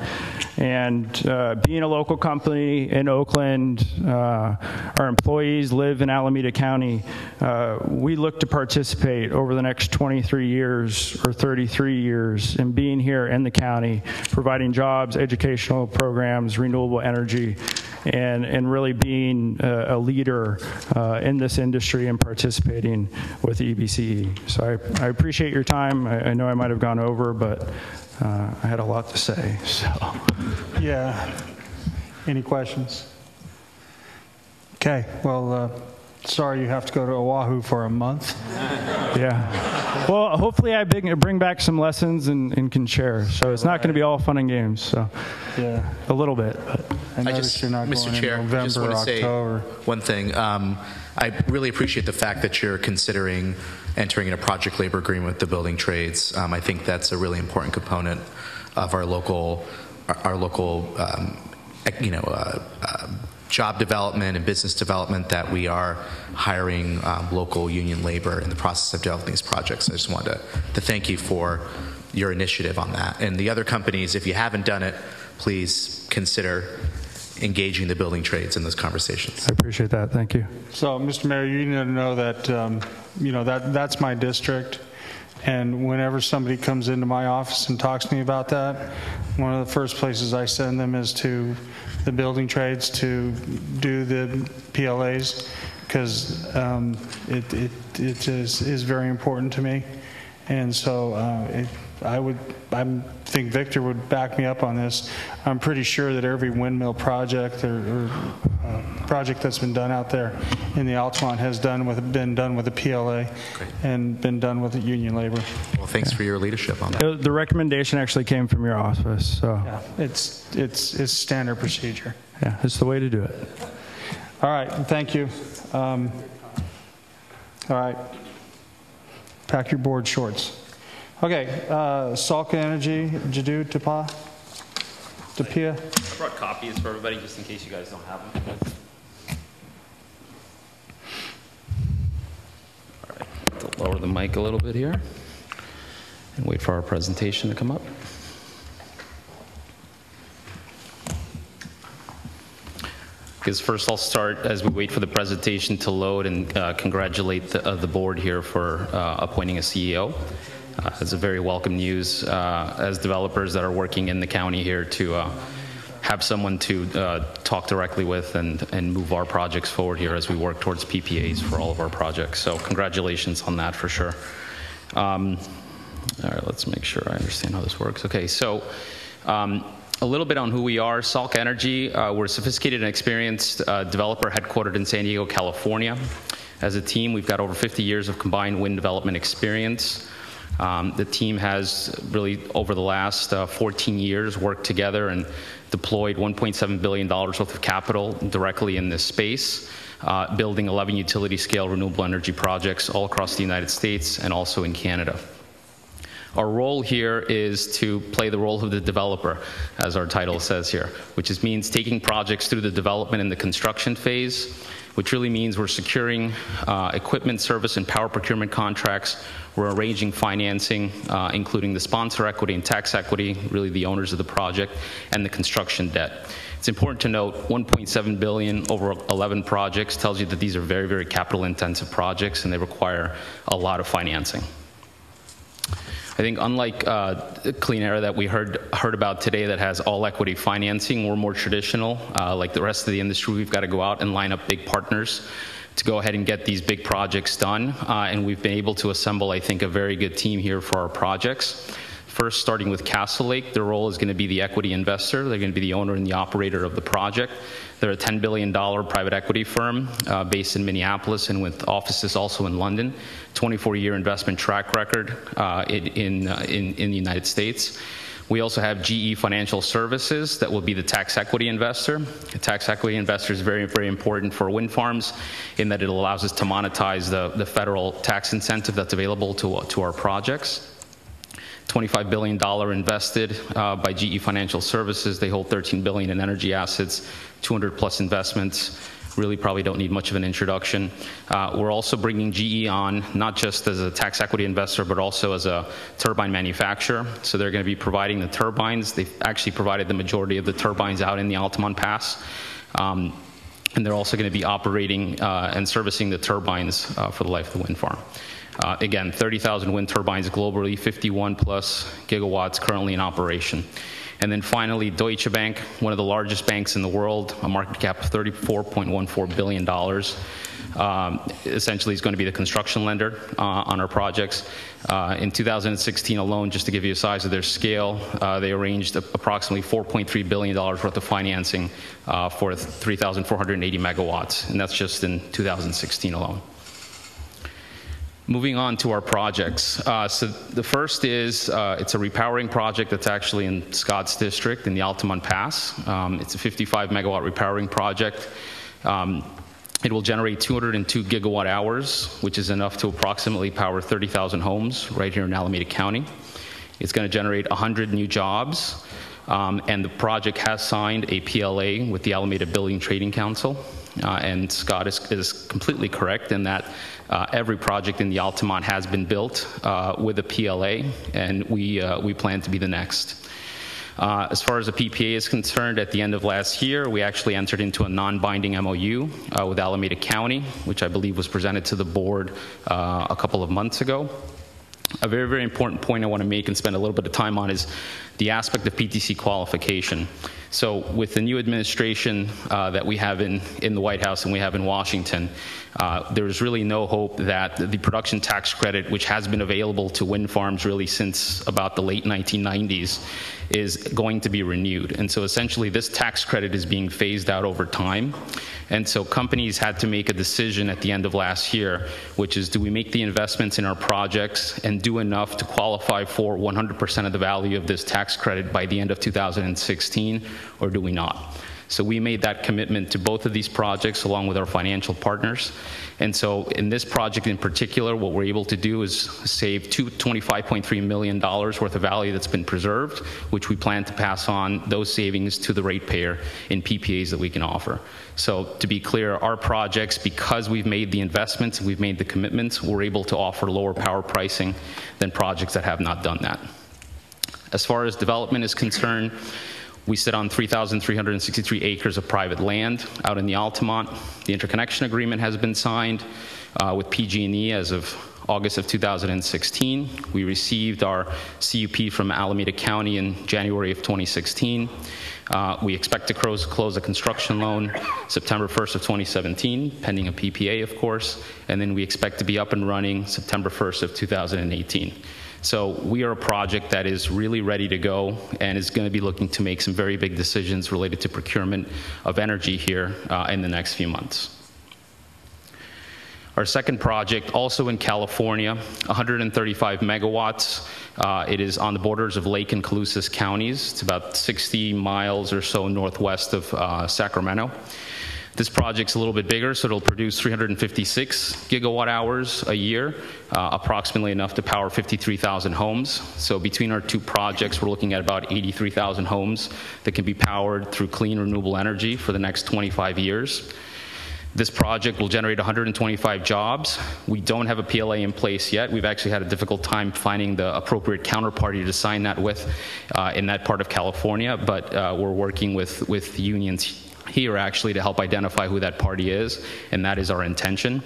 And being a local company in Oakland, our employees live in Alameda County. We look to participate over the next 23 years or 33 years in being here in the county, providing jobs, educational programs, renewable energy, and really being a leader in this industry and participating with EBCE. So I appreciate your time. I know I might have gone over, but I had a lot to say. So, yeah. Any questions? Okay. Well, sorry you have to go to Oahu for a month. Yeah. Well, hopefully I bring back some lessons and can share. So it's not going to be all fun and games. So yeah, a little bit. But I noticed you're not Mr. going Chair, in November, I just want to October. say one thing. I really appreciate the fact that you're considering entering in a project labor agreement with the building trades. I think that's a really important component of our local job development and business development, that we are hiring local union labor in the process of developing these projects. I just wanted to thank you for your initiative on that. And the other companies, if you haven't done it, please consider engaging the building trades in those conversations. I appreciate that. Thank you. So, Mr. Mayor, you need to know that that's my district. And whenever somebody comes into my office and talks to me about that, one of the first places I send them is to the building trades to do the PLAs, because it is very important to me. And so I think Victor would back me up on this. I'm pretty sure that every windmill project or project that's been done out there in the Altamont has been done with the PLA and been done with the union labor. Well, thanks for your leadership on that. The recommendation actually came from your office, so. Yeah, it's standard procedure. Yeah, it's the way to do it. All right, thank you. All right, pack your board shorts. Okay, Salka Energy, Jadoo Tapia. I brought copies for everybody just in case you guys don't have them. All right, lower the mic a little bit here and wait for our presentation to come up. Because first I'll start as we wait for the presentation to load and congratulate the board here for appointing a CEO. It's a very welcome news as developers that are working in the county here to have someone to talk directly with and move our projects forward here as we work towards PPAs for all of our projects. So congratulations on that for sure. All right, let's make sure I understand how this works. Okay, so a little bit on who we are. Salka Energy, we're a sophisticated and experienced developer headquartered in San Diego, California. As a team, we've got over 50 years of combined wind development experience. The team has really, over the last 14 years, worked together and deployed $1.7 billion worth of capital directly in this space, building 11 utility-scale renewable energy projects all across the United States and also in Canada. Our role here is to play the role of the developer, as our title says here, which means taking projects through the development and the construction phase, which really means we're securing equipment, service, and power procurement contracts. We're arranging financing, including the sponsor equity and tax equity, really the owners of the project, and the construction debt. It's important to note $1.7 billion over 11 projects tells you that these are very, very capital-intensive projects, and they require a lot of financing. I think unlike Clean Air that we heard about today that has all equity financing, we're more traditional. Like the rest of the industry, we've got to go out and line up big partners to go ahead and get these big projects done. And we've been able to assemble, I think, a very good team here for our projects. First, starting with Castle Lake, their role is going to be the equity investor. They're going to be the owner and the operator of the project. They're a $10 billion private equity firm based in Minneapolis and with offices also in London. 24-year investment track record in the United States. We also have GE Financial Services that will be the tax equity investor. A tax equity investor is very, very important for wind farms in that it allows us to monetize the federal tax incentive that's available to our projects. $25 billion invested by GE Financial Services. They hold $13 billion in energy assets, 200 plus investments. Really probably don't need much of an introduction. We're also bringing GE on, not just as a tax equity investor, but also as a turbine manufacturer. So they're going to be providing the turbines. They've actually provided the majority of the turbines out in the Altamont Pass. And they're also going to be operating and servicing the turbines for the life of the wind farm. Again, 30,000 wind turbines globally, 51 plus gigawatts currently in operation. And then finally, Deutsche Bank, one of the largest banks in the world, a market cap of $34.14 billion. Essentially is going to be the construction lender on our projects. In 2016 alone, just to give you a size of their scale, they arranged approximately $4.3 billion worth of financing for 3,480 megawatts, and that's just in 2016 alone. Moving on to our projects. So the first is, it's a repowering project that's actually in Scott's district in the Altamont Pass. It's a 55 megawatt repowering project. It will generate 202 gigawatt hours, which is enough to approximately power 30,000 homes right here in Alameda County. It's going to generate 100 new jobs. And the project has signed a PLA with the Alameda Building Trading Council. And Scott is completely correct in that every project in the Altamont has been built with a PLA, and we plan to be the next. As far as the PPA is concerned, at the end of last year, we actually entered into a non-binding MOU with Alameda County, which I believe was presented to the board a couple of months ago. A very, very important point I want to make and spend a little bit of time on is the aspect of PTC qualification. So with the new administration that we have in the White House and we have in Washington, there's really no hope that the production tax credit, which has been available to wind farms really since about the late 1990s, is going to be renewed. And so essentially this tax credit is being phased out over time. And so companies had to make a decision at the end of last year, which is, do we make the investments in our projects and do enough to qualify for 100% of the value of this tax credit by the end of 2016, or do we not? So we made that commitment to both of these projects along with our financial partners. And so in this project in particular, what we're able to do is save $25.3 million worth of value that's been preserved, which we plan to pass on those savings to the ratepayer in PPAs that we can offer. So to be clear, our projects, because we've made the investments, we've made the commitments, we're able to offer lower power pricing than projects that have not done that. As far as development is concerned, we sit on 3,363 acres of private land out in the Altamont. The interconnection agreement has been signed with PG&E as of August of 2016. We received our CUP from Alameda County in January of 2016. We expect to close a construction loan September 1st of 2017, pending a PPA, of course, and then we expect to be up and running September 1st of 2018. So we are a project that is really ready to go and is going to be looking to make some very big decisions related to procurement of energy here in the next few months. Our second project, also in California, 135 megawatts. It is on the borders of Lake and Caloosahan counties. It's about 60 miles or so northwest of Sacramento. This project's a little bit bigger, so it'll produce 356 gigawatt hours a year, approximately enough to power 53,000 homes. So between our two projects, we're looking at about 83,000 homes that can be powered through clean renewable energy for the next 25 years. This project will generate 125 jobs. We don't have a PLA in place yet. We've actually had a difficult time finding the appropriate counterparty to sign that with in that part of California, but we're working with unions here actually to help identify who that party is, and that is our intention.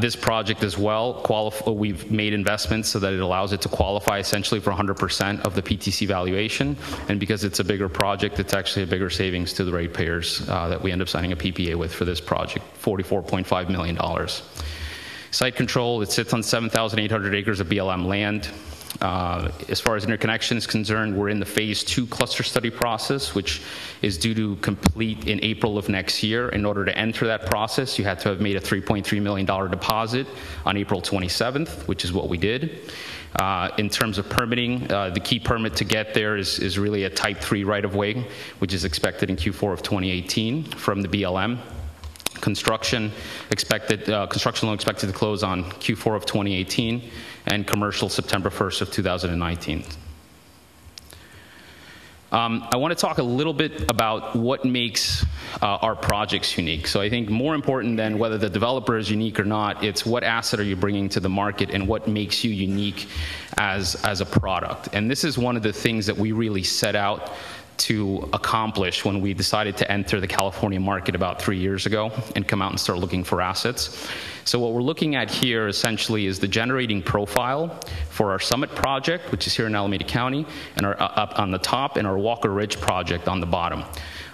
This project as well, we've made investments so that it allows it to qualify essentially for 100% of the PTC valuation, and because it's a bigger project, it's actually a bigger savings to the ratepayers that we end up signing a PPA with for this project, $44.5 million. Site control, it sits on 7,800 acres of BLM land. As far as interconnection is concerned, we're in the phase 2 cluster study process, which is due to complete in April of next year. In order to enter that process, you had to have made a $3.3 million deposit on April 27th, which is what we did. In terms of permitting, the key permit to get there is really a Type 3 right-of-way, which is expected in Q4 of 2018 from the BLM. Construction loan expected to close on Q4 of 2018, and commercial September 1st of 2019. I want to talk a little bit about what makes our projects unique. So I think more important than whether the developer is unique or not, it's what asset are you bringing to the market and what makes you unique as a product. And this is one of the things that we really set out to accomplish when we decided to enter the California market about 3 years ago and come out and start looking for assets. So what we're looking at here essentially is the generating profile for our Summit project, which is here in Alameda County, and our up on the top, and our Walker Ridge project on the bottom.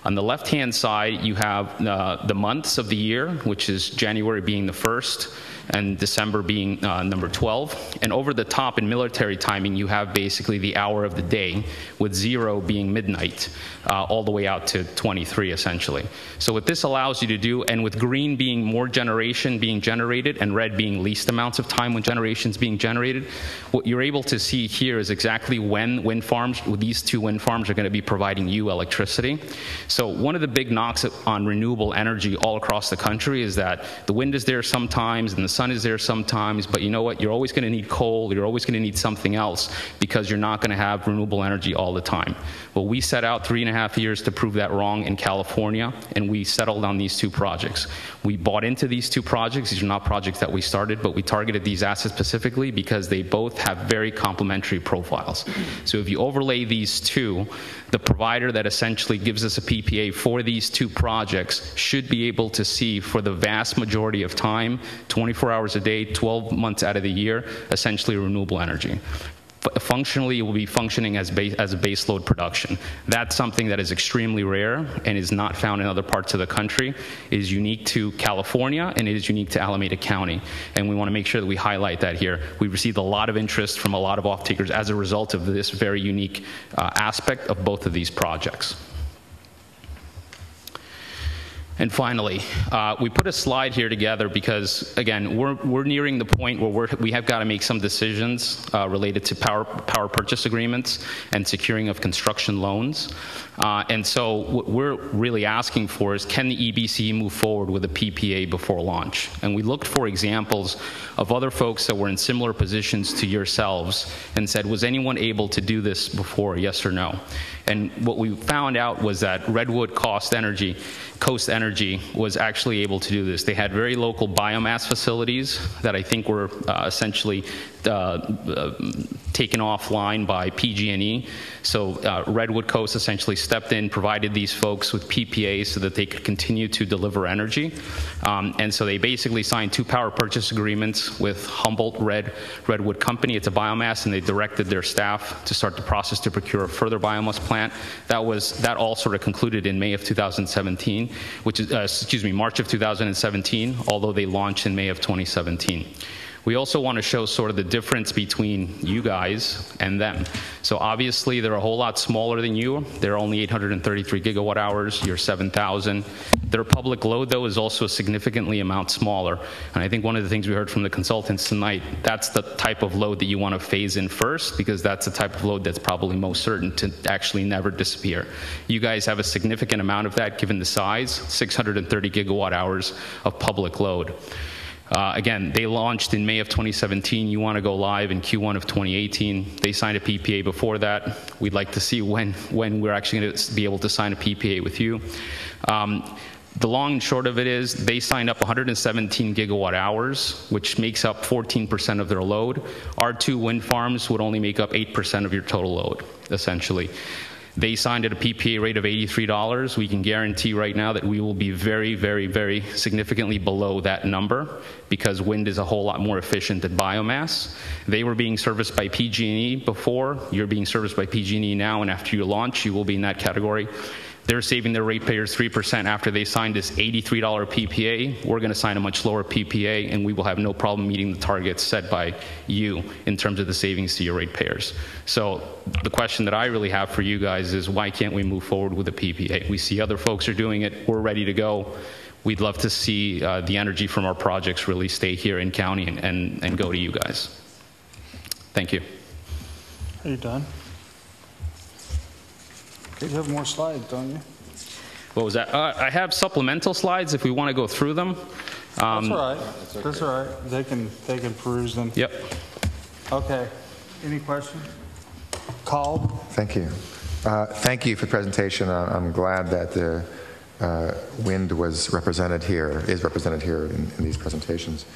On the left-hand side, you have the months of the year, which is January being the 1st, and December being number 12. And over the top in military timing, you have basically the hour of the day, with 0 being midnight, all the way out to 23, essentially. So what this allows you to do, and with green being more generation being generated, and red being least amounts of time when generation's being generated, what you're able to see here is exactly when wind farms, these two wind farms, are going to be providing you electricity. So one of the big knocks on renewable energy all across the country is that the wind is there sometimes, and the sun is there sometimes, but you know what? You're always going to need coal, you're always going to need something else, because you're not going to have renewable energy all the time. Well, we set out 3.5 years to prove that wrong in California, and we settled on these two projects. We bought into these two projects. These are not projects that we started, but we targeted these assets specifically because they both have very complementary profiles. So if you overlay these two, the provider that essentially gives us a PPA for these two projects should be able to see for the vast majority of time, 24 hours a day, 12 months out of the year, essentially renewable energy. functionally it will be functioning as a base load production. That's something that is extremely rare and is not found in other parts of the country. It is unique to California, and it is unique to Alameda County, and we want to make sure that we highlight that here. We've received a lot of interest from a lot of off-takers as a result of this very unique aspect of both of these projects. And finally, we put a slide here together because, again, we're nearing the point where we have got to make some decisions related to power purchase agreements and securing of construction loans. And so what we're really asking for is, can the EBC move forward with a PPA before launch? And we looked for examples of other folks that were in similar positions to yourselves and said, was anyone able to do this before, yes or no? And what we found out was that Redwood Coast Energy was actually able to do this. They had very local biomass facilities that I think were essentially taken offline by PG&E. So Redwood Coast essentially stepped in, provided these folks with PPAs so that they could continue to deliver energy. And so they basically signed 2 power purchase agreements with Humboldt Redwood Company. It's a biomass, and they directed their staff to start the process to procure a further biomass plant. That all sort of concluded in May of 2017, which is, March of 2017, although they launched in May of 2017. We also want to show sort of the difference between you guys and them. So obviously they're a whole lot smaller than you. They're only 833 gigawatt hours, you're 7,000. Their public load, though, is also a significantly amount smaller. And I think one of the things we heard from the consultants tonight, that's the type of load that you want to phase in first, because that's the type of load that's probably most certain to actually never disappear. You guys have a significant amount of that given the size, 630 gigawatt hours of public load. Again, they launched in May of 2017. You want to go live in Q1 of 2018. They signed a PPA before that. We'd like to see when we're actually going to be able to sign a PPA with you. The long and short of it is they signed up 117 gigawatt hours, which makes up 14% of their load. Our 2 wind farms would only make up 8% of your total load, essentially. They signed at a PPA rate of $83. We can guarantee right now that we will be very, very, very significantly below that number, because wind is a whole lot more efficient than biomass. They were being serviced by PG&E before. You're being serviced by PG&E now, and after you launch, you will be in that category. They're saving their ratepayers 3% after they signed this $83 PPA. We're going to sign a much lower PPA, and we will have no problem meeting the targets set by you in terms of the savings to your ratepayers. So the question that I really have for you guys is, why can't we move forward with a PPA? We see other folks are doing it. We're ready to go. We'd love to see the energy from our projects really stay here in county and go to you guys. Thank you. Are you done? You have more slides, don't you? What was that? I have supplemental slides if we want to go through them. That's all right. That's all right. They can peruse them. Yep. Okay. Any questions? Called? Thank you. Thank you for the presentation. I'm glad that the wind was represented here, is represented here in these presentations.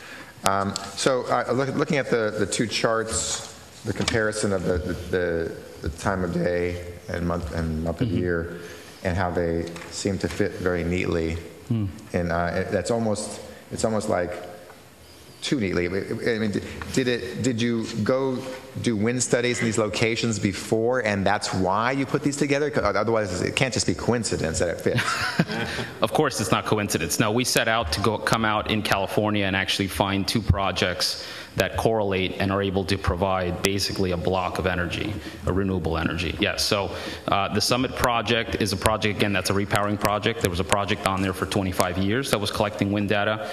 Looking at the 2 charts, the comparison of the time of day and month of year, and how they seem to fit very neatly, and it's almost like too neatly. I mean, did you go do wind studies in these locations before, and that's why you put these together? Otherwise, it can't just be coincidence that it fits. Of course, it's not coincidence. No, we set out to come out in California and actually find 2 projects that correlate and are able to provide basically a block of energy, a renewable energy. Yes, so the Summit project is a project, again, that's a repowering project. There was a project on there for 25 years that was collecting wind data.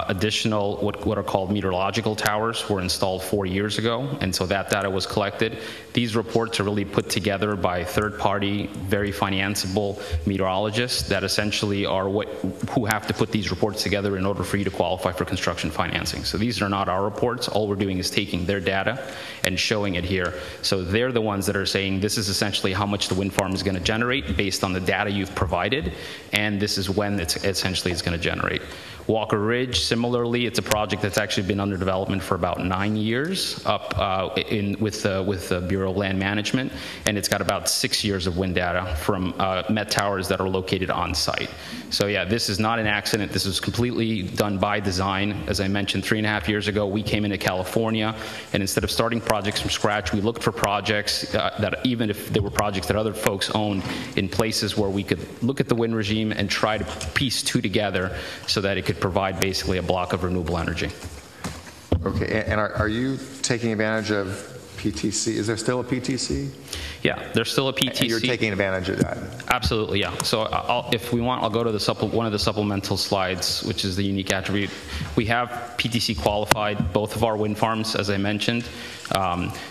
Additional, what are called meteorological towers were installed 4 years ago, and so that data was collected. These reports are really put together by third-party, very financeable meteorologists that essentially are who have to put these reports together in order for you to qualify for construction financing. So these are not our reports. All we're doing is taking their data and showing it here. So they're the ones that are saying this is essentially how much the wind farm is going to generate based on the data you've provided, and this is when it's essentially going to generate. Walker Ridge, similarly, it's a project that's actually been under development for about 9 years up with the Bureau of Land Management, and it's got about 6 years of wind data from Met towers that are located on site. So yeah, this is not an accident. This was completely done by design. As I mentioned, 3.5 years ago, we came into California, and instead of starting projects from scratch, we looked for projects that, even if they were projects that other folks owned, in places where we could look at the wind regime and try to piece two together so that it could provide basically a block of renewable energy. Okay, and are you taking advantage of PTC? Is there still a PTC? Yeah, there's still a PTC. And you're taking advantage of that? Absolutely, yeah. So if we want, I'll go to one of the supplemental slides, which is the unique attribute. We have PTC qualified both of our wind farms, as I mentioned.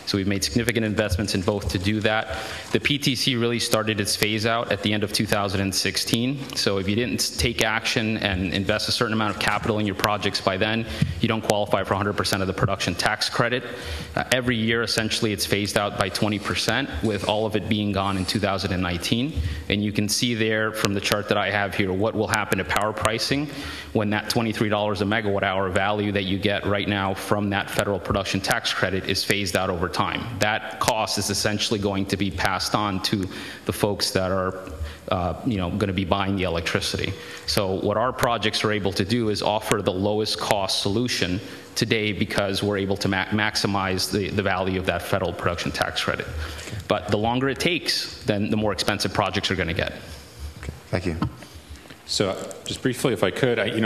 So we've made significant investments in both to do that. The PTC really started its phase out at the end of 2016. So if you didn't take action and invest a certain amount of capital in your projects by then, you don't qualify for 100% of the production tax credit. Every year, essentially, it's phased out by 20%, with all of it being gone in 2019. And you can see there from the chart that I have here what will happen to power pricing when that $23 a megawatt hour value that you get right now from that federal production tax credit is phased out over time. That cost is essentially going to be passed on to the folks that are going to be buying the electricity. So what our projects are able to do is offer the lowest cost solution today, because we're able to maximize the value of that federal production tax credit. But the longer it takes, then the more expensive projects are going to get. Okay, thank you. So just briefly, if I could, I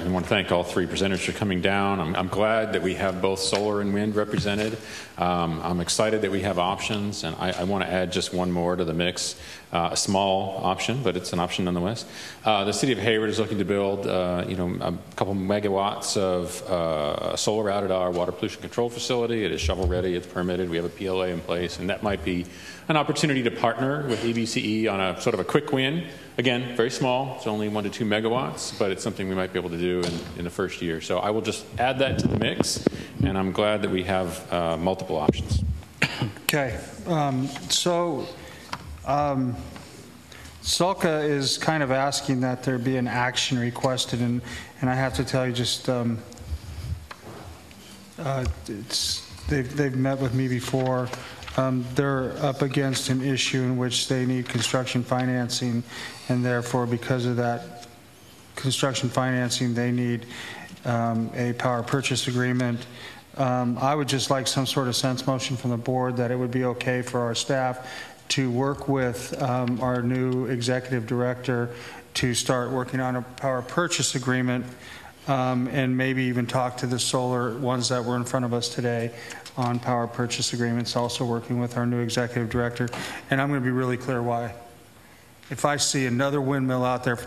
want to thank all three presenters for coming down. I'm glad that we have both solar and wind represented. I'm excited that we have options, and I want to add just one more to the mix, a small option, but it's an option nonetheless. The city of Hayward is looking to build, a couple megawatts of solar out at our water pollution control facility. It is shovel ready, it's permitted, we have a PLA in place, and that might be an opportunity to partner with EBCE on a sort of a quick win. Again, very small, it's only 1 to 2 megawatts, but it's something we might be able to do in the first year. So I will just add that to the mix, and I'm glad that we have multiple options. Okay, Sulca is kind of asking that there be an action requested, and I have to tell you, just they've met with me before. They're up against an issue in which they need construction financing, and therefore, because of that construction financing, they need a power purchase agreement. I would just like some sort of sense motion from the board that it would be okay for our staff to work with our new executive director to start working on a power purchase agreement, and maybe even talk to the solar ones that were in front of us today on power purchase agreements, also working with our new executive director. And I'm going to be really clear why. If I see another windmill out there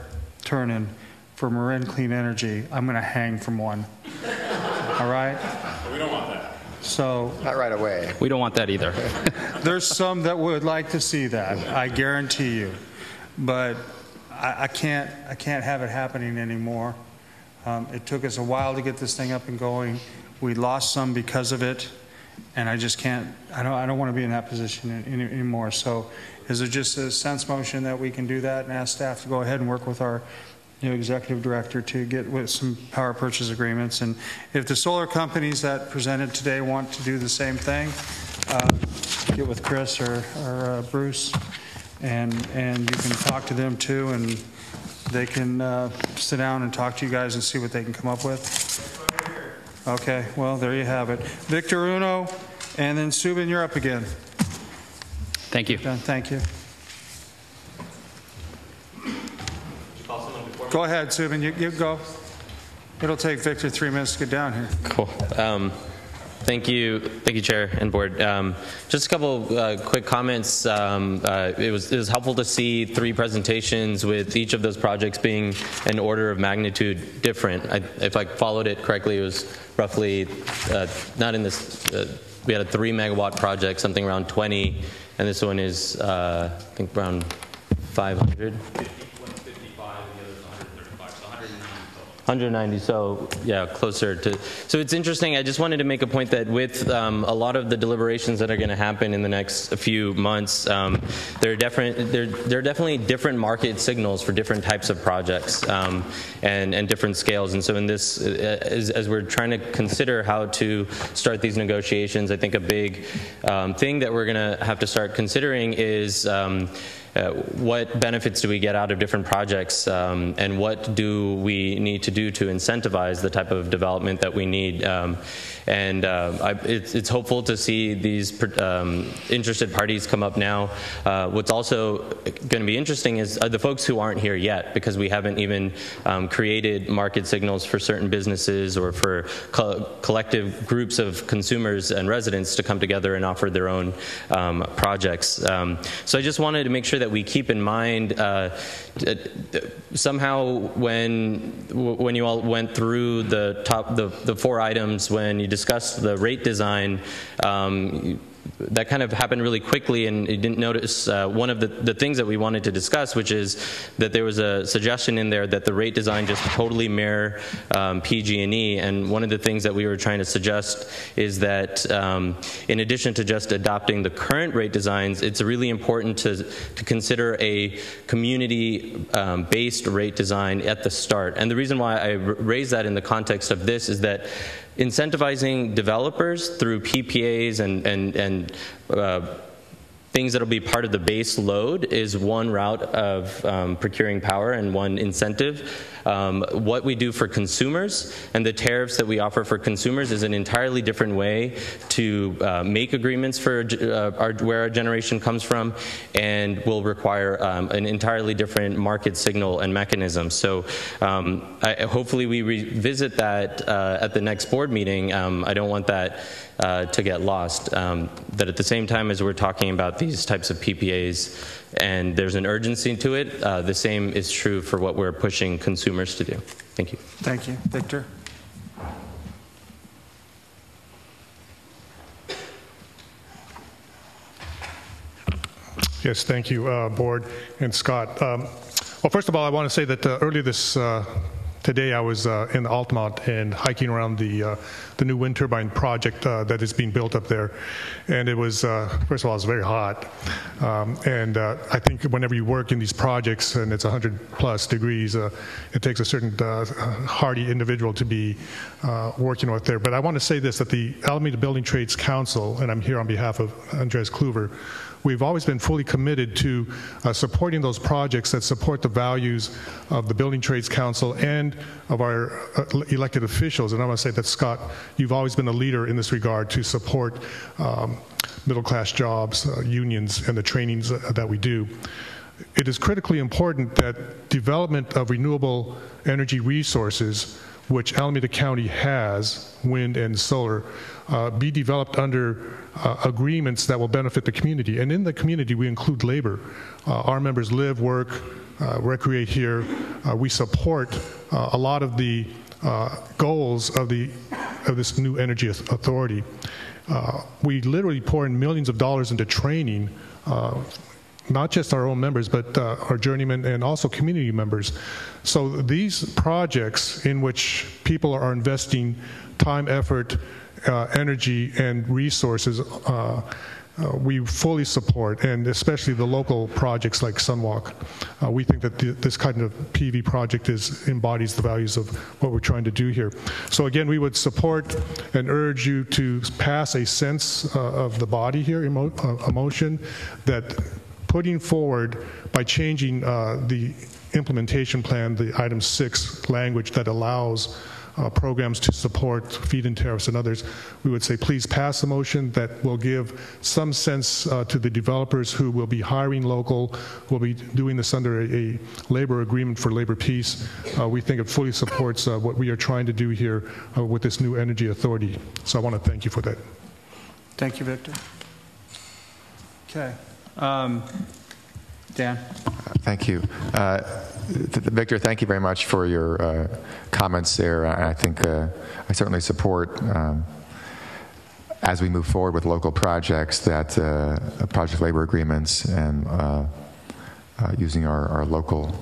turning for Marin Clean Energy, I'm going to hang from one. All right? We don't want that. So not right away. We don't want that either. There's some that would like to see that, I guarantee you. But I can't have it happening anymore. It took us a while to get this thing up and going. We lost some because of it. And I just can't, I don't want to be in that position anymore. So is there just a sense motion that we can do that and ask staff to go ahead and work with our new executive director to get with some power purchase agreements? And if the solar companies that presented today want to do the same thing, get with Chris or Bruce, and you can talk to them too, and they can sit down and talk to you guys and see what they can come up with. Okay, well, there you have it. Victor Uno, and then Subin, you're up again. Thank you. Thank you. Go ahead, Subin, you go. It'll take Victor 3 minutes to get down here. Cool. Thank you, Chair and Board. Just a couple quick comments. It was helpful to see 3 presentations with each of those projects being an order of magnitude different. If I followed it correctly, it was roughly not in this. We had a 3 megawatt project, something around 20, and this one is I think around 500. 190, so yeah, closer to. So it's interesting. I just wanted to make a point that with a lot of the deliberations that are going to happen in the next few months, there are definitely different market signals for different types of projects and different scales. And so in this, as we're trying to consider how to start these negotiations, I think a big thing that we're going to have to start considering is what benefits do we get out of different projects, and what do we need to do to incentivize the type of development that we need. It's hopeful to see these interested parties come up now. What's also going to be interesting is the folks who aren't here yet, because we haven't even created market signals for certain businesses or for collective groups of consumers and residents to come together and offer their own projects. So I just wanted to make sure that we keep in mind somehow when you all went through the 4 items, when you discussed the rate design, that kind of happened really quickly, and you didn't notice one of the things that we wanted to discuss, which is that there was a suggestion in there that the rate design just totally mirror PG&E. And one of the things that we were trying to suggest is that in addition to just adopting the current rate designs, it's really important to consider a community-based rate design at the start. And the reason why I raise that in the context of this is that incentivizing developers through PPAs and things that will be part of the base load is one route of procuring power and one incentive. What we do for consumers and the tariffs that we offer for consumers is an entirely different way to make agreements for where our generation comes from, and will require an entirely different market signal and mechanism. So hopefully we revisit that at the next board meeting. I don't want that to get lost. That at the same time as we're talking about these types of PPAs, and there's an urgency to it, the same is true for what we're pushing consumers to do. Thank you. Thank you. Victor? Yes, thank you, Board and Scott. Well, first of all, I want to say that earlier today I was in Altamont and hiking around the new wind turbine project that is being built up there. And it was, first of all, it was very hot. I think whenever you work in these projects and it's 100+ degrees, it takes a certain hardy individual to be working with there. But I want to say this, that the Alameda Building Trades Council, and I'm here on behalf of Andres Kluver, we've always been fully committed to supporting those projects that support the values of the Building Trades Council and of our elected officials. And I want to say that, Scott, you've always been a leader in this regard to support middle-class jobs, unions, and the trainings that we do. It is critically important that development of renewable energy resources, which Alameda County has, wind and solar, be developed under agreements that will benefit the community. And in the community, we include labor. Our members live, work, recreate here. We support a lot of the goals of this new energy authority. We literally pour in millions of dollars into training, not just our own members, but our journeymen and also community members. So these projects in which people are investing time, effort, energy, and resources, we fully support, and especially the local projects like Sunwalk. We think that this kind of PV project embodies the values of what we're trying to do here. So again, we would support and urge you to pass a sense of the body here, a motion that putting forward by changing the implementation plan, the item 6 language that allows programs to support feed-in tariffs and others, we would say please pass a motion that will give some sense to the developers who will be hiring local, will be doing this under a labor agreement for labor peace. We think it fully supports what we are trying to do here with this new energy authority. So I want to thank you for that. Thank you, Victor. Okay. Dan? Thank you. Victor, thank you very much for your comments there. I think I certainly support, as we move forward with local projects, that project labor agreements and using our local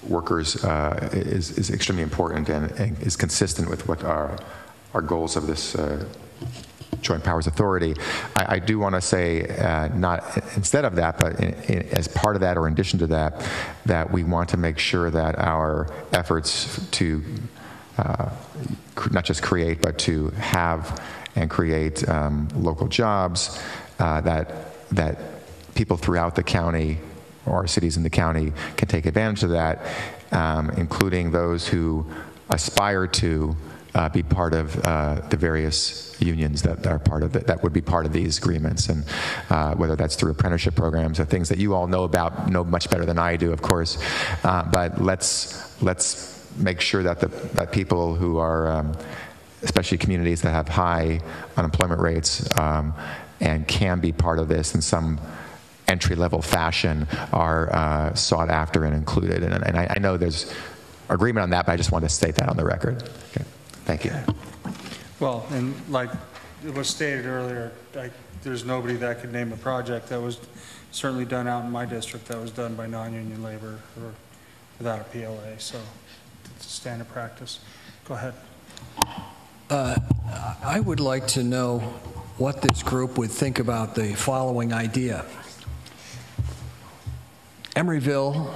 workers is extremely important and is consistent with what our goals of this Joint Powers Authority. I do want to say, not instead of that, but as part of that or in addition to that, that we want to make sure that our efforts to not just create, but to have and create local jobs, that people throughout the county or cities in the county can take advantage of that, including those who aspire to be part of the various unions that are part of it, that would be part of these agreements, and whether that's through apprenticeship programs or things that you all know much better than I do, of course. But let's make sure that that people who are, especially communities that have high unemployment rates, and can be part of this in some entry-level fashion, are sought after and included. And I know there's agreement on that, but I just want to state that on the record. Okay. Thank you. Well, and like it was stated earlier, there's nobody that could name a project that was certainly done out in my district that was done by non-union labor or without a PLA. So it's a standard practice. Go ahead. I would like to know what this group would think about the following idea. Emeryville,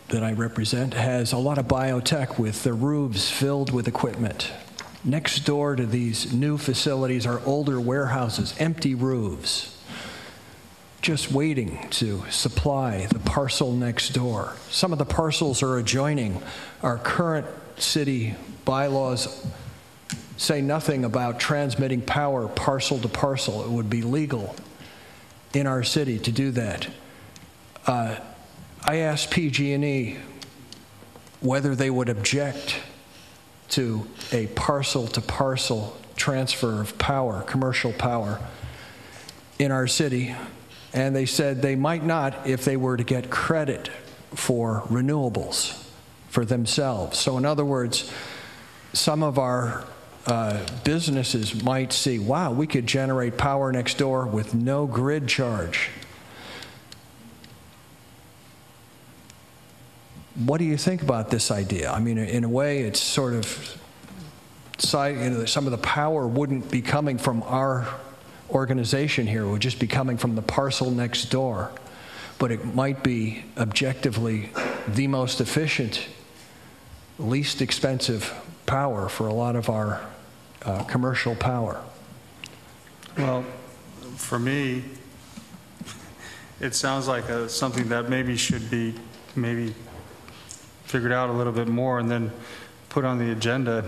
that I represent, has a lot of biotech with their roofs filled with equipment. Next door to these new facilities are older warehouses, empty roofs, just waiting to supply the parcel next door. Some of the parcels are adjoining. Our current city bylaws say nothing about transmitting power parcel to parcel. It would be legal in our city to do that. I asked PG&E whether they would object to a parcel-to-parcel transfer of power, commercial power, in our city, and they said they might not if they were to get credit for renewables for themselves. So in other words, some of our businesses might see, wow, we could generate power next door with no grid charge. What do you think about this idea? I mean, in a way, it's sort of, some of the power wouldn't be coming from our organization here. It would just be coming from the parcel next door. But it might be objectively the most efficient, least expensive power for a lot of our commercial power. Well, for me, it sounds like something that maybe should be figured out a little bit more and then put on the agenda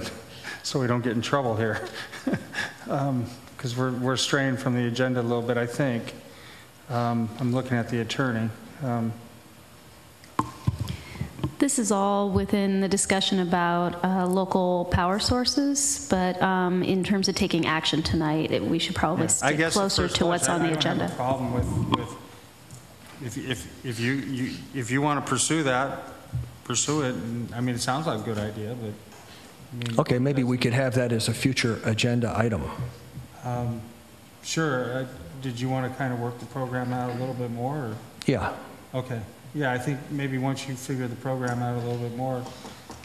so we don't get in trouble here. Because we're straying from the agenda a little bit, I think. I'm looking at the attorney. This is all within the discussion about local power sources, but in terms of taking action tonight, we should probably stick closer to what's on the agenda. I don't have a problem with if you want to pursue that, pursue it. I mean, it sounds like a good idea, but I mean, okay, maybe we could have that as a future agenda item. Sure. Did you want to kind of work the program out a little bit more? Or? Yeah. Okay. Yeah, I think maybe once you figure the program out a little bit more,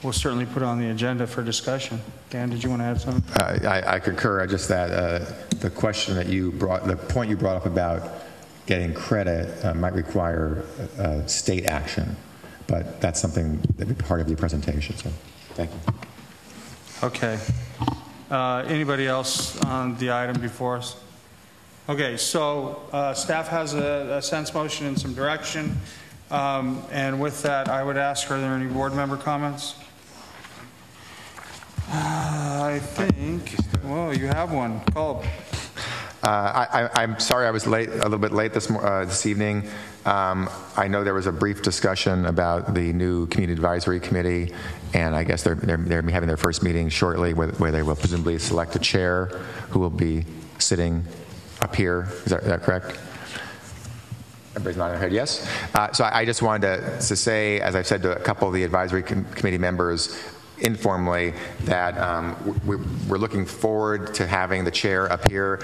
we'll certainly put it on the agenda for discussion. Dan, did you want to add something? I concur. I just that the question that you brought, the point you brought up about getting credit might require state action, but that's something that would be part of your presentation. So, thank you. Okay. Anybody else on the item before us? Okay, so staff has a sense motion and some direction. And with that, I would ask, are there any board member comments? I think, well, you have one. Call. I'm sorry I was late, a little bit late this evening. I know there was a brief discussion about the new Community Advisory Committee, and I guess they're having their first meeting shortly where they will presumably select a chair who will be sitting up here. Is that correct? Everybody's nodding their head, yes. So I just wanted to say, as I've said to a couple of the advisory committee members informally, that we're looking forward to having the chair up here.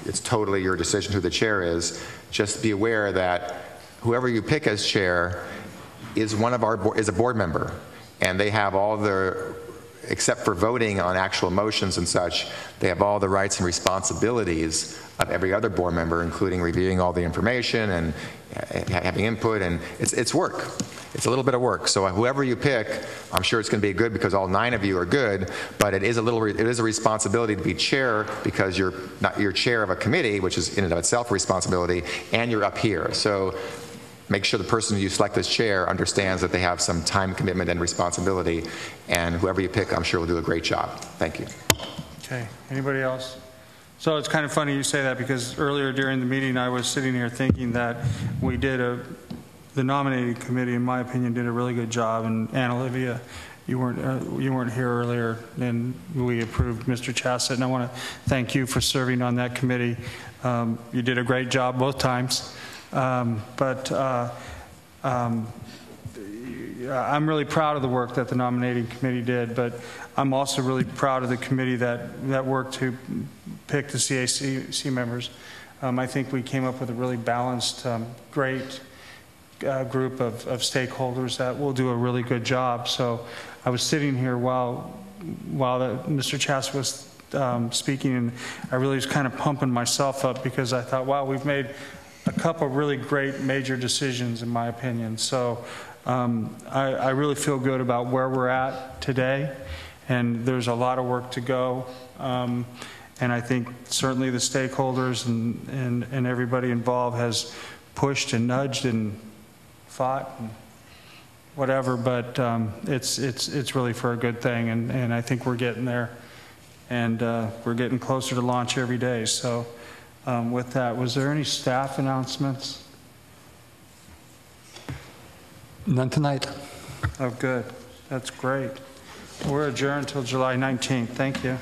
It's totally your decision who the chair is. Just be aware that whoever you pick as chair, is is a board member, and they have all the, except for voting on actual motions and such, they have all the rights and responsibilities of every other board member, including reviewing all the information and having input, and it's work. It's a little bit of work. So whoever you pick, I'm sure it's going to be good because all 9 of you are good, but it is a responsibility to be chair because you're chair of a committee, which is in and of itself a responsibility, and you're up here. So make sure the person you select as chair understands that they have some time commitment and responsibility, and whoever you pick, I'm sure will do a great job. Thank you. Okay, anybody else? So it's kind of funny you say that because earlier during the meeting I was sitting here thinking that we did the nominating committee, in my opinion, did a really good job, and Anna Olivia, you weren't here earlier, and we approved Mr. Chassett, and I want to thank you for serving on that committee. You did a great job both times. I'm really proud of the work that the nominating committee did, but I'm also really proud of the committee that worked to pick the CAC members. I think we came up with a really balanced, great group of stakeholders that will do a really good job. So I was sitting here while Mr. Chass was speaking, and I really was kind of pumping myself up because I thought, wow, we've made a couple really great major decisions in my opinion. So I really feel good about where we're at today, and there's a lot of work to go. And I think certainly the stakeholders and everybody involved has pushed and nudged and fought and whatever, but it's really for a good thing, and I think we're getting there, and we're getting closer to launch every day. So with that, was there any staff announcements? None tonight. Oh, good. That's great. We're adjourned until July 19th. Thank you.